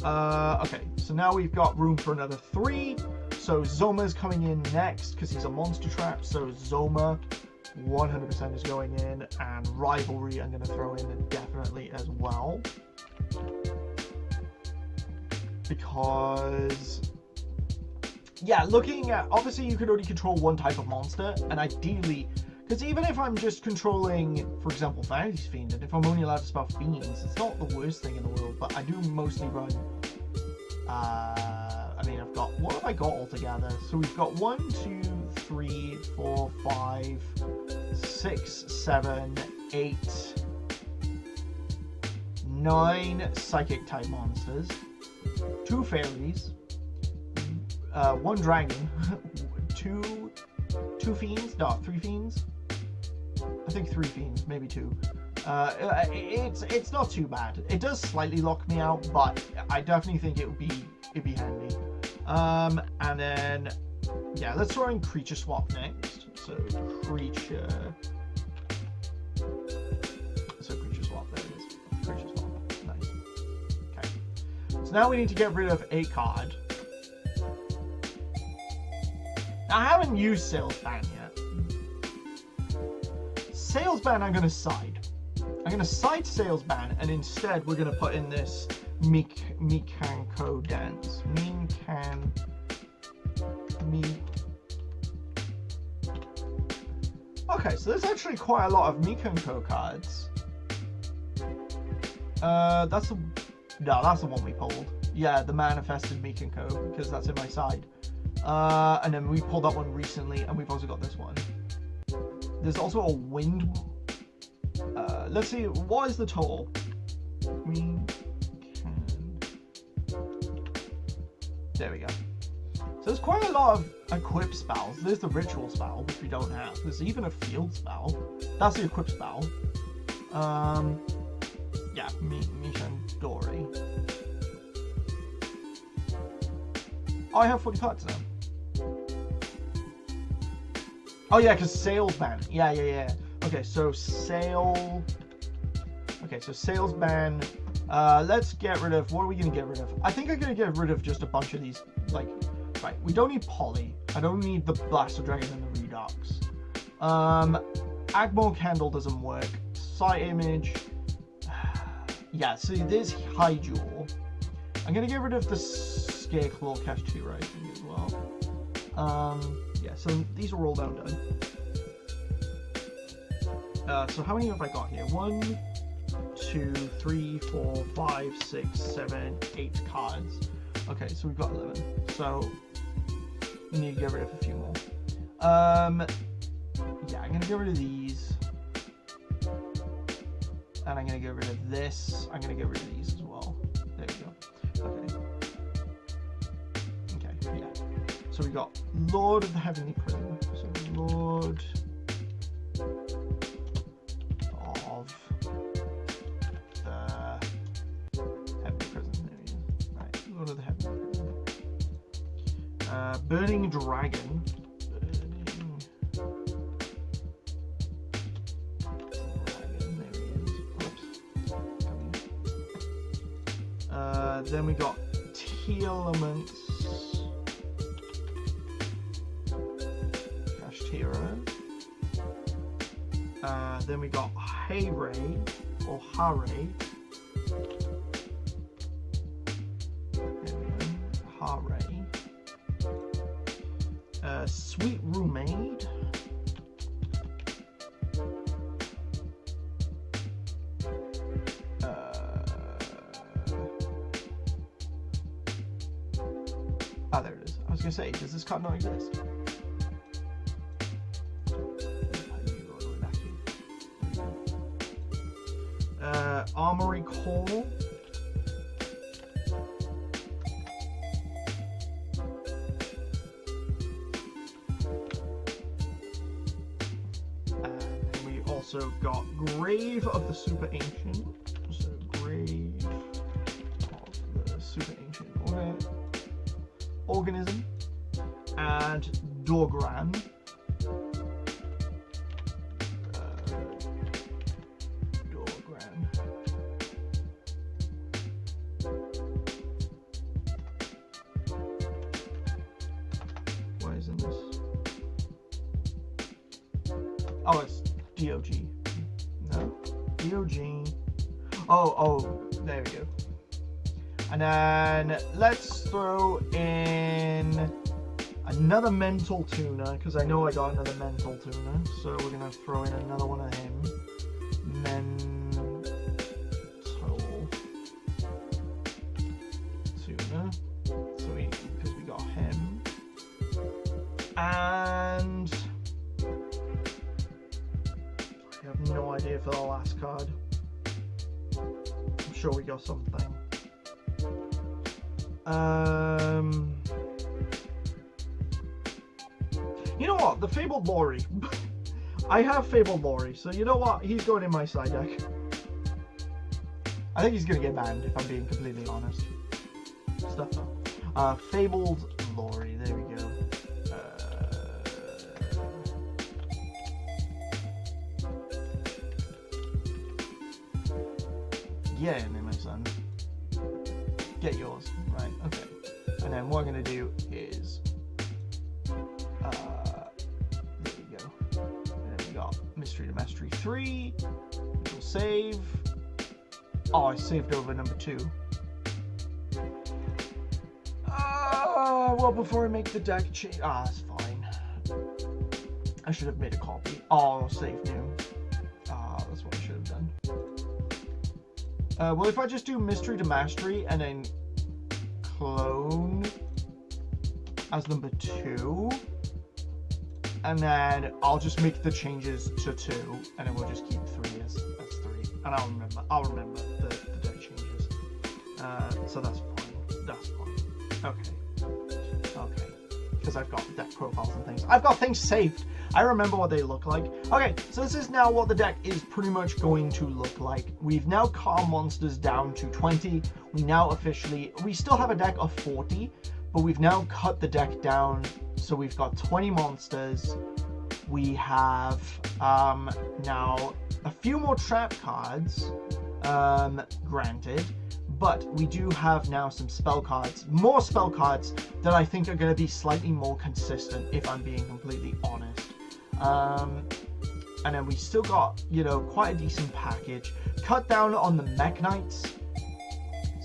Okay, so now we've got room for another 3. So Zoma's coming in next because he's a monster trap. So Zoma 100% is going in, and Rivalry I'm going to throw in definitely as well. Because, yeah, looking at, obviously you could only control one type of monster, and ideally, because even if I'm just controlling, for example, Vanity's Fiend, and if I'm only allowed to spell Fiends, it's not the worst thing in the world, but I do mostly run, I mean, I've got, what have I got altogether? So we've got 1, 2, 3, 4, 5, 6, 7, 8, 9 psychic type monsters, 2 fairies, 1 dragon, 2 fiends, no, 3 fiends. I think 3 fiends, maybe 2. It's not too bad. It does slightly lock me out, but I definitely think it'd be handy. And then, yeah, let's throw in creature swap next. So creature swap, there it is. Creature swap, nice. Okay. So now we need to get rid of a card. Now, I haven't used Sales Ban yet. Sales Ban, I'm going to side. I'm going to side Sales Ban, and instead we're going to put in this Mikanko Dance. Okay, so there's actually quite a lot of Mikanko cards. That's the one we pulled. Yeah, the Manifested Mikanko, because that's in my side. And then we pulled that one recently, and we've also got this one. There's also a wind. Let's see, what is the total? There we go. So there's quite a lot of equip spells. There's the ritual spell, which we don't have. There's even a field spell. That's the equip spell. Yeah, Mishandori. Oh, I have 40 cards now. Oh yeah, because Sales Ban. Yeah. Okay, so Sales Ban. Let's get rid of, what are we going to get rid of? I think I'm going to get rid of just a bunch of these, like, right, we don't need Poly. I don't need the Blaster Dragon and the Redux. Agmore Candle doesn't work. Sight Image. Yeah, so there's Hyjewel. I'm going to get rid of the Scareclaw Cash 2, right, I think as well. Yeah, so these are all done. So how many have I got here? 1, 2, 3, 4, 5, 6, 7, 8 cards. Okay, so we've got 11. So we need to get rid of a few more. Yeah, I'm gonna get rid of these. And I'm gonna get rid of this. I'm gonna get rid of these as well. There we go. Okay, yeah. So we got Lord of the Heavenly Prison. So Lord of the Heavenly Prison. There we go. Right, Lord of the Heavenly Prison. Burning Dragon. Then we got T-Elements. Kashtira. Then we got Hayray, or Haray. Haray. Sweet Roommate. There it is. I was gonna say, does this card not exist? Armory Call. And we also got Grave of the Super Ancient. So Grave of the Super Ancient Organism. And Dorgran. Oh, it's DOG. No. DOG. Oh, there we go. And then let's throw in another Mental Tuner, because I know I got another Mental Tuner. So we're going to throw in another one of him. Mental Tuner. So because we got him. And I have no idea for the last card. I'm sure we got something. You know what? The Fabled Lori. I have Fabled Lori, so you know what? He's going in my side deck. I think he's gonna get banned, if I'm being completely honest. Stuff though. Fabled Lori. There we go. Get in there, my son. Get yours. Right, okay. And then what I'm going to do is... there we go. And then we got Mystery to Mastery 3. Which will save. Oh, I saved over number 2. Well, before I make the deck change... that's fine. I should have made a copy. Oh, I'll save new. That's what I should have done. Well, if I just do Mystery to Mastery and then clone as number 2, and then I'll just make the changes to 2, and then we'll just keep 3 as 3, and I'll remember the deck changes. So that's fine. That's fine. Okay. Because I've got deck profiles and things. I've got things saved. I remember what they look like. Okay, so this is now what the deck is pretty much going to look like. We've now calmed monsters down to 20. We still have a deck of 40, but we've now cut the deck down. So we've got 20 monsters. We have now a few more trap cards, granted. But we do have now some spell cards, more spell cards that I think are going to be slightly more consistent, if I'm being completely honest. And then we still got, quite a decent package. Cut down on the Mech Knights.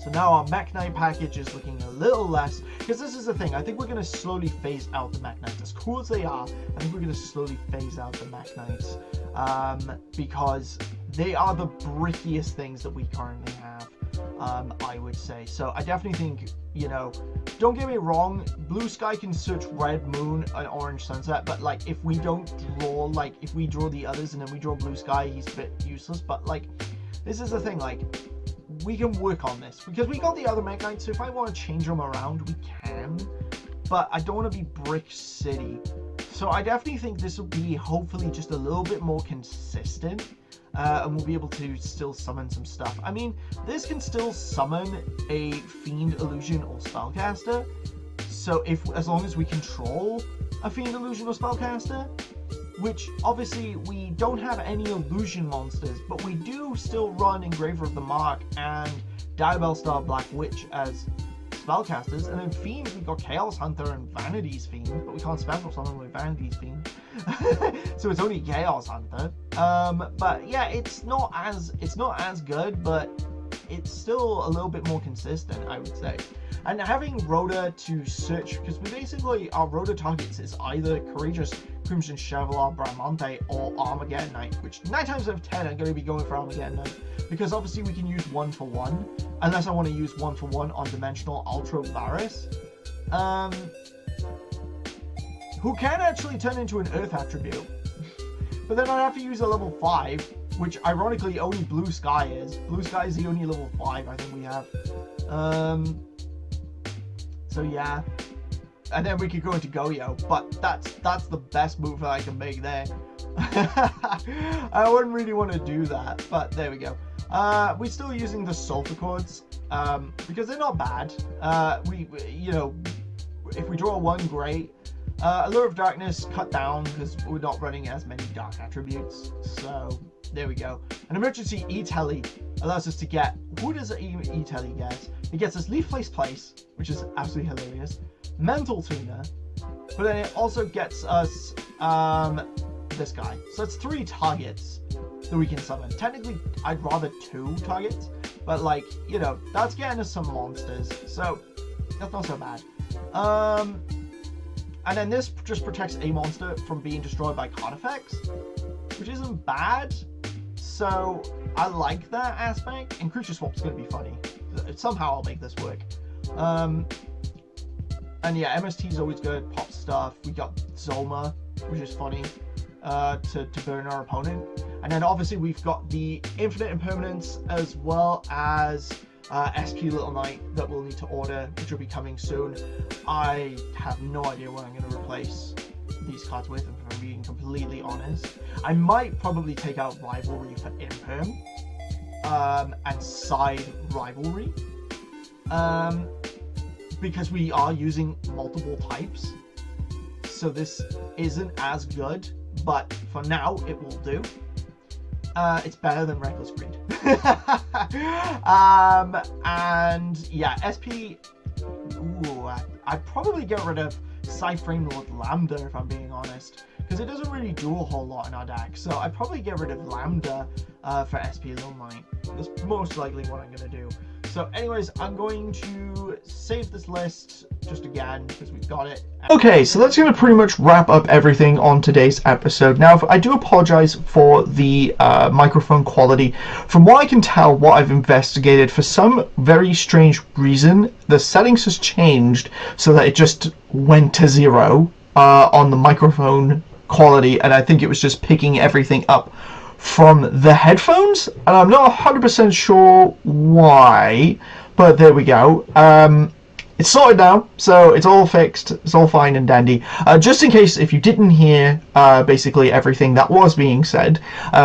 So now our Mech Knight package is looking a little less, because this is the thing, I think we're going to slowly phase out the Mech Knights. As cool as they are, I think we're going to slowly phase out the Mech Knights, because they are the brickiest things that we currently have, I would say. So I definitely think, don't get me wrong, Blue Sky can search Red Moon and Orange Sunset, but if we don't draw, if we draw the others and then we draw Blue Sky, he's a bit useless. But this is the thing, we can work on this, because we got the other Mech Knights, so if I want to change them around, we can, but I don't want to be Brick City. So I definitely think this will be hopefully just a little bit more consistent, and we'll be able to still summon some stuff. I mean, this can still summon a Fiend, Illusion, or Spellcaster, so as long as we control a Fiend, Illusion, or Spellcaster, which obviously we don't have any illusion monsters, but we do still run Engraver of the Mark and Diabell Star, Black Witch as spellcasters, and then Fiend, we've got Chaos Hunter and Vanity's Fiend, but we can't special summon with Vanity's Fiend. So it's only Chaos Hunter. But yeah, it's not as good, but it's still a little bit more consistent, I would say. And having Rhoda to search, because we basically, our Rhoda targets is either Courageous, Crimson Chevalier, Bramante, or Armageddon Knight, which 9 times out of 10 I'm going to be going for Armageddon Knight, because obviously we can use 1-for-1, unless I want to use 1-for-1 on Dimensional Ultra Varus, who can actually turn into an Earth attribute, but then I'd have to use a level 5, which ironically only Blue Sky is. Blue Sky is the only level 5 I think we have. So yeah, and then we could go into Goyo, but that's the best move that I can make there. I wouldn't really want to do that, but there we go. We're still using the Sulphur Chords, because they're not bad. We you know, if we draw 1, great. Allure of Darkness cut down because we're not running as many dark attributes, so there we go. An emergency E-Telly allows us to get, who does E-Telly get? It gets us Leaf Place, which is absolutely hilarious, Mental Tuner, but then it also gets us this guy. So it's 3 targets that we can summon. Technically, I'd rather 2 targets, but like, you know, that's getting us some monsters, so that's not so bad. And then this just protects a monster from being destroyed by card effects, which isn't bad. So I like that aspect, and Creature Swap's going to be funny. Somehow I'll make this work. And yeah, MST is always good. Pop stuff. We got Zoma, which is funny, to burn our opponent. And then obviously we've got the Infinite Impermanence as well as SP Little Knight that we'll need to order, which will be coming soon. I have no idea what I'm going to replace these cards with, if I'm being completely honest. I might probably take out Rivalry for Imperm, and Side Rivalry, because we are using multiple types, so this isn't as good, but for now it will do. It's better than Reckless Greed. And yeah, SP, ooh, I'd probably get rid of Side-Frame Lord Lambda if I'm being honest, because it doesn't really do a whole lot in our deck, so I'd probably get rid of Lambda for SP Little Knight. That's most likely what I'm going to do. So anyways, I'm going to save this list just again because we've got it. Okay, so that's going to pretty much wrap up everything on today's episode. Now, I do apologize for the microphone quality. From what I can tell, what I've investigated, for some very strange reason, the settings has changed so that it just went to 0 on the microphone quality, and I think it was just picking everything up from the headphones, and I'm not 100% sure why, but there we go. It's sorted now, so it's all fixed, it's all fine and dandy. Just in case if you didn't hear basically everything that was being said,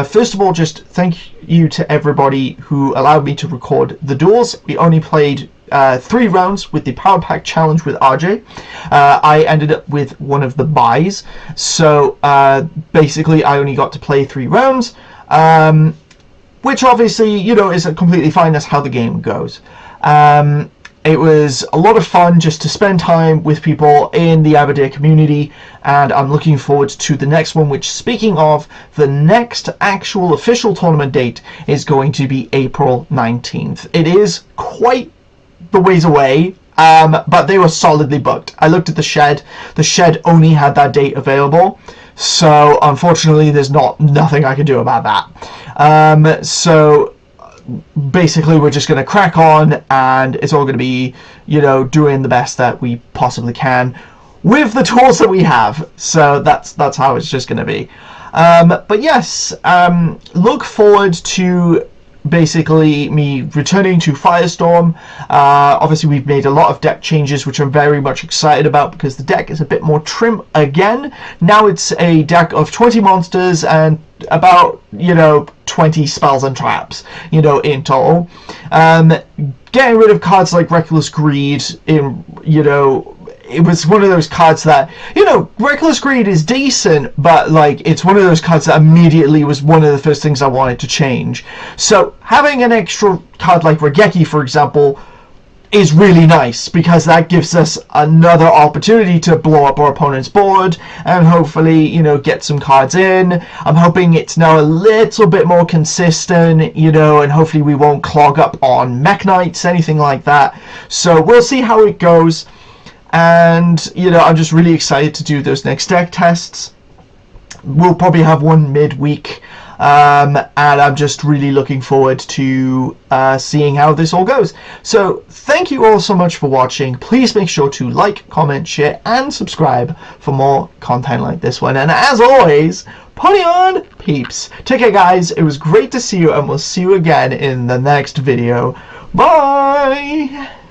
first of all, just thank you to everybody who allowed me to record the duels. We only played 3 rounds with the Power Pack Challenge with RJ. I ended up with one of the buys, so basically I only got to play 3 rounds, which obviously, you know, is completely fine. That's how the game goes. It was a lot of fun just to spend time with people in the ABERDARE community, and I'm looking forward to the next one, which, speaking of, the next actual official tournament date is going to be April 19th. It is quite the ways away, but they were solidly booked. I looked at the shed only had that date available, so unfortunately there's nothing I can do about that. So basically we're just going to crack on, and it's all going to be, you know, doing the best that we possibly can with the tools that we have. So that's how it's just going to be. But yes, look forward to basically me returning to Firestorm. Obviously we've made a lot of deck changes, which I'm very much excited about, because the deck is a bit more trim again. Now it's a deck of 20 monsters and about, you know, 20 spells and traps, you know, in total. Getting rid of cards like Reckless Greed, you know, it was one of those cards that, you know, Reckless Greed is decent, but like it's one of those cards that immediately was one of the first things I wanted to change. So having an extra card like Regeki, for example, is really nice, because that gives us another opportunity to blow up our opponent's board and hopefully, you know, get some cards in. I'm hoping it's now a little bit more consistent, you know, and hopefully we won't clog up on Mech Knights, anything like that. So we'll see how it goes, and, you know, I'm just really excited to do those next deck tests. We'll probably have one midweek, and I'm just really looking forward to seeing how this all goes. So thank you all so much for watching. Please make sure to like, comment, share, and subscribe for more content like this one. And as always, party on, peeps. Take care, guys. It was great to see you, and we'll see you again in the next video. Bye!